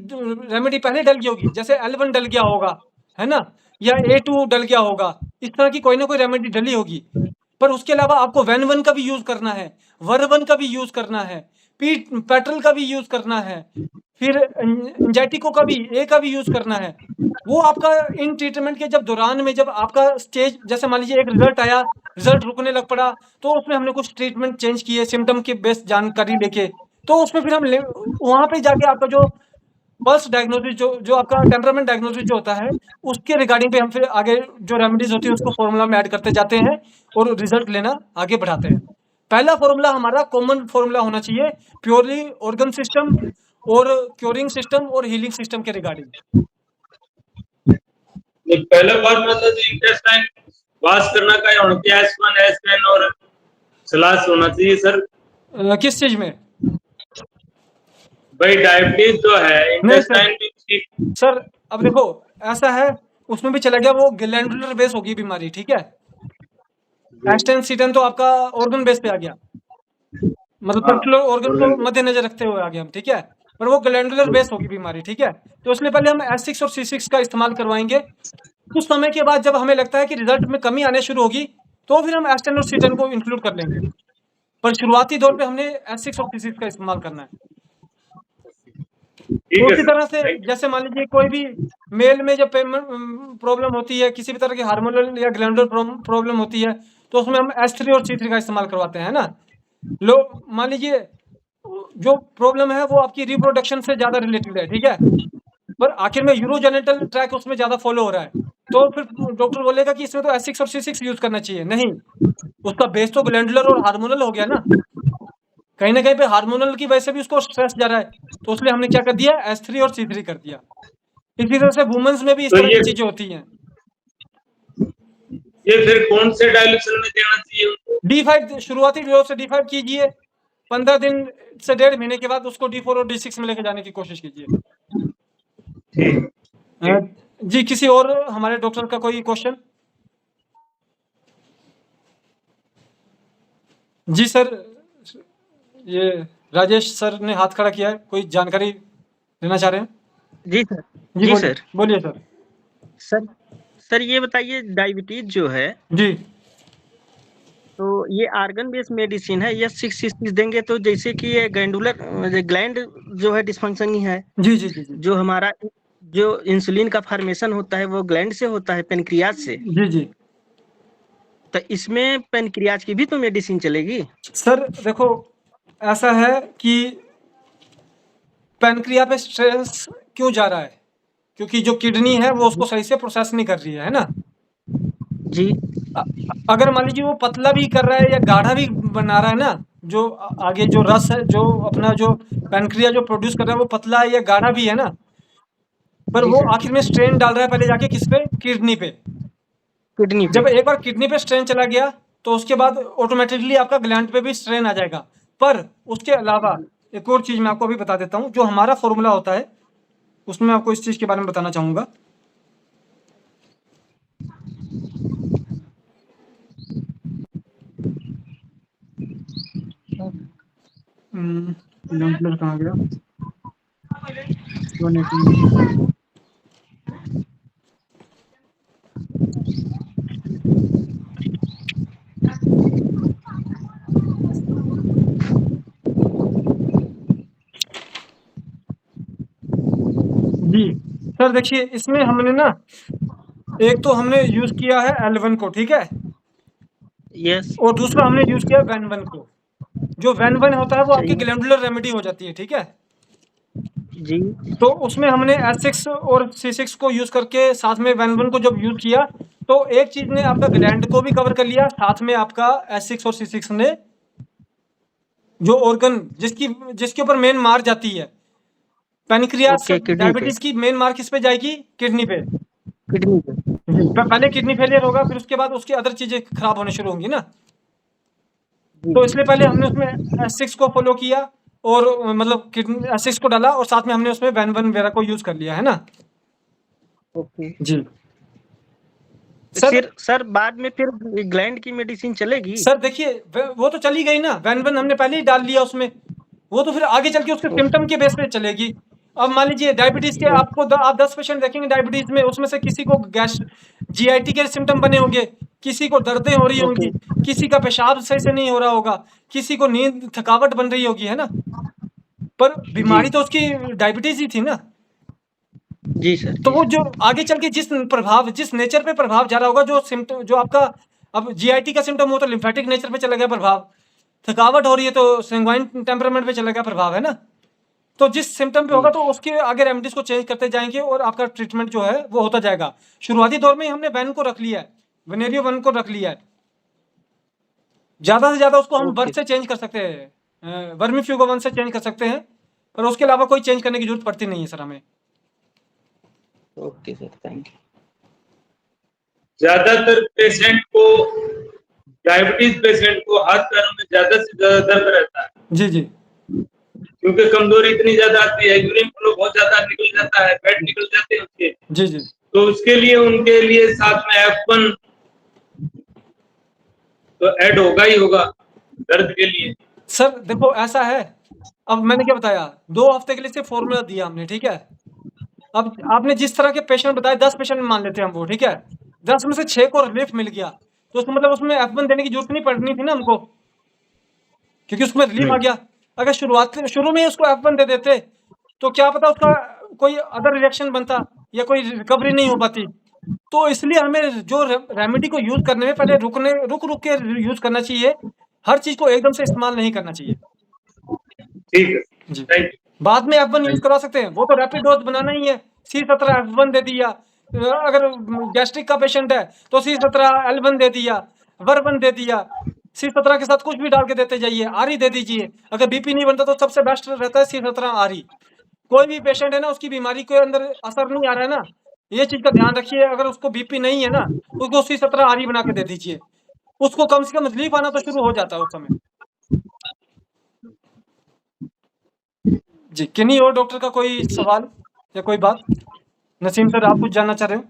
रेमेडी पहले डल गई होगी, जैसे L1 डल गया होगा, है ना? या A2 डल गया होगा, इस तरह की कोई ना कोई रेमेडी डली होगी। पर उसके अलावा आपको WEN1 का भी यूज़ करना है, WER1 का भी यूज़ करना है, पेट्रोल का भी यूज़ करना है, फिर एंजाइटिको का भी, ए का भी यूज़ करना है। वो आपका इन ट्रीटमेंट के जब दौरान में, जब आपका स्टेज, जैसे मान लीजिए एक रिजल्ट आया, रिजल्ट रुकने लग पड़ा, तो उसमें हमने कुछ ट्रीटमेंट चेंज किए सिम्टम के बेस्ड जानकारी लेके, तो उसमें फिर हम वहाँ पे जाके आपका जो पल्स डायग्नोसिस जो जो आपका टेम्परामेंट डायग्नोसिस जो होता है, उसके रिगार्डिंग पे हम फिर आगे जो रेमेडीज होती है उसको फॉर्मूला में ऐड करते जाते हैं और रिजल्ट लेना आगे बढ़ाते हैं। पहला फॉर्मूला हमारा कॉमन फॉर्मूला होना चाहिए, प्योरली ऑर्गन सिस्टम और क्योरिंग सिस्टम और हीलिंग सिस्टम के रिगार्डिंग। तो पहला बात मतलब जो इंटेस्टाइन वाश करना का है उनके S1 S10 और सलास होना चाहिए सर। किस चीज में? भाई डायबिटीज जो है नहीं सर, इंटेस्टाइन भी सर अब देखो ऐसा है, उसमें भी चला गया, वो ग्लैंडुलर बेस होगी बीमारी, ठीक है। एस्टेन सीटेन तो आपका ऑर्गन बेस पे आ गया, मतलब हाँ, पर्टिकुलर ऑर्गन को organ- मद्देनजर रखते हुए आ गए हम, ठीक है। पर वो ग्लैंडुलर बेस होगी बीमारी, ठीक है। तो इसलिए पहले हम S6 और C6 का इस्तेमाल करवाएंगे। कुछ समय के बाद जब हमें लगता है कि रिजल्ट में कमी आने शुरू होगी, तो फिर हम एस्टेन और सीटेन को इंक्लूड कर लेंगे। पर शुरुआती दौर पे हमने S6 और C6 का इस्तेमाल करना है। ठीक तो है उसी सर, तरह से thank you। जैसे मान लीजिए कोई भी मेल में जब प्रॉब्लम होती है, किसी भी तरह की हार्मोनल या ग्लैंडुलर प्रॉब्लम होती है, तो उसमें हम S3 और C3 का इस्तेमाल करवाते हैं ना। लोग मान लीजिए जो प्रॉब्लम है वो आपकी रिप्रोडक्शन से ज्यादा रिलेटेड है, ठीक है। पर आखिर में यूरोजेनिटल ट्रैक उसमें ज्यादा फॉलो हो रहा है, तो फिर डॉक्टर बोलेगा कि इसमें तो S6 और C6 यूज करना चाहिए। नहीं, उसका बेस तो ग्लैंडुलर और हार्मोनल हो गया ना। कहीं ना कहीं पे हार्मोनल की वजह से भी उसको स्ट्रेस जा रहा है, तो इसलिए हमने क्या कर दिया, S3 और C3 कर दिया। इसी तरह से वुमेन्स में भी इस तो तरह की चीजें होती हैं। ये फिर कौन से डायल्यूशन में देना चाहिए उनको? D5 शुरुआती डोज से D5 कीजिए, 15 दिन से 1.5 महीने के बाद उसको D4 और D6 में लेके जाने की कोशिश कीजिए। ठीक। जी, किसी और हमारे डॉक्टर का कोई क्वेश्चन? जी सर, ये राजेश सर ने हाथ खड़ा किया है, कोई जानकारी लेना चाह रहे हैं? जी सर। जी जी बोलिए, सर। बोलिए सर। सर सर ये बताइए, डायबिटीज जो है जी तो ये आर्गन बेस्ड मेडिसिन है, ये 6 देंगे तो जैसे कि ये ग्लैंड जो है डिस्फंक्शन ही है। जी जी जी जी जो हमारा जो इंसुलिन का फॉर्मेशन होता है वो ग्लैंड से होता है, पेनक्रियाज से। जी जी तो इसमें पेनक्रियाज की भी तो मेडिसिन चलेगी? सर देखो, ऐसा है कि पैनक्रिया पे स्ट्रेस क्यों जा रहा है? क्योंकि जो किडनी है वो उसको सही से प्रोसेस नहीं कर रही है ना। जी अ- अगर मान लीजिए वो पतला भी कर रहा है या गाढ़ा भी बना रहा है ना, जो आगे जो रस है, जो अपना जो पैनक्रिया जो प्रोड्यूस कर रहा है वो पतला है या गाढ़ा भी है ना, पर जी वो सर। आखिर में स्ट्रेन डाल रहा है पहले जाके किस पे, किडनी पे। किडनी पे। जब एक बार किडनी पे स्ट्रेन चला गया तो उसके बाद ऑटोमेटिकली आपका ग्लैंड पे भी स्ट्रेन आ जाएगा। पर उसके अलावा एक और चीज मैं आपको अभी बता देता हूँ, जो हमारा फॉर्मूला होता है उसमें आपको इस चीज के बारे में बताना चाहूंगा। ग्लैंडुलर कहाँ गया? 118। जी सर देखिए, इसमें हमने ना एक तो हमने यूज किया है L1 को, ठीक है, यस। और दूसरा हमने यूज किया वेन1 को। जो वेन1 होता है वो आपकी चाहिए। ग्लैंडुलर रेमेडी हो जाती है, ठीक है। जी तो उसमें हमने S6 और C6 को यूज करके साथ में वेन1 को जब यूज किया, तो एक चीज ने आपका ग्लैंड को भी कवर कर लिया, साथ में आपका S6 और C6 ने जो ऑर्गन जिसके ऊपर मेन मार जाती है, पैनक्रियास, ओके, किडनी पे। डायबिटीज की मेन मार किस पे जाएगी, किडनी पे। किडनी पे। पहले किडनी फेलियर होगा, फिर उसके बाद उसकी अदर चीजें खराब होने शुरू होंगी ना। जी तो इसलिए पहले हमने उसमें S6 को फॉलो किया और मतलब किडनी S6 को डाला और साथ में हमने उसमें वेन1 वगैरह को यूज कर लिया है ना। ओके। जी तो सर, फिर सर बाद में फिर ग्लैंड की मेडिसिन चलेगी? सर देखिए वो तो चली गई ना, वेन1 हमने पहले ही डाल लिया उसमें, वो तो फिर आगे चल के उसके सिम्टम के बेस पे चलेगी। अब मान लीजिए डायबिटीज के आपको आप 10 पेशेंट देखेंगे डायबिटीज में, उसमें से किसी को गैस GIT के सिम्टम बने होंगे, किसी को दर्दें हो रही ओके। होंगी, किसी का पेशाब सही से नहीं हो रहा होगा, किसी को नींद थकावट बन रही होगी, है ना। पर जी बीमारी तो उसकी डायबिटीज ही थी ना। जी सर। तो जी वो सर। जो आगे चल के जिस नेचर पे प्रभाव जा रहा होगा, जो सिम्टम जो आपका अब GIT का सिम्टम हो तो लिम्फेटिक नेचर पे चला गया प्रभाव, थकावट हो रही है तो सैंग्वाइन टेम्परामेंट पे चला गया प्रभाव, है ना। तो जिस सिम्टम पे होगा तो उसके आगे रेमेडीज को चेंज करते जाएंगे और आपका ट्रीटमेंट जो है वो होता जाएगा। शुरुआती दौर में ही हमने वैन को रख लिया है, वेनेरियो वन को रख लिया है। ज्यादा से ज्यादा उसको हम ओके वर्ड से चेंज कर सकते हैं, वर्मीफ्यूगो वन से चेंज कर सकते हैं, पर उसके अलावा कोई चेंज करने की जरूरत पड़ती नहीं है सर हमें। Okay sir, thank you. ज्यादातर पेशेंट को, डायबिटीज पेशेंट को हाथ पैरों में ज्यादा से ज्यादा दर्द रहता है, जी जी क्योंकि कमजोरी इतनी ज्यादा आती है, यूरिन फ्लो बहुत ज्यादा निकल जाता है, फैट निकल जाते हैं उसके। जी जी तो उसके लिए उनके लिए साथ में F1 तो ऐड होगा ही होगा दर्द के लिए। सर देखो ऐसा है, अब मैंने क्या बताया, 2 हफ्ते के लिए सिर्फ फॉर्मूला दिया हमने, ठीक है। अब आपने जिस तरह के पेशेंट बताए, 10 पेशेंट मान लेते हैं हम वो, ठीक है, 10 में से 6 को रिलीफ मिल गया, तो उसका मतलब उसमें F1 देने की जरूरत नहीं पड़नी थी ना हमको, क्योंकि उसमें रिलीफ आ गया। अगर शुरू में ही उसको F1 दे देते तो क्या पता उसका कोई अदर रिएक्शन बनता या कोई रिकवरी नहीं हो पाती। तो इसलिए हमें जो रेमेडी को यूज करने में पहले रुक के यूज करना चाहिए, हर चीज को एकदम से इस्तेमाल नहीं करना चाहिए। ठीक है जी, थैंक यू। बाद में F1 यूज करवा सकते हैं, वो तो रैपिड डोज बनाना ही है। C17 F1 दे दिया, अगर गैस्ट्रिक का पेशेंट है तो C17 L1 दे दिया, वर1 दे दिया, C17 के साथ कुछ भी डाल के देते जाइए, आरी दे दीजिए। अगर बीपी नहीं बनता तो सबसे बेस्ट रहता है C17 आरी। कोई भी पेशेंट है ना, उसकी बीमारी के अंदर असर नहीं आ रहा है ना, ये चीज का ध्यान रखिए। अगर उसको बीपी नहीं है ना, उसको C17 आरी बना के दे दीजिए, उसको कम से कम रिलीफ आना तो शुरू हो जाता है उस समय। जी, किन्हीं और डॉक्टर का कोई सवाल या कोई बात? नसीम सर, आप कुछ जानना चाह रहे हो?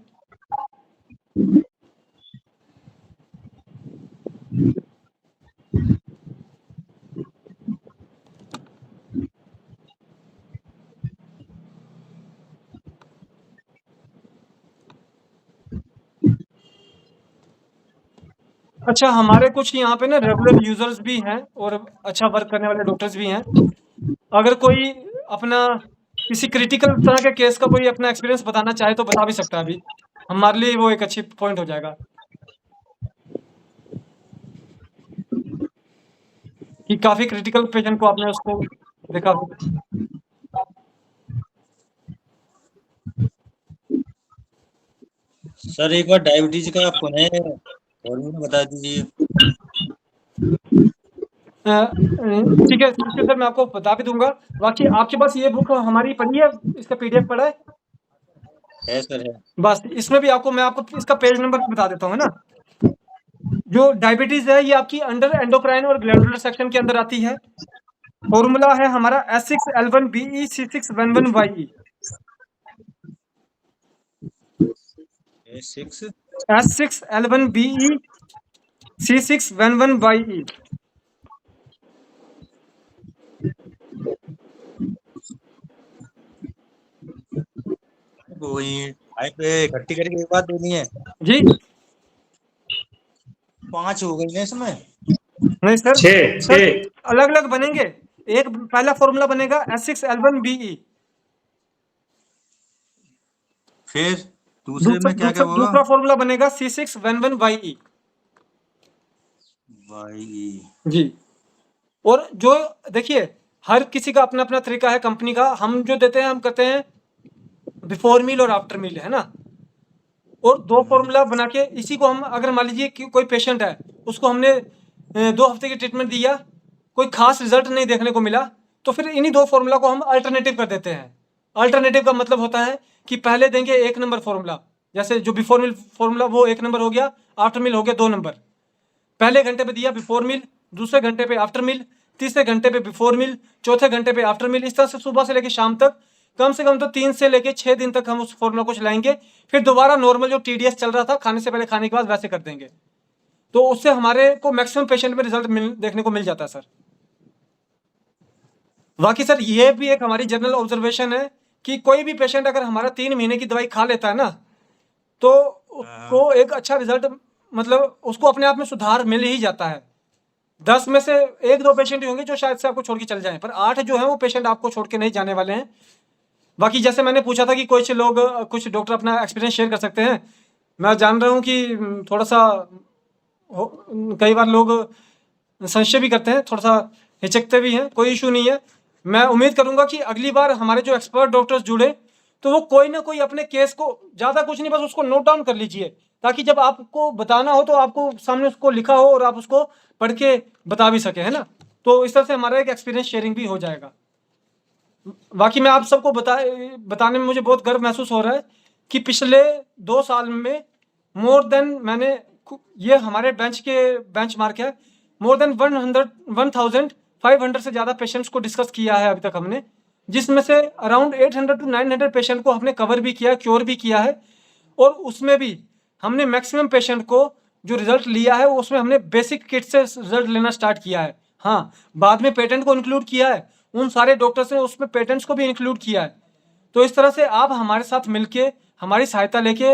अच्छा, हमारे कुछ यहाँ पे ना रेगुलर यूजर्स भी हैं और अच्छा वर्क करने वाले डॉक्टर्स भी हैं। अगर कोई अपना किसी क्रिटिकल तरह के केस का कोई अपना एक्सपीरियंस बताना चाहे तो बता भी सकता है अभी, हमारे लिए वो एक अच्छी पॉइंट हो जाएगा कि काफी क्रिटिकल पेशेंट को आपने उसको देखा हो। सर एक बार डायबिटीज का पुनः फॉर्मूला बता दीजिए। ठीक है सर, मैं आपको बता भी दूंगा। बाकी आपके पास ये बुक हमारी पढ़ी है, इसका PDF पढ़ा है? है सर, है। बस इसमें भी मैं आपको इसका पेज नंबर बता देता हूँ, है ना। जो डायबिटीज है ये आपकी अंडर एंडोक्राइन और ग्लैंडुलर सेक्शन के अंदर आती है। फॉर्मूला है हमारा S6L1BE C611YE। S6L1BE C611YE। वही टाइप पे इकट्ठी करके एक बात देनी है। जी 5 हो गई ना इसमें? नहीं सर, छह अलग अलग बनेंगे। एक पहला फॉर्मूला बनेगा S6L1BE, फिर दूसरे में क्या क्या होगा? दूसरा फॉर्मूला बनेगा C611YE। भाई जी, और जो देखिए हर किसी का अपना अपना तरीका है कंपनी का। हम जो देते हैं हम कहते हैं बिफोर मील और आफ्टर मील, है ना। और 2 फॉर्मूला बना के इसी को हम, अगर मान लीजिए कि कोई पेशेंट है उसको हमने 2 हफ्ते की ट्रीटमेंट दिया, कोई खास रिजल्ट नहीं देखने को मिला, तो फिर इन्हीं 2 फॉर्मूला को हम अल्टरनेटिव कर देते हैं। अल्टरनेटिव का मतलब होता है कि पहले देंगे 1 नंबर फॉर्मूला, जैसे जो बिफोर मिल फॉर्मूला वो 1 नंबर हो गया, आफ्टर मिल हो गया 2 नंबर। पहले घंटे पे दिया बिफोर मिल, दूसरे घंटे पे आफ्टर मिल, तीसरे घंटे पे बिफोर मिल, चौथे घंटे पे आफ्टर मिल। इस तरह से सुबह से लेकर शाम तक कम से कम तो 3 से लेकर 6 दिन तक हम उस फॉर्मूला को चलाएंगे। फिर दोबारा नॉर्मल जो TDS चल रहा था खाने से पहले खाने के बाद वैसे कर देंगे, तो उससे हमारे को मैक्सिमम पेशेंट में रिजल्ट देखने को मिल जाता है सर। बाकी सर ये भी एक हमारी जनरल ऑब्जर्वेशन है कि कोई भी पेशेंट अगर हमारा 3 महीने की दवाई खा लेता है ना, तो उसको एक अच्छा रिजल्ट, मतलब उसको अपने आप में सुधार मिल ही जाता है। 10 में से 1-2 पेशेंट होंगे जो शायद से आपको छोड़ के चल जाएं, पर 8 जो है वो पेशेंट आपको छोड़ के नहीं जाने वाले हैं। बाकी जैसे मैंने पूछा था कि कुछ लोग, कुछ डॉक्टर अपना एक्सपीरियंस शेयर कर सकते हैं, मैं जान रहा हूँ कि थोड़ा सा कई बार लोग संशय भी करते हैं, थोड़ा सा हिचकते भी हैं, कोई इशू नहीं है। मैं उम्मीद करूंगा कि अगली बार हमारे जो एक्सपर्ट डॉक्टर्स जुड़े तो वो कोई ना कोई अपने केस को, ज़्यादा कुछ नहीं, बस उसको नोट डाउन कर लीजिए, ताकि जब आपको बताना हो तो आपको सामने उसको लिखा हो और आप उसको पढ़ के बता भी सके, है ना। तो इस तरह से हमारा एक एक्सपीरियंस शेयरिंग भी हो जाएगा। बाकी मैं आप सबको बताने में मुझे बहुत गर्व महसूस हो रहा है कि पिछले 2 साल में मोर देन, मैंने ये हमारे बेंच मार्क है, मोर देन 1500 से ज़्यादा पेशेंट्स को डिस्कस किया है अभी तक हमने, जिसमें से अराउंड 800 to 900 पेशेंट को हमने कवर भी किया, क्योर भी किया है। और उसमें भी हमने मैक्सिमम पेशेंट को जो रिजल्ट लिया है उसमें हमने बेसिक किट से रिजल्ट लेना स्टार्ट किया है। हाँ, बाद में पेटेंट को इंक्लूड किया है, उन सारे डॉक्टर्स ने उसमें पेटेंट्स को भी इंक्लूड किया है। तो इस तरह से आप हमारे साथ मिलके, हमारी सहायता लेके,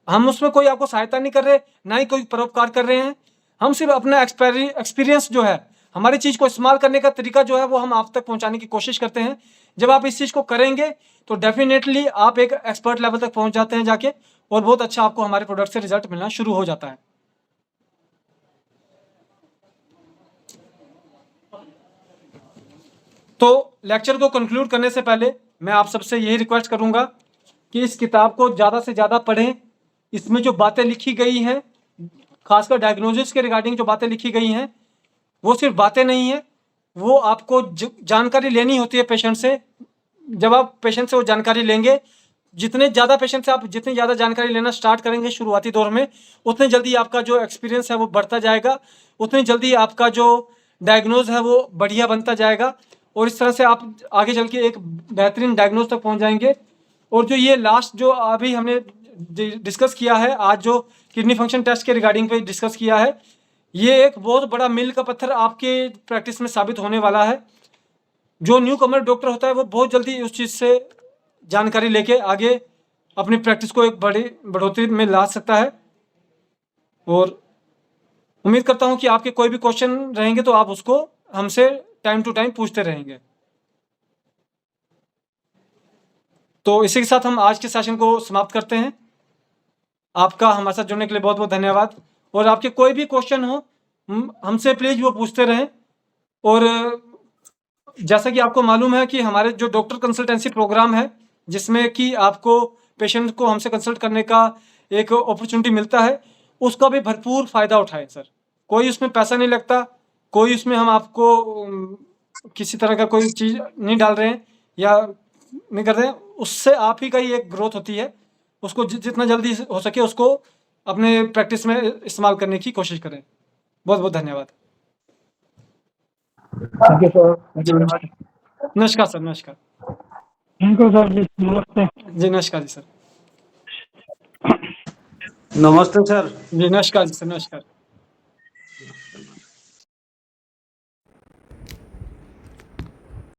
हम उसमें कोई आपको सहायता नहीं कर रहे, ना ही कोई परोपकार कर रहे हैं। हम सिर्फ अपना एक्सपीरियंस जो है, हमारी चीज़ को इस्तेमाल करने का तरीका जो है वो हम आप तक पहुंचाने की कोशिश करते हैं। जब आप इस चीज़ को करेंगे तो डेफिनेटली आप एक एक्सपर्ट लेवल तक पहुंच जाते हैं जाके, और बहुत अच्छा आपको हमारे प्रोडक्ट से रिजल्ट मिलना शुरू हो जाता है। तो लेक्चर को कंक्लूड करने से पहले मैं आप सबसे यही रिक्वेस्ट करूंगा कि इस किताब को ज़्यादा से ज़्यादा पढ़ें। इसमें जो बातें लिखी गई हैं, खासकर डायग्नोसिस के रिगार्डिंग जो बातें लिखी गई हैं, वो सिर्फ बातें नहीं है, वो आपको जानकारी लेनी होती है पेशेंट से। जब आप पेशेंट से वो जानकारी लेंगे, जितने ज़्यादा पेशेंट से आप जितनी ज़्यादा जानकारी लेना स्टार्ट करेंगे शुरुआती दौर में, उतनी जल्दी आपका जो एक्सपीरियंस है वो बढ़ता जाएगा, उतनी जल्दी आपका जो डायग्नोज है वो बढ़िया बनता जाएगा, और इस तरह से आप आगे चल के एक बेहतरीन डायग्नोज तक पहुंच जाएंगे। और जो ये लास्ट जो अभी हमने डिस्कस किया है, आज जो किडनी फंक्शन टेस्ट के रिगार्डिंग पे डिस्कस किया है, ये एक बहुत बड़ा मील का पत्थर आपके प्रैक्टिस में साबित होने वाला है। जो न्यू कमर डॉक्टर होता है वो बहुत जल्दी उस चीज़ से जानकारी लेके आगे अपनी प्रैक्टिस को एक बड़ी बढ़ोतरी में ला सकता है। और उम्मीद करता हूँ कि आपके कोई भी क्वेश्चन रहेंगे तो आप उसको हमसे टाइम टू टाइम पूछते रहेंगे। तो इसी के साथ हम आज के सेशन को समाप्त करते हैं। आपका हमारे साथ जुड़ने के लिए बहुत बहुत धन्यवाद। और आपके कोई भी क्वेश्चन हो हमसे प्लीज़ वो पूछते रहें। और जैसा कि आपको मालूम है कि हमारे जो डॉक्टर कंसल्टेंसी प्रोग्राम है, जिसमें कि आपको पेशेंट को हमसे कंसल्ट करने का एक अपॉर्चुनिटी मिलता है, उसका भी भरपूर फ़ायदा उठाएं सर। कोई उसमें पैसा नहीं लगता, कोई उसमें हम आपको किसी तरह का कोई चीज़ नहीं डाल रहे हैं या नहीं कर रहे हैं। उससे आप ही का ही एक ग्रोथ होती है, उसको जितना जल्दी हो सके उसको अपने प्रैक्टिस में इस्तेमाल करने की कोशिश करें। बहुत बहुत धन्यवाद। Thank you sir, thank you very much. नमस्कार सर। नमस्कार थैंक यू सर जी, नमस्ते जी। नमस्कार जी सर। नमस्ते सर। जी नमस्कार जी सर। नमस्कार।